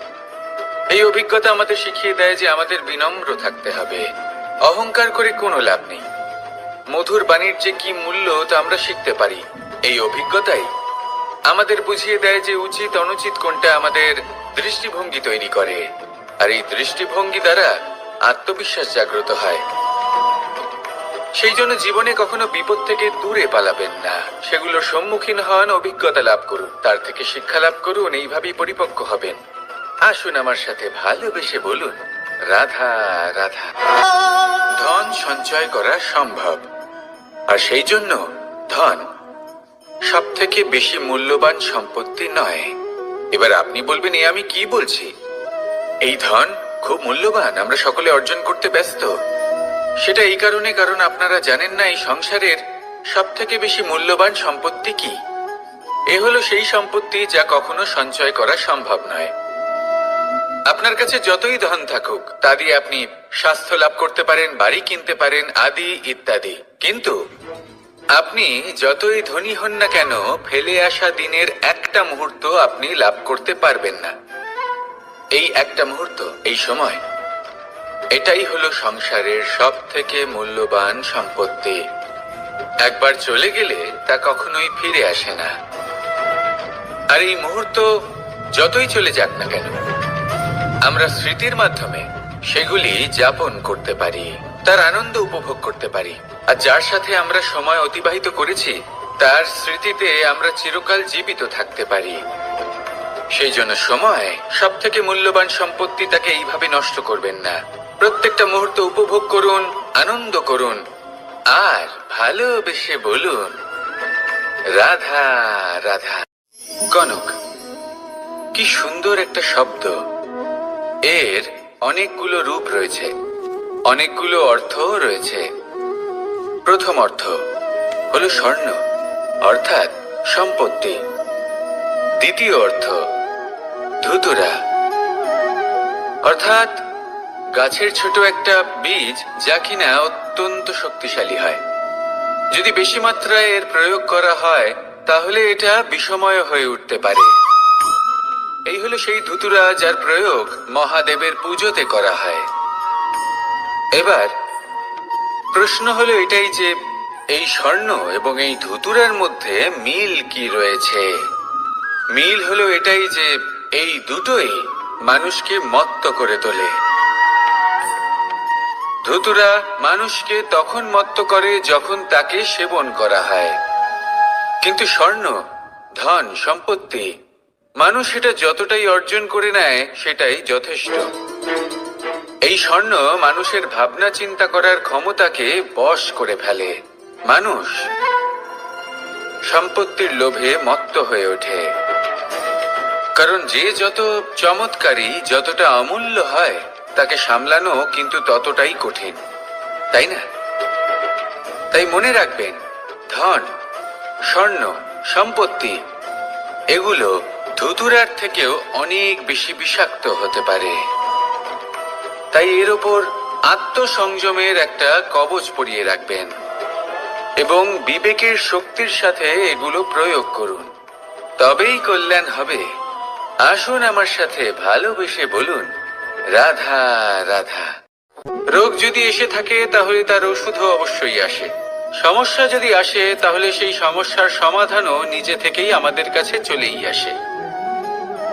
এই অভিজ্ঞতা আমাদের শিখিয়ে দেয় যে আমাদের বিনম্র থাকতে হবে। অহংকার করে কোনো লাভ নেই। মধুর বাণীর যে কি মূল্য তা আমরা শিখতে পারি। এই অভিজ্ঞতাই আমাদের বুঝিয়ে দেয় যে উচিত অনুচিত কোনটা, আমাদের দৃষ্টিভঙ্গি তৈরি করে, আর এই দৃষ্টিভঙ্গি দ্বারা আত্মবিশ্বাস জাগ্রত হয়। সেই জন্য জীবনে কখনো বিপদ থেকে দূরে পালাবেন না, সেগুলোর সম্মুখীন হন, অভিজ্ঞতা লাভ করুন, তার থেকে শিক্ষা লাভ করুন, এইভাবেই পরিপক্ক হবেন। আসুন আমার সাথে ভালোবেসে বলুন, রাধা রাধা। ধন সঞ্চয় করা সম্ভব, আর সেই জন্য ধন সব থেকে বেশি মূল্যবান সম্পত্তি নয়। এবার আপনি বলবেন, এ আমি কি বলছি? এই ধন খুব মূল্যবান, আমরা সকলে অর্জন করতে ব্যস্ত। সেটা এই কারণে, কারণ আপনারা জানেন না এই সংসারের সব থেকে বেশি মূল্যবান সম্পত্তি কি। এ হলো সেই সম্পত্তি যা কখনো সঞ্চয় করা সম্ভব নয়। আপনার কাছে যতই ধন থাকুক, তা দিয়ে আপনি স্বাস্থ্য লাভ করতে পারেন, বাড়ি কিনতে পারেন, আদি ইত্যাদি, কিন্তু আপনি যতই ধনী হন না কেন, ফেলে আসা দিনের একটা মুহূর্ত আপনি লাভ করতে পারবেন না। এই একটা মুহূর্ত, এই সময়, এটাই হলো সংসারের সব থেকে মূল্যবান সম্পত্তি। একবার চলে গেলে তা কখনোই ফিরে আসে না। আর এই মুহূর্ত যতই চলে যাক না কেন, আমরা স্মৃতির মাধ্যমে সেগুলি যাপন করতে পারি, তার আনন্দ উপভোগ করতে পারি। আর যার সাথে আমরা সময় অতিবাহিত করেছি, তার স্মৃতিতে আমরা চিরকাল জীবিত থাকতে পারি। সেই জন্য সময় সব থেকে মূল্যবান সম্পত্তি, তাকে এইভাবে নষ্ট করবেন না। প্রত্যেকটা মুহূর্ত উপভোগ করুন, আনন্দ করুন, আর ভালোবেসে বলুন, রাধা রাধা। কনক, কি সুন্দর একটা শব্দ। এর অনেকগুলো রূপ রয়েছে, অনেকগুলো অর্থও রয়েছে। প্রথম অর্থ হলো স্বর্ণ, অর্থাৎ সম্পত্তি। দ্বিতীয় অর্থ ধুতুরা, অর্থাৎ গাছের ছোট একটা বীজ, যা কিনা অত্যন্ত শক্তিশালী হয়। যদি বেশি মাত্রায় এর প্রয়োগ করা হয়, তাহলে এটা বিষময় হয়ে উঠতে পারে। এই হলো সেই ধুতুরা যার প্রয়োগ মহাদেবের পুজোতে করা হয়। এবার প্রশ্ন হলো এটাই যে এই স্বর্ণ এবং এই ধুতুরার মধ্যে মিল কি রয়েছে। মিল হলো এটাই যে এই দুটোই মানুষকে মত্ত করে তোলে। ধুতুরা মানুষকে তখন মত্ত করে যখন তাকে সেবন করা হয়, কিন্তু স্বর্ণ, ধন, সম্পত্তি, মানুষ এটা যতটাই অর্জন করে নেয় সেটাই যথেষ্ট। এই স্বর্ণ মানুষের ভাবনা চিন্তা করার ক্ষমতাকে বশ করে ফেলে। মানুষ সম্পত্তির লোভে মত্ত হয়ে ওঠে। কারণ যে যত চমৎকারী, যতটা অমূল্য হয়, তাকে সামলানো কিন্তু ততটাই কঠিন, তাই না? তাই মনে রাখবেন, ধন, স্বর্ণ, সম্পত্তি এগুলো ধুতুরার থেকেও অনেক বেশি বিষাক্ত হতে পারে। তাই এর ওপর আত্মসংযমের একটা কবচ পরিয়ে রাখবেন এবং বিবেকের শক্তির সাথে এগুলো প্রয়োগ করুন, তবেই কল্যাণ হবে। আসুন আমার সাথে ভালোবেসে বলুন, রাধা রাধা। রোগ যদি এসে থাকে তাহলে তার ওষুধও অবশ্যই আসে। সমস্যা যদি আসে তাহলে সেই সমস্যার সমাধানও নিজে থেকেই আমাদের কাছে চলেই আসে।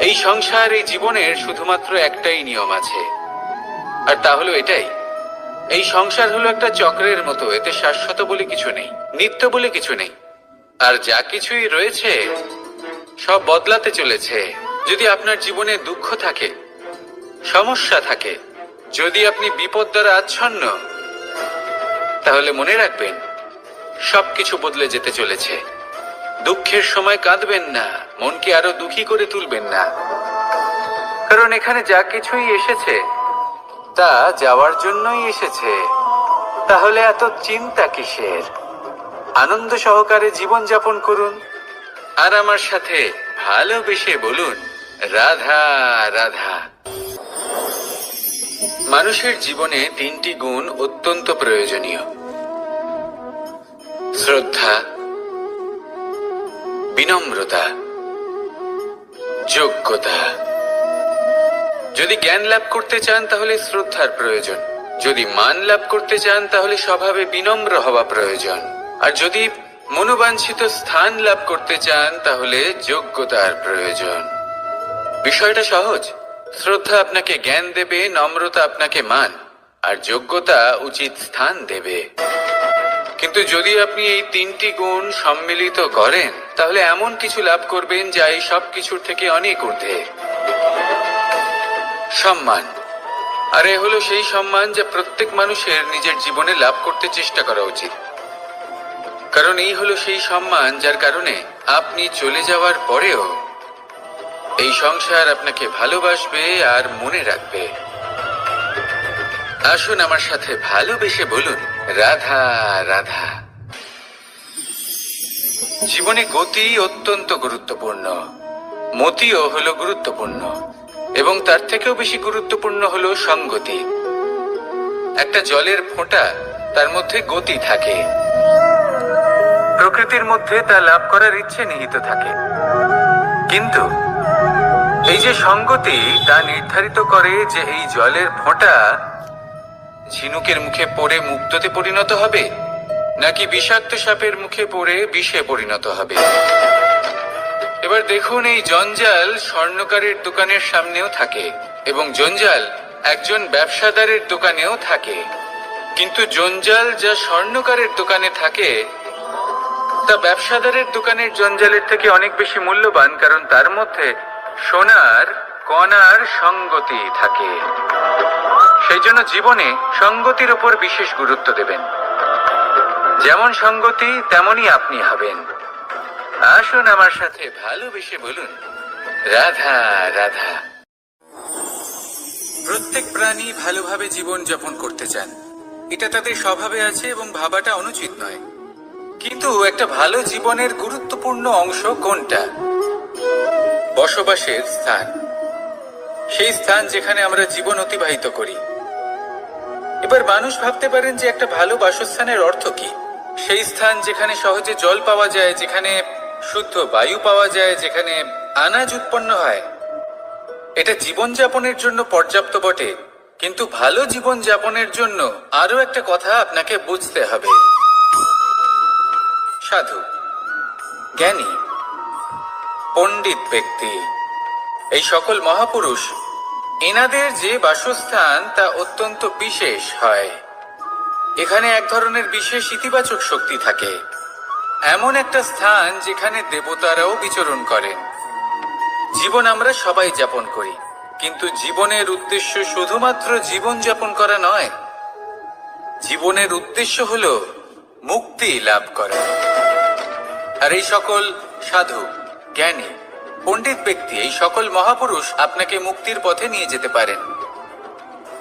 এই সংসার, এই জীবনের শুধুমাত্র একটাই নিয়ম আছে, আর তা হলো এটাই, এই সংসার হলো একটা চক্রের মতো। এতে শাশ্বত বলে কিছু নেই, নিত্য বলে কিছু নেই, আর যা কিছুই রয়েছে সব বদলাতে চলেছে। যদি আপনার জীবনে দুঃখ থাকে, সমস্যা থাকে, যদি আপনি বিপদ দ্বারা আচ্ছন্ন, তাহলে মনে রাখবেন সবকিছু বদলে যেতে চলেছে। দুঃখের সময় কাঁদবেন না, মনকে আরো দুঃখী করে তুলবেন না, কারণ এখানে যা কিছুই এসেছে তা যাওয়ার জন্যই এসেছে। তাহলে এত চিন্তা কিসের? আনন্দ সহকারে জীবন যাপন করুন আর আমার সাথে ভালোবেসে বলুন, রাধা রাধা। মানুষের জীবনে তিনটি গুণ অত্যন্ত প্রয়োজনীয়: শ্রদ্ধা, বিনম্রতা, যোগ্যতা। যদি জ্ঞান লাভ করতে চান তাহলে শ্রদ্ধার প্রয়োজন, যদি মান লাভ করতে চান তাহলে স্বভাবে বিনম্র হওয়া প্রয়োজন, আর যদি মনোবাঞ্ছিত স্থান লাভ করতে চান তাহলে যোগ্যতার প্রয়োজন। বিষয়টা সহজ। শ্রদ্ধা আপনাকে জ্ঞান দেবে, নম্রতা আপনাকে মান, আর যোগ্যতা উচিত স্থান দেবে। কিন্তু যদি আপনি এই তিনটি গুণ সম্মিলিত করেন তাহলে এমন কিছু লাভ করবেন যা এই সব কিছুর থেকে অনেক ঊর্ধ্বে। সম্মান। আর এ হলো সেই সম্মান যা প্রত্যেক মানুষের নিজের জীবনে লাভ করতে চেষ্টা করা উচিত, কারণ এই হলো সেই সম্মান যার কারণে আপনি চলে যাওয়ার পরেও এই সংসার আপনাকে ভালোবাসবে আর মনে রাখবে। আসুন আমার সাথে ভালোবেসে বলুন, রাধা রাধা। জীবনে গতি অত্যন্ত গুরুত্বপূর্ণ, মতিও হলো গুরুত্বপূর্ণ, এবং তার থেকেও বেশি গুরুত্বপূর্ণ হলো সঙ্গতি। একটা জলের ফোঁটা, তার মধ্যে গতি থাকে, প্রকৃতির মধ্যে তা লাভ করার ইচ্ছে নিহিত থাকে, কিন্তু এই যে সঙ্গতি তা নির্ধারিত করে যে এই জলের ফোঁটা ঝিনুকের মুখে পড়ে মুক্ততে পরিণত হবে নাকি বিষাক্ত সাপের মুখে পড়ে বিষে পরিণত হবে। এবার দেখুন, এই জঞ্জাল স্বর্ণকারের দোকানের সামনেও থাকে এবং জঞ্জাল একজন ব্যবসাদারের দোকানেও থাকে, কিন্তু জঞ্জাল যা স্বর্ণকারের দোকানে থাকে তা ব্যবসাদারের দোকানের জঞ্জালের থেকে অনেক বেশি মূল্যবান, কারণ তার মধ্যে সোনার কণার সঙ্গতি থাকে। সেই জন্য জীবনে সঙ্গতির উপর বিশেষ গুরুত্ব দেবেন। যেমন সঙ্গতি তেমনই আপনি হবেন। আসুন আমার সাথে ভালোবেসে বলুন, রাধা রাধা। প্রত্যেক প্রাণী ভালোভাবে জীবন যাপন করতে চান, এটা তাদের স্বভাবে আছে এবং ভাবাটা অনুচিত নয়। কিন্তু একটা ভালো জীবনের গুরুত্বপূর্ণ অংশ কোনটা? বসবাসের স্থান, সেই স্থান যেখানে আমরা জীবন অতিবাহিত করি। এবার মানুষ ভাবতে পারেন যে একটা ভালো বাসস্থানের অর্থ কি? সেই স্থান যেখানে সহজে জল পাওয়া যায়, যেখানে শুদ্ধ বায়ু পাওয়া যায়, যেখানে আনাজ উৎপন্ন হয়। এটা জীবনযাপনের জন্য পর্যাপ্ত বটে, কিন্তু ভালো জীবনযাপনের জন্য আরো একটা কথা আপনাকে বুঝতে হবে। সাধু, জ্ঞানী, পণ্ডিত ব্যক্তি, এই সকল মহাপুরুষ, এনাদের যে বাসস্থান তা অত্যন্ত বিশেষ হয়। এখানে এক ধরনের বিশেষ ইতিবাচক শক্তি থাকে, এমন একটা স্থান যেখানে দেবতারাও বিচরণ করেন। জীবন আমরা সবাই যাপন করি, কিন্তু জীবনের উদ্দেশ্য শুধুমাত্র জীবন যাপন করা নয়। জীবনের উদ্দেশ্য হলো মুক্তি লাভ করা। আর এই সকল সাধু, জ্ঞানী, পণ্ডিত ব্যক্তি, এই সকল মহাপুরুষ আপনাকে মুক্তির পথে নিয়ে যেতে পারেন।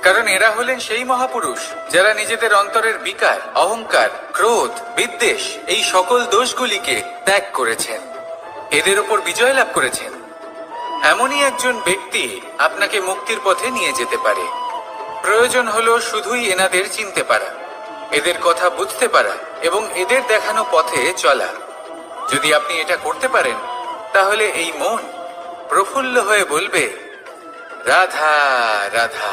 কারণ এরা হলেন সেই মহাপুরুষ যারা নিজেদের অন্তরের বিকার, অহংকার, ক্রোধ, বিদ্বেষ এই সকল দোষগুলিকে ত্যাগ করেছেন, এদের উপর বিজয় লাভ করেছেন। এমনই একজন ব্যক্তি আপনাকে মুক্তির পথে নিয়ে যেতে পারে। প্রয়োজন হলো শুধুই এনাদের চিনতে পারা, এদের কথা বুঝতে পারা এবং এদের দেখানো পথে চলা। যদি আপনি এটা করতে পারেন তাহলে এই মন প্রফুল্ল হয়ে বলবে, রাধা রাধা।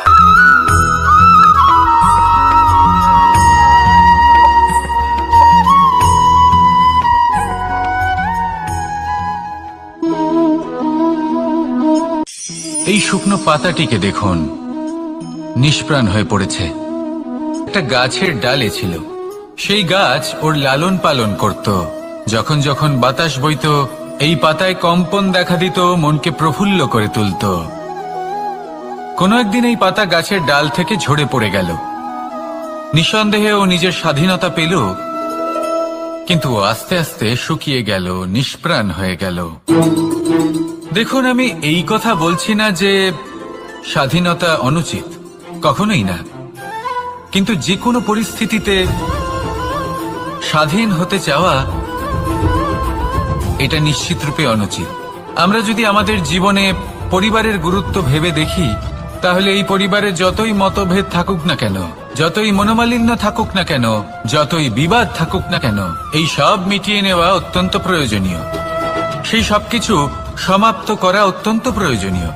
এই শুকনো পাতাটিকে দেখুন, নিষ্প্রাণ হয়ে পড়েছে। একটা গাছের ডালে ছিল, সেই গাছ ওর লালন পালন করত। যখন যখন বাতাস বইত, এই পাতায় কম্পন দেখা দিত, মনকে প্রফুল্ল করে তুলত। কোনো একদিন এই পাতা গাছের ডাল থেকে ঝরে পড়ে গেল। নিঃসন্দেহে ও নিজের স্বাধীনতা পেল, কিন্তু আস্তে আস্তে শুকিয়ে গেল, নিষ্প্রাণ হয়ে গেল। দেখুন, আমি এই কথা বলছি না যে স্বাধীনতা অনুচিত, কখনোই না। কিন্তু যে কোনো পরিস্থিতিতে স্বাধীন হতে চাওয়া এটা নিশ্চিত রূপে অনুচিত। আমরা যদি আমাদের জীবনে পরিবারের গুরুত্ব ভেবে দেখি, তাহলে এই পরিবারে যতই মতভেদ থাকুক না কেন, যতই মনোমালিন্য থাকুক না কেন, যতই বিবাদ থাকুক না কেন, এই সব মিটিয়ে নেওয়া অত্যন্ত প্রয়োজনীয়। সেই সবকিছু সমাপ্ত করা অত্যন্ত প্রয়োজনীয়।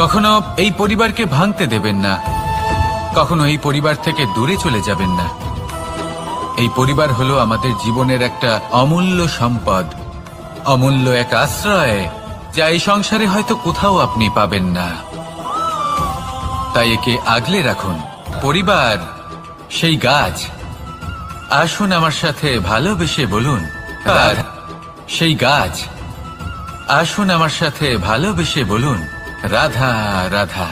কখনো এই পরিবারকে ভাঙতে দেবেন না, কখনো এই পরিবার থেকে দূরে চলে যাবেন না। এই পরিবার হলো আমাদের জীবনের একটা অমূল্য সম্পদ, অমূল্য এক আশ্রয়, যা এই সংসারে হয়তো কোথাও আপনি পাবেন না। তাই একে আগলে রাখুন। পরিবার সেই গাছ, আসুন আমার সাথে ভালোবেসে বলুন, আর সেই গাছ, আসুন আমার সাথে ভালোবেসে বলুন, রাধা রাধা।